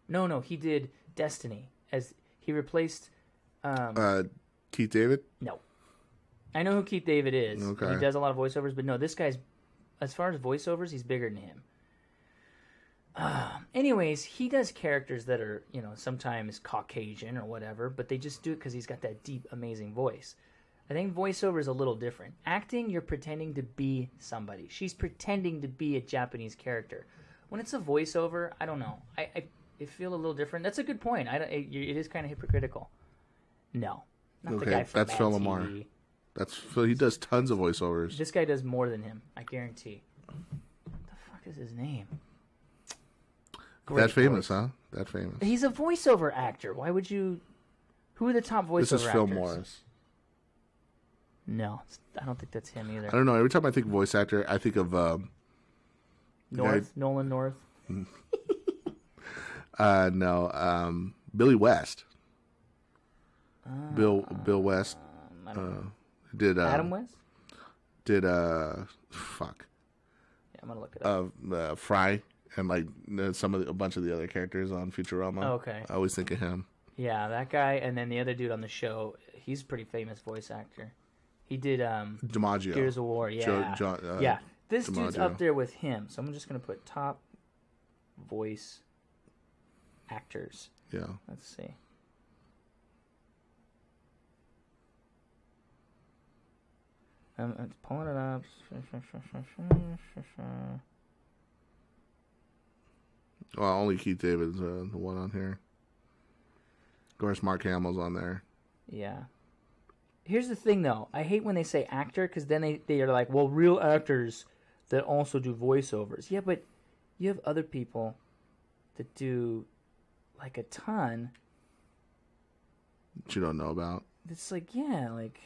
No, he did Destiny. He replaced... Keith David? No. I know who Keith David is. Okay. He does a lot of voiceovers, but no, this guy's, as far as voiceovers, he's bigger than him. Anyways, he does characters that are, you know, sometimes Caucasian or whatever, but they just do it because he's got that deep, amazing voice. I think voiceover is a little different. Acting, you're pretending to be somebody. She's pretending to be a Japanese character. When it's a voiceover, I don't know. I feel a little different. That's a good point. It is kind of hypocritical. No. Not the guy from that's Mad Phil TV. Lamar. He does tons of voiceovers. This guy does more than him, I guarantee. What the fuck is his name? That famous, huh? That famous. He's a voiceover actor. Why would you... Who are the top voiceover actors? This is Phil Morris. No, I don't think that's him either. I don't know. Every time I think voice actor, I think of... Nolan North? No. Billy West. Bill West. Did Adam West? Did fuck. Yeah, I'm gonna look it up. Fry and like a bunch of the other characters on Futurama. Oh, okay. I always think of him. Yeah, that guy, and then the other dude on the show. He's a pretty famous voice actor. He did DiMaggio. Gears of War. Yeah, yeah. This DiMaggio. Dude's up there with him. So I'm just gonna put top voice actors. Yeah. Let's see. I'm pulling it up. Well, only Keith David's the one on here. Of course, Mark Hamill's on there. Yeah. Here's the thing, though. I hate when they say actor, because then they are like, well, real actors that also do voiceovers. Yeah, but you have other people that do, like, a ton. That you don't know about. It's like, yeah, like...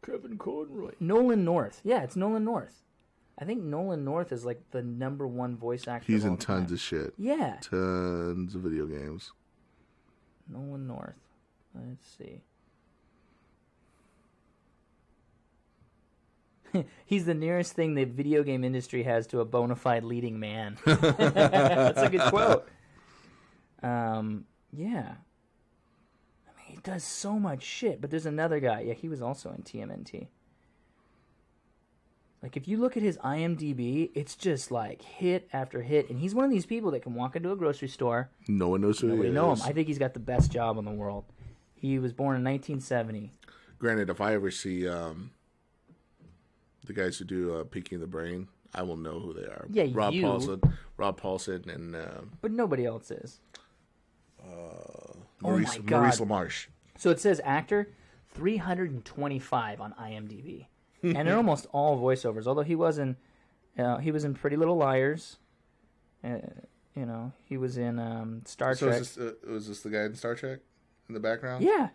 Kevin Conroy. Nolan North. Yeah, it's Nolan North. I think Nolan North is like the #1 voice actor. He's in tons of shit. Yeah. Tons of video games. Nolan North. Let's see. He's the nearest thing the video game industry has to a bona fide leading man. That's a good quote. Yeah. He does so much shit, but there's another guy. Yeah, he was also in TMNT. Like, if you look at his IMDb, it's just like hit after hit, and he's one of these people that can walk into a grocery store. No one knows who he is. Nobody knows him. I think he's got the best job in the world. He was born in 1970. Granted, if I ever see the guys who do Peaky the Brain, I will know who they are. Yeah, Rob Paulson, and but nobody else is. Maurice LaMarche. So it says actor, 325 on IMDb, and they're almost all voiceovers. Although he was in Pretty Little Liars. He was in Star Trek. So was this the guy in Star Trek in the background? Yeah.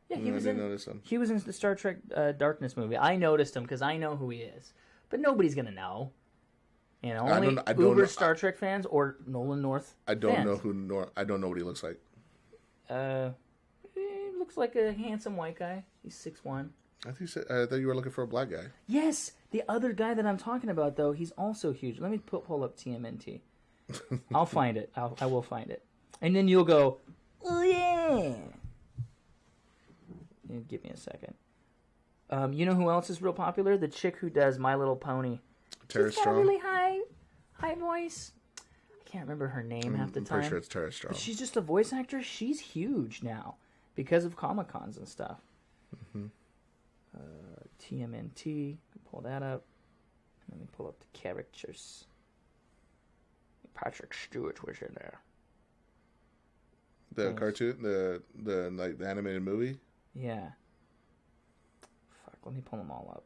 Yeah, I didn't notice him. He was in the Star Trek Darkness movie. I noticed him because I know who he is, but nobody's gonna know. Only Uber Star Trek fans or Nolan North. I don't know I don't know what he looks like. He looks like a handsome white guy. He's 6'1". I thought you were looking for a black guy. Yes, the other guy that I'm talking about though, he's also huge. Let me pull up TMNT. I'll find it. I will find it, and then you'll go, oh yeah. Give me a second. You know who else is real popular? The chick who does My Little Pony. Tara She's got a really high voice. I can't remember her name half the time. I'm pretty sure it's Tara Strong. But she's just a voice actor. She's huge now because of Comic-Cons and stuff. Mm-hmm. TMNT. Pull that up. Let me pull up the characters. Patrick Stewart was in there. The cartoon, the animated movie. Yeah. Fuck. Let me pull them all up.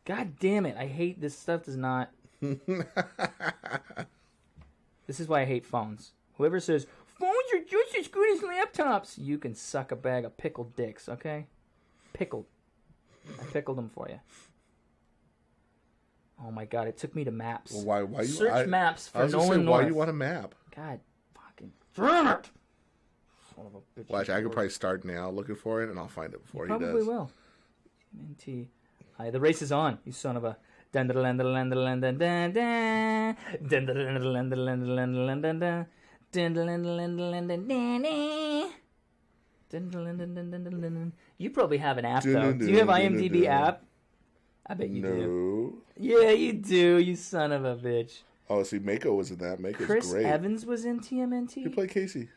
God damn it! I hate this stuff. Does not. This is why I hate phones. Whoever says phones are just as good as laptops, you can suck a bag of pickled dicks. Okay, pickled. I pickled them for you. Oh my god! It took me to maps. Well, why you search maps for Nolan North? Why you want a map? God, fucking damn it! Son of a bitch. Watch, I could probably start now looking for it, and I'll find it before he does. Probably will. TMNT. Hi, the race is on. You son of a. You probably have an app though. Do you have IMDb app? I bet you do. Yeah, you do. You son of a bitch. Oh, see, Mako was in that. Mako's Chris great. Evans was in TMNT. He played Casey.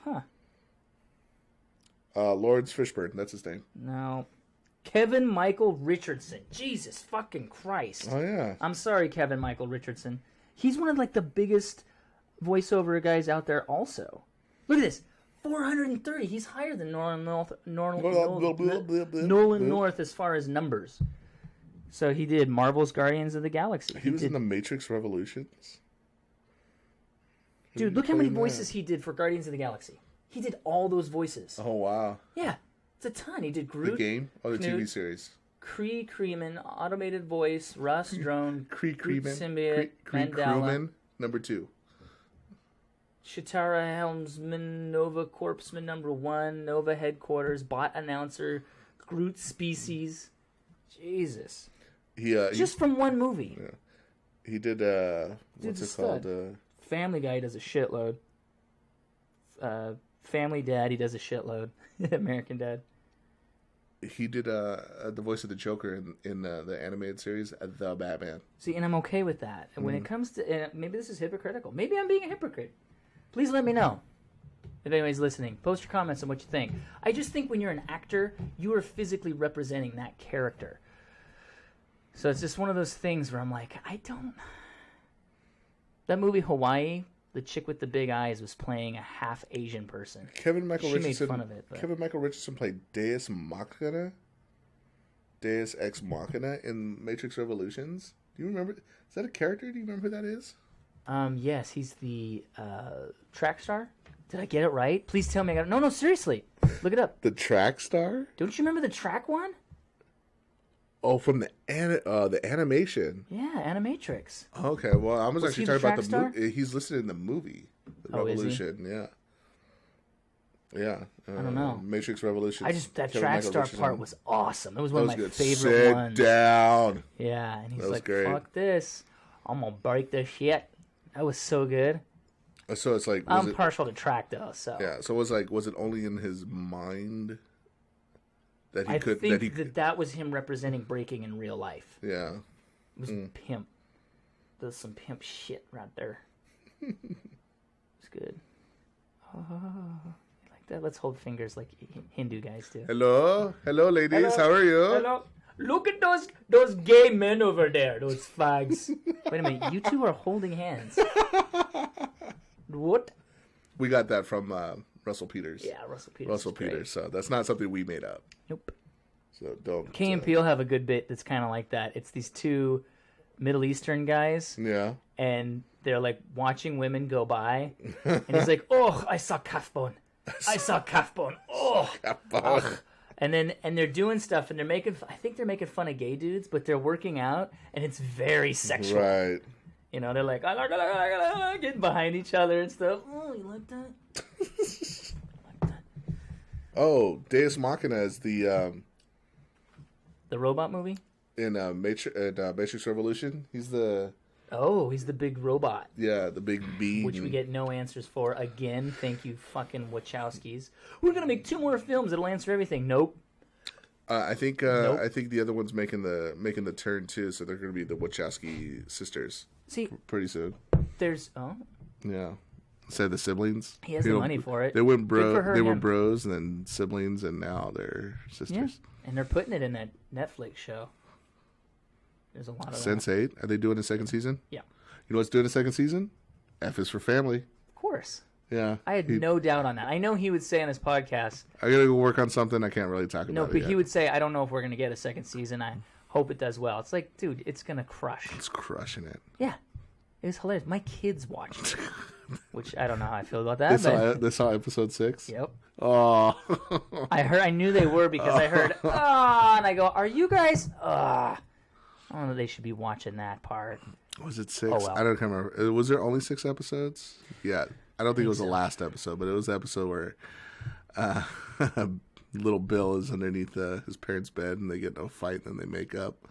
Huh. Lawrence Fishburne. That's his name. No. Kevin Michael Richardson. Jesus fucking Christ. Oh, yeah. I'm sorry, Kevin Michael Richardson. He's one of, like, the biggest voiceover guys out there also. Look at this. 430. He's higher than Nolan North as far as numbers. So he did Marvel's Guardians of the Galaxy. He was in the Matrix Revolutions. Dude, look how many voices he did for Guardians of the Galaxy. He did all those voices. Oh, wow. Yeah, it's a ton. He did Groot. The game or the Knut, TV series? Kree Kreeman, automated voice, Russ Drone, Kree Groot Kreeman, symbiote, Kree Mandela, Crewman, number 2. Chitara Helmsman, Nova Corpsman number 1, Nova Headquarters, Bot Announcer, Groot Species. Jesus. Just from one movie. Yeah. He did, what's it called? Family Guy does a shitload. Family Dad, he does a shitload. American Dad. He did the voice of the Joker in the animated series, The Batman. See, and I'm okay with that. And when it comes to, maybe this is hypocritical. Maybe I'm being a hypocrite. Please let me know. If anybody's listening, post your comments on what you think. I just think when you're an actor, you are physically representing that character. So it's just one of those things where I'm like, that movie Hawaii, the chick with the big eyes was playing a half Asian person. Kevin Michael Richardson made fun of it. But... Kevin Michael Richardson played Deus Ex Machina in Matrix Revolutions. Do you remember? Is that a character? Do you remember who that is? Yes, he's the track star. Did I get it right? Please tell me I got it. No, seriously. Look it up. The track star? Don't you remember the track one? Oh, from the animation. Yeah, Animatrix. Okay, well, I was actually talking about the movie. He's listed in the movie, Revolution. Is he? Yeah. Yeah. I don't know. Matrix Revolution. That track star part was awesome. It was one of my favorite ones. Sit down. Yeah, and he's like, great. fuck this. I'm going to break this shit. That was so good. So it's like... I'm partial to track, though, so... Yeah, so was it only in his mind that he I could... think that was him representing breaking in real life. Yeah. It was pimp. There's some pimp shit right there. It's good. Oh, like that. Let's hold fingers like Hindu guys do. Hello, ladies. Hello. How are you? Hello. Look at those gay men over there. Those fags. Wait a minute. You two are holding hands. What? We got that from Russell Peters. Yeah, Russell Peters. Russell Peters. So that's not something we made up. Nope. So don't. Key and Peele have a good bit that's kind of like that. It's these two Middle Eastern guys. Yeah. And they're like watching women go by, and he's like, "Oh, I saw calf bone. I saw calf bone. Oh." And they're doing stuff, and they're making fun of gay dudes, but they're working out, and it's very sexual. Right. You know, they're like getting behind each other and stuff. Oh, you like that? Oh, Deus Machina is the robot movie in Matrix Revolution. He's the big robot. Yeah, the big bee, which we get no answers for again. Thank you, fucking Wachowskis. We're gonna make 2 more films that'll answer everything. Nope. I think the other one's making the turn too, so they're going to be the Wachowski sisters. See, pretty soon. Yeah. Said the siblings. He has the money for it. They went They were bros and then siblings, and now they're sisters. Yeah. And they're putting it in that Netflix show. There's a lot of Sense8. Are they doing a second season? Yeah. You know what's doing a second season? F is for Family. Of course. Yeah. I had no doubt on that. I know he would say on his podcast, I gotta go work on something. I can't really talk about it. No, but he would say, I don't know if we're going to get a second season. I hope it does well. It's like, dude, it's going to crush. It's crushing it. Yeah. It was hilarious. My kids watched it. Which I don't know how I feel about that. They saw episode 6? Yep. Oh. I knew they were because I heard, and I go, are you guys, I don't know, they should be watching that part. Was it 6? Oh, well. I don't remember. Was there only 6 episodes? Yeah. I don't think it was the last episode, but it was the episode where little Bill is underneath his parents' bed and they get in a fight and then they make up.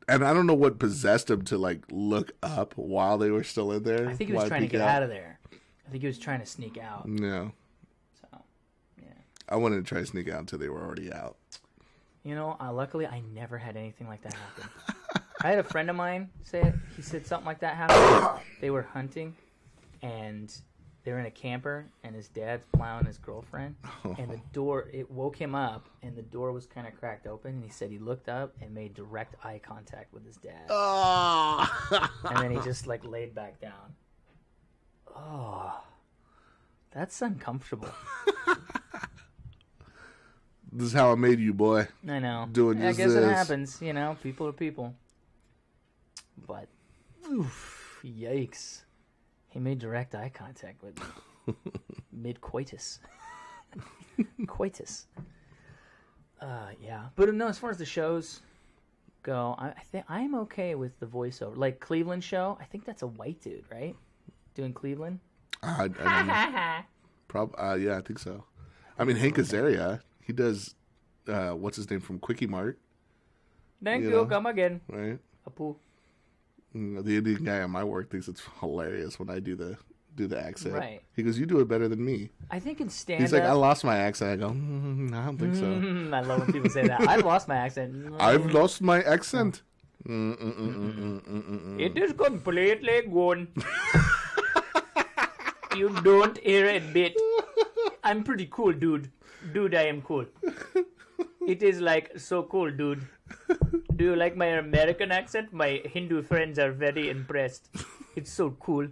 And I don't know what possessed him to like look up while they were still in there. I think he was trying to get out of there. I think he was trying to sneak out. No. So, yeah. I wanted to try to sneak out until they were already out. You know, luckily I never had anything like that happen. I had a friend of mine he said something like that happened. They were hunting. And they were in a camper, and his dad's plowing his girlfriend, and the door, it woke him up, and the door was kind of cracked open, and he said he looked up and made direct eye contact with his dad. And then he just, like, laid back down. Oh. That's uncomfortable. This is how I made you, boy. I know. Doing just I guess this. it happens. People are people. But, oof, yikes. He made direct eye contact with me. Mid-coitus. Coitus. Yeah. But no, as far as the shows go, I think I'm okay with the voiceover. Like Cleveland show, I think that's a white dude, right? Doing Cleveland? I don't know. Yeah, I think so. I mean, Hank Azaria, he does, what's his name from Quickie Mart? Thank you, come again. Right? Apu. The Indian guy at my work thinks it's hilarious when I do the accent. Right. He goes, "You do it better than me." I think in stand-up... He's like, "I lost my accent." I go, "I don't think so." I love when people say that. I've lost my accent. I've lost my accent. It is completely gone. You don't hear a bit. I'm pretty cool, dude. Dude, I am cool. It is like so cool, dude. Do you like my American accent? My Hindu friends are very impressed. It's so cool.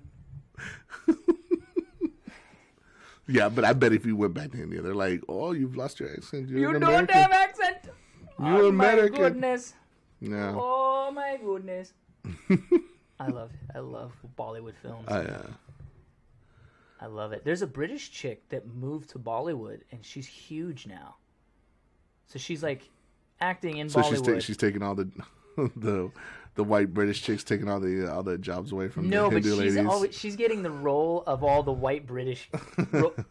Yeah, but I bet if you went back to India, they're like, "Oh, you've lost your accent. You don't have accent. You're American." My goodness. Yeah. Oh my goodness. I love Bollywood films. I love it. There's a British chick that moved to Bollywood, and she's huge now. So she's like acting in Bollywood. So she's taking all the white British chicks taking all the jobs away from the Hindu ladies. No, but she's getting the role of all the white British.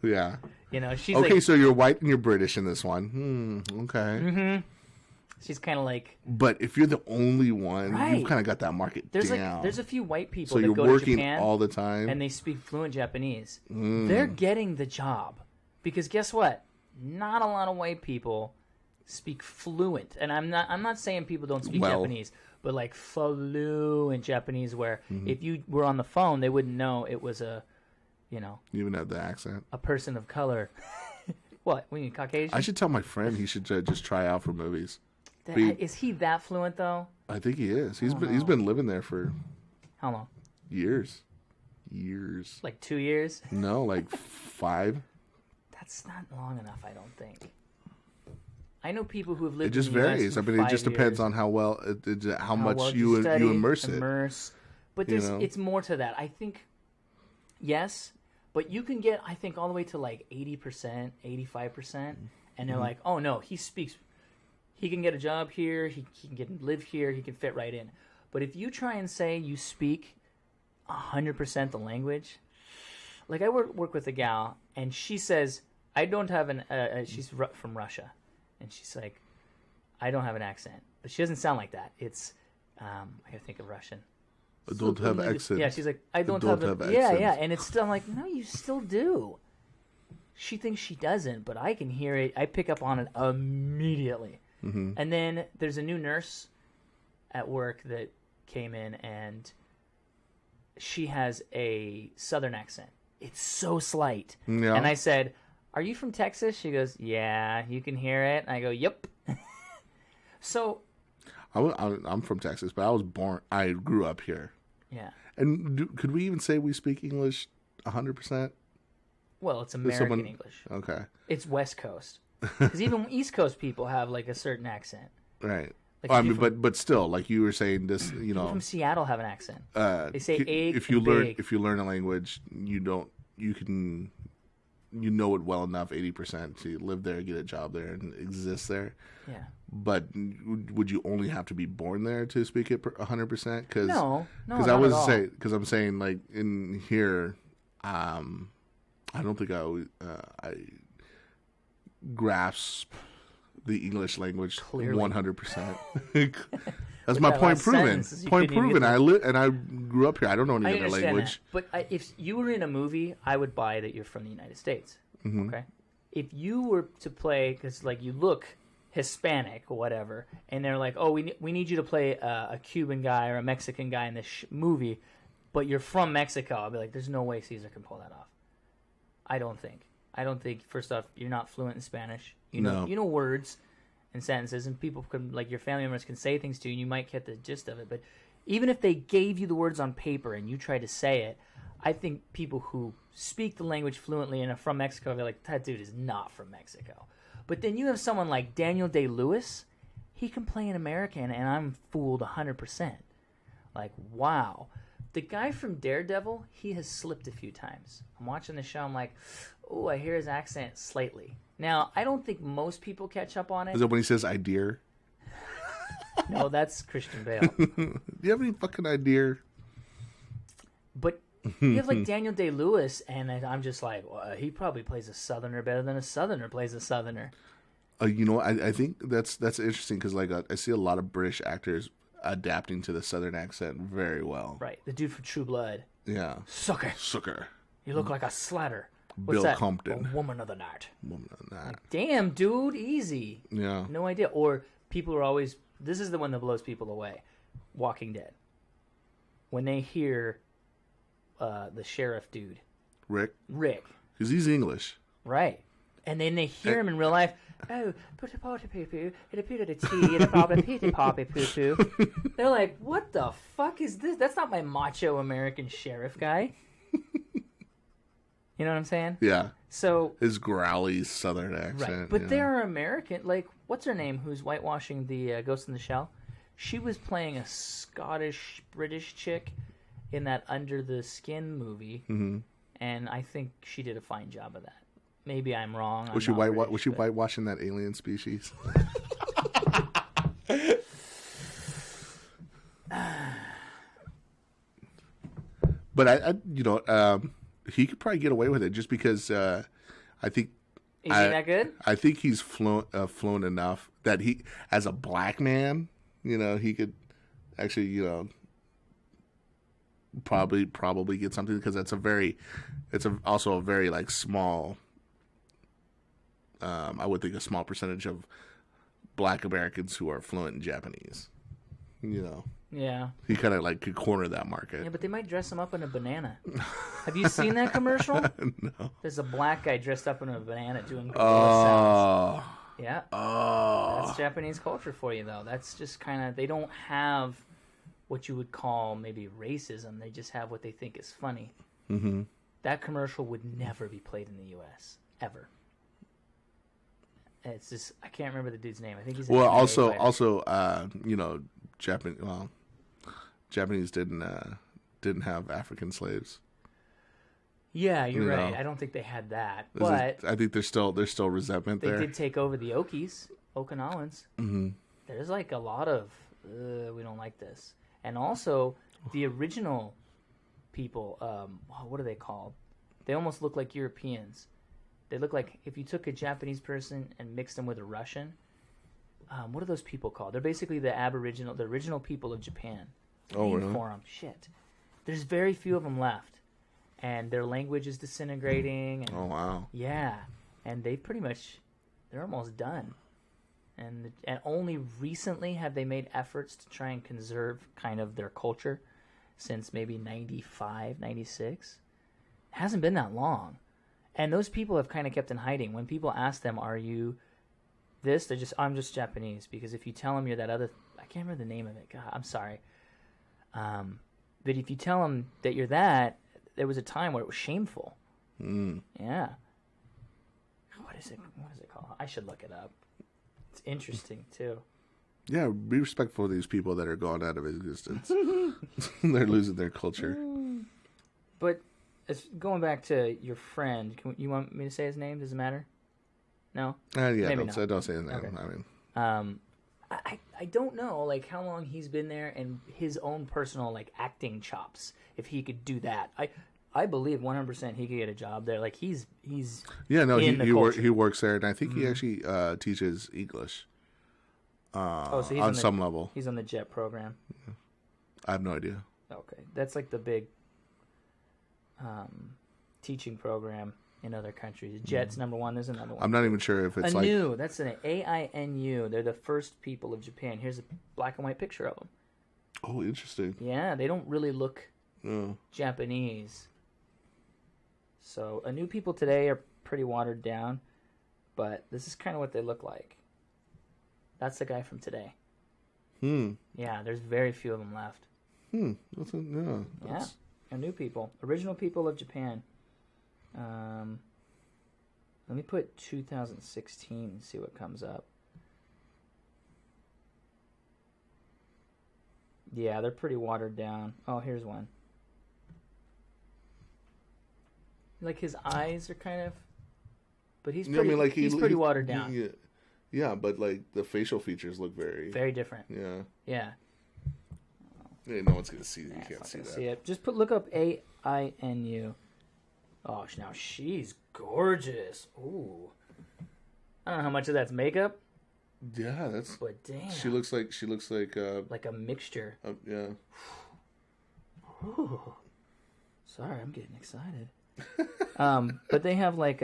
Yeah. She's okay. Like, So you're white and you're British in this one. Okay. Mm-hmm. She's kind of like. But if you're the only one, right. You've kind of got that market down. There's a few white people so that you're go working to Japan all the time, and they speak fluent Japanese. They're getting the job because guess what? Not a lot of white people speak fluent, and I'm not saying people don't speak Japanese, but like fluent Japanese, where if you were on the phone, they wouldn't know it was a, you even have the accent, a person of color. What? We need Caucasian? I should tell my friend he should just try out for movies. Is he that fluent though? I think he is. He's been living there for how long? Years. Like 2 years? No, like 5. That's not long enough, I don't think. I know people who have lived. It just varies. I mean, it just depends on how well, how much you immerse it. But it's more to that. I think, yes, but you can get, I think, all the way to like 80%, 85%, and they're like, oh no, he can get a job here, he can live here, he can fit right in. But if you try and say you speak 100% the language, like I work with a gal, and she says, I don't have she's from Russia. And she's like, I don't have an accent. But she doesn't sound like that. It's, I gotta think of Russian. I don't have accent. Yeah, she's like, I don't have accent. Yeah. And it's still, I'm like, no, you still do. She thinks she doesn't, but I can hear it. I pick up on it immediately. Mm-hmm. And then there's a new nurse at work that came in, and she has a southern accent. It's so slight. Yeah. And I said, are you from Texas? She goes, yeah, you can hear it. And I go, yep. So. I'm from Texas, but I grew up here. Yeah. And could we even say we speak English 100%? Well, it's American English. Okay. It's West Coast. Because even East Coast people have like a certain accent. Right. Like but still, like you were saying, this people from Seattle have an accent. They say egg. If you learn a language, you know it well enough, 80%, to live there, get a job there, and exist there. Yeah. But would you only have to be born there to speak it 100%? Cause, no, because I was saying, because I'm saying, like in here, I don't think I grasp the English language 100%. That's my point proven. Point proven. I grew up here. I don't know any other language. That. But if you were in a movie, I would buy that you're from the United States. Mm-hmm. Okay. If you were to play, because like you look Hispanic or whatever, and they're like, oh, we need you to play a Cuban guy or a Mexican guy in this movie, but you're from Mexico, I'll be like, there's no way Cesar can pull that off. I don't think. First off, you're not fluent in Spanish. You know words and sentences, and people can, like your family members can say things to you, and you might get the gist of it. But even if they gave you the words on paper and you try to say it, I think people who speak the language fluently and are from Mexico, they're like, that dude is not from Mexico. But then you have someone like Daniel Day-Lewis. He can play an American, and I'm fooled 100%. Like, wow. The guy from Daredevil, he has slipped a few times. I'm watching the show, I'm like, oh, I hear his accent slightly. Now, I don't think most people catch up on it. Is it when he says idea? No, that's Christian Bale. Do you have any fucking idea? But you have like Daniel Day-Lewis, and I'm just like, well, he probably plays a Southerner better than a Southerner plays a Southerner. You know, I think that's interesting because like I see a lot of British actors adapting to the Southern accent very well. Right, the dude from True Blood. Yeah. Sucker. You look like a slatter. What's Bill that? Compton. A woman of the night. Woman of the night. Like, damn, dude, easy. Yeah. No idea. Or people are always. This is the one that blows people away. Walking Dead. When they hear the sheriff dude. Rick. Because he's English. Right. And then they hear him in real life. Oh, put a potty poo poo, and a poo to the tea, and a probably pitty poppy poo poo. They're like, what the fuck is this? That's not my macho American sheriff guy. You know what I'm saying? Yeah. So his growly Southern accent. Right. But they're American. Like, what's her name? Who's whitewashing the Ghost in the Shell? She was playing a Scottish British chick in that Under the Skin movie, and I think she did a fine job of that. Maybe I'm wrong. Was she whitewashing that alien species? But I he could probably get away with it just because I think. Is he that good? I think he's fluent enough that he, as a black man, he could actually, probably get something because it's also a very like small. I would think a small percentage of black Americans who are fluent in Japanese. Yeah. He kind of like could corner that market. Yeah, but they might dress him up in a banana. Have you seen that commercial? No. There's a black guy dressed up in a banana doing gorilla sounds. Yeah. That's Japanese culture for you, though. That's just kind of, they don't have what you would call maybe racism. They just have what they think is funny. Mm-hmm. That commercial would never be played in the U.S. ever. It's just, I can't remember the dude's name. I think he's an Japanese didn't have African slaves. Yeah, you're right. I don't think they had that, but I think there's still resentment there. They did take over the Okinawans. Mm-hmm. There's like a lot of we don't like this, and also the original people. What are they called? They almost look like Europeans. They look like if you took a Japanese person and mixed them with a Russian. What are those people called? They're basically the original people of Japan. Oh, really? For them. Shit. There's very few of them left, and their language is disintegrating. And, oh wow. Yeah, and they're almost done, and only recently have they made efforts to try and conserve kind of their culture, since maybe 95, 96. It hasn't been that long. And those people have kind of kept in hiding. When people ask them, are you this? I'm just Japanese. Because if you tell them you're that other, I can't remember the name of it. God, I'm sorry. But if you tell them that you're that, there was a time where it was shameful. Mm. Yeah. What is it called? I should look it up. It's interesting, too. Yeah, be respectful of these people that are gone out of existence. They're losing their culture. But going back to your friend, you want me to say his name? Does it matter? No? Yeah, don't say his name. Okay. I mean, I don't know like how long he's been there and his own personal like acting chops. If he could do that, I believe 100% he could get a job there. Like he's he works there, and I think he actually teaches English. So he's on some level. He's on the JET program. I have no idea. Okay, that's like the big teaching program in other countries. JET's number one. There's another one. I'm not even sure if it's AINU. That's an AINU. They're the first people of Japan. Here's a black and white picture of them. Oh, interesting. Yeah, they don't really look Japanese. So AINU people today are pretty watered down, but this is kind of what they look like. That's the guy from today. Yeah, there's very few of them left. new people. Original people of Japan. Let me put 2016 and see what comes up. Yeah, they're pretty watered down. Oh, here's one. Like his eyes are kind of, but he's pretty. He's pretty watered down. Yeah, but like the facial features look very different. Yeah. Yeah. Yeah, no one's gonna see it. You can't see that. See it. Just look up AINU. Oh, now she's gorgeous. Ooh. I don't know how much of that's makeup. Yeah, that's. But damn. She looks like like a mixture. Yeah. Ooh. Sorry, I'm getting excited. But they have like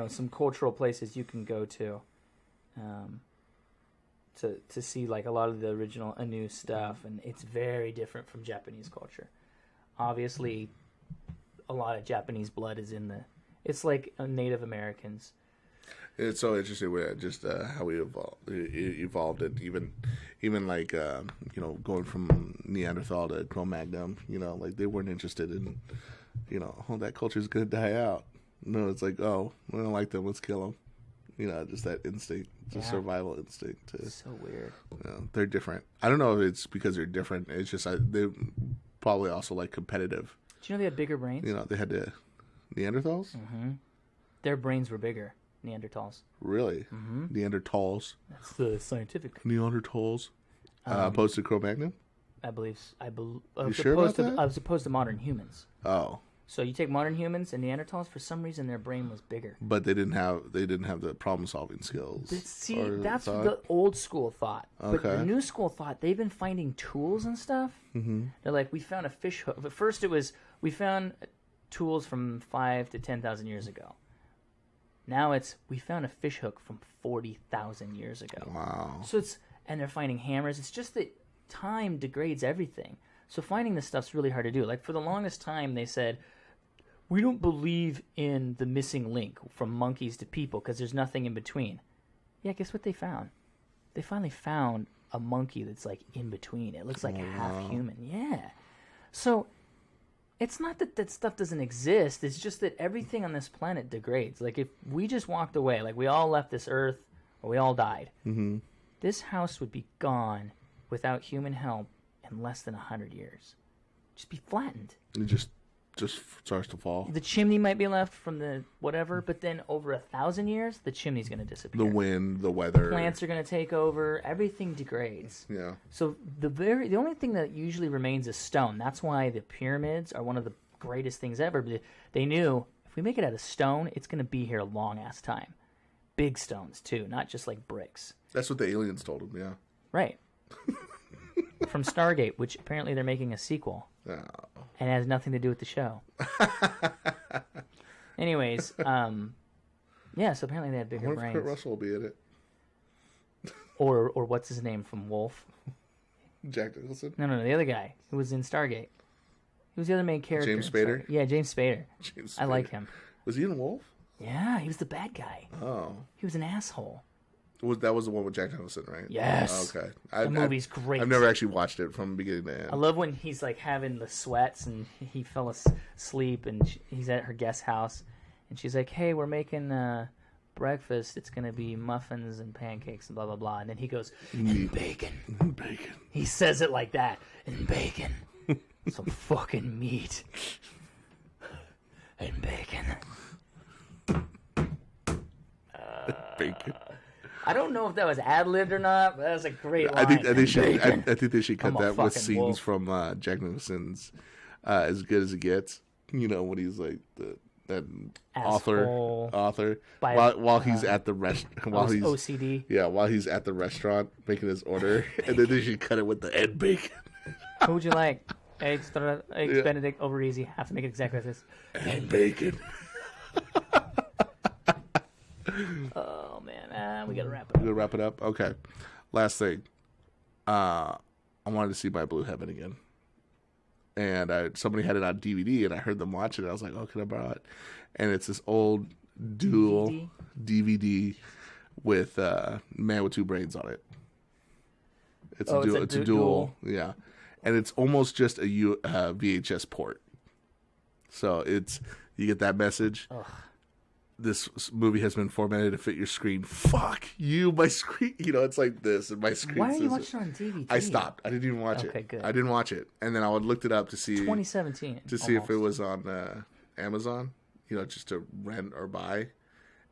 some cultural places you can go to see like a lot of the original Anu stuff, and it's very different from Japanese culture. Obviously, a lot of Japanese blood is in it's like Native Americans. It's so interesting with just how we evolved it, even like going from Neanderthal to Cro-Magnon. Like they weren't interested in that culture's gonna die out. No, it's like, oh, we don't like them, let's kill them. Just that instinct, just survival instinct. It's so weird. They're different. I don't know if it's because they're different. It's just they probably also like competitive. Do you know they had bigger brains? They had the Neanderthals. Mm-hmm. Their brains were bigger. Neanderthals. Really? Mm-hmm. Neanderthals. That's the scientific. Neanderthals. Opposed to Cro-Magnon? I believe. You sure about that? I was opposed to modern humans. Oh. So you take modern humans and Neanderthals. For some reason, their brain was bigger. But they didn't have the problem-solving skills. See, that's the old school thought. Okay. But the new school thought, they've been finding tools and stuff. Mm-hmm. They're like, we found a fish hook. But first, we found tools from 5,000 to 10,000 years ago. Now we found a fish hook from 40,000 years ago. Wow. So and they're finding hammers. It's just that time degrades everything. So finding this stuff's really hard to do. Like for the longest time, they said, we don't believe in the missing link from monkeys to people because there's nothing in between. Yeah, guess what they found? They finally found a monkey that's like in between. It looks like half human. Yeah. So it's not that stuff doesn't exist. It's just that everything on this planet degrades. Like if we just walked away, like we all left this earth or we all died, this house would be gone without human help in less than 100 years. Just be flattened. It just starts to fall. The chimney might be left from the whatever, but then over 1,000 years, the chimney's going to disappear. The wind, the weather. Plants are going to take over. Everything degrades. Yeah. So the only thing that usually remains is stone. That's why the pyramids are one of the greatest things ever. They knew if we make it out of stone, it's going to be here a long-ass time. Big stones, too, not just like bricks. That's what the aliens told them, yeah. Right. From Stargate, which apparently they're making a sequel. Oh. And it has nothing to do with the show. Anyways, yeah, so apparently they had bigger brains. Kurt Russell will be in it. Or what's his name from Wolf? Jack Nicholson? No, the other guy who was in Stargate. He was the other main character. James Spader? Yeah, James Spader. I like him. Was he in Wolf? Yeah, he was the bad guy. Oh. He was an asshole. That was the one with Jack Nicholson, right? Yes. Okay. The movie's great. I've never actually watched it from beginning to end. I love when he's like having the sweats and he fell asleep and he's at her guest house and she's like, hey, we're making breakfast. It's going to be muffins and pancakes and blah, blah, blah. And then he goes, and bacon. And bacon. He says it like that. And bacon. Some fucking meat. And bacon. Bacon. I don't know if that was ad-libbed or not, but that was a great line. I think they should cut that with scenes wolf. from Jack Nicholson's As Good as It Gets. When he's like that author while he's at the while he's OCD. Yeah, while he's at the restaurant making his order, and then they should cut it with the egg bacon. Who would you like? Eggs Benedict over easy. Have to make it exactly like this. And bacon. Oh man, we gotta wrap it up. We gotta wrap it up. Okay, last thing. I wanted to see My Blue Heaven again, and somebody had it on DVD, and I heard them watch it. I was like, "Oh, can I borrow it?" And it's this old dual DVD with Man with Two Brains on it. It's a dual, yeah. and it's almost just a VHS port. So you get that message. Ugh. This movie has been formatted to fit your screen. Fuck you, my screen. It's like this, and my screen. Why are you watching it on DVD? I stopped. I didn't even watch it. Okay, good. I didn't watch it, and then I looked it up to see 2017 to see if it was on Amazon. Just to rent or buy,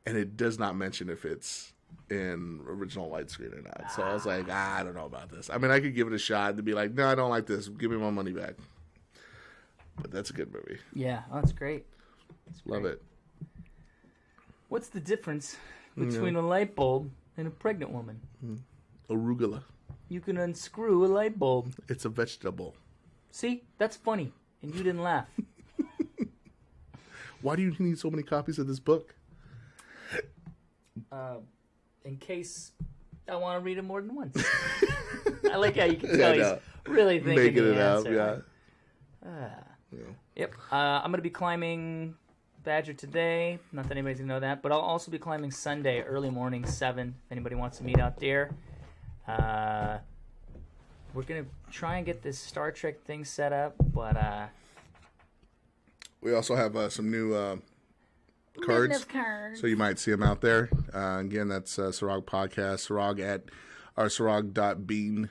and it does not mention if it's in original widescreen or not. So I was like, I don't know about this. I mean, I could give it a shot to be like, no, I don't like this. Give me my money back. But that's a good movie. Yeah, that's great. Love it. What's the difference between a light bulb and a pregnant woman? Arugula. You can unscrew a light bulb. It's a vegetable. See? That's funny. And you didn't laugh. Why do you need so many copies of this book? In case I want to read it more than once. I like how you can tell he's really thinking Making it answer. up, Yep. I'm going to be climbing Badger today. Not that anybody's going to know that. But I'll also be climbing Sunday, early morning, 7. If anybody wants to meet out there. We're going to try and get this Star Trek thing set up. But we also have some new cards. So you might see them out there. Again, that's Ceraug Podcast. Ceraug at Ceraug.bean.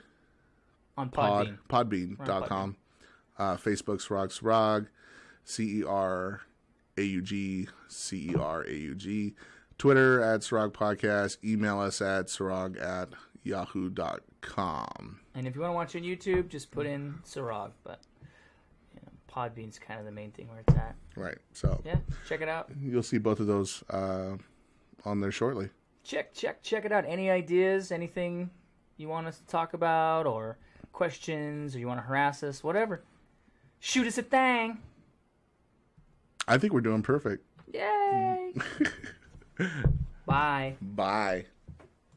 On Podbean. Podbean.com. Facebook, Ceraug. CERAUG. Twitter at Ceraug Podcast. Email us at Ceraug@yahoo.com. And if you want to watch on YouTube, just put in Ceraug. But Podbean's kind of the main thing where it's at. Right. So yeah, check it out. You'll see both of those on there shortly. Check it out. Any ideas? Anything you want us to talk about, or questions, or you want to harass us? Whatever. Shoot us a thing. I think we're doing perfect. Yay! Bye. Bye.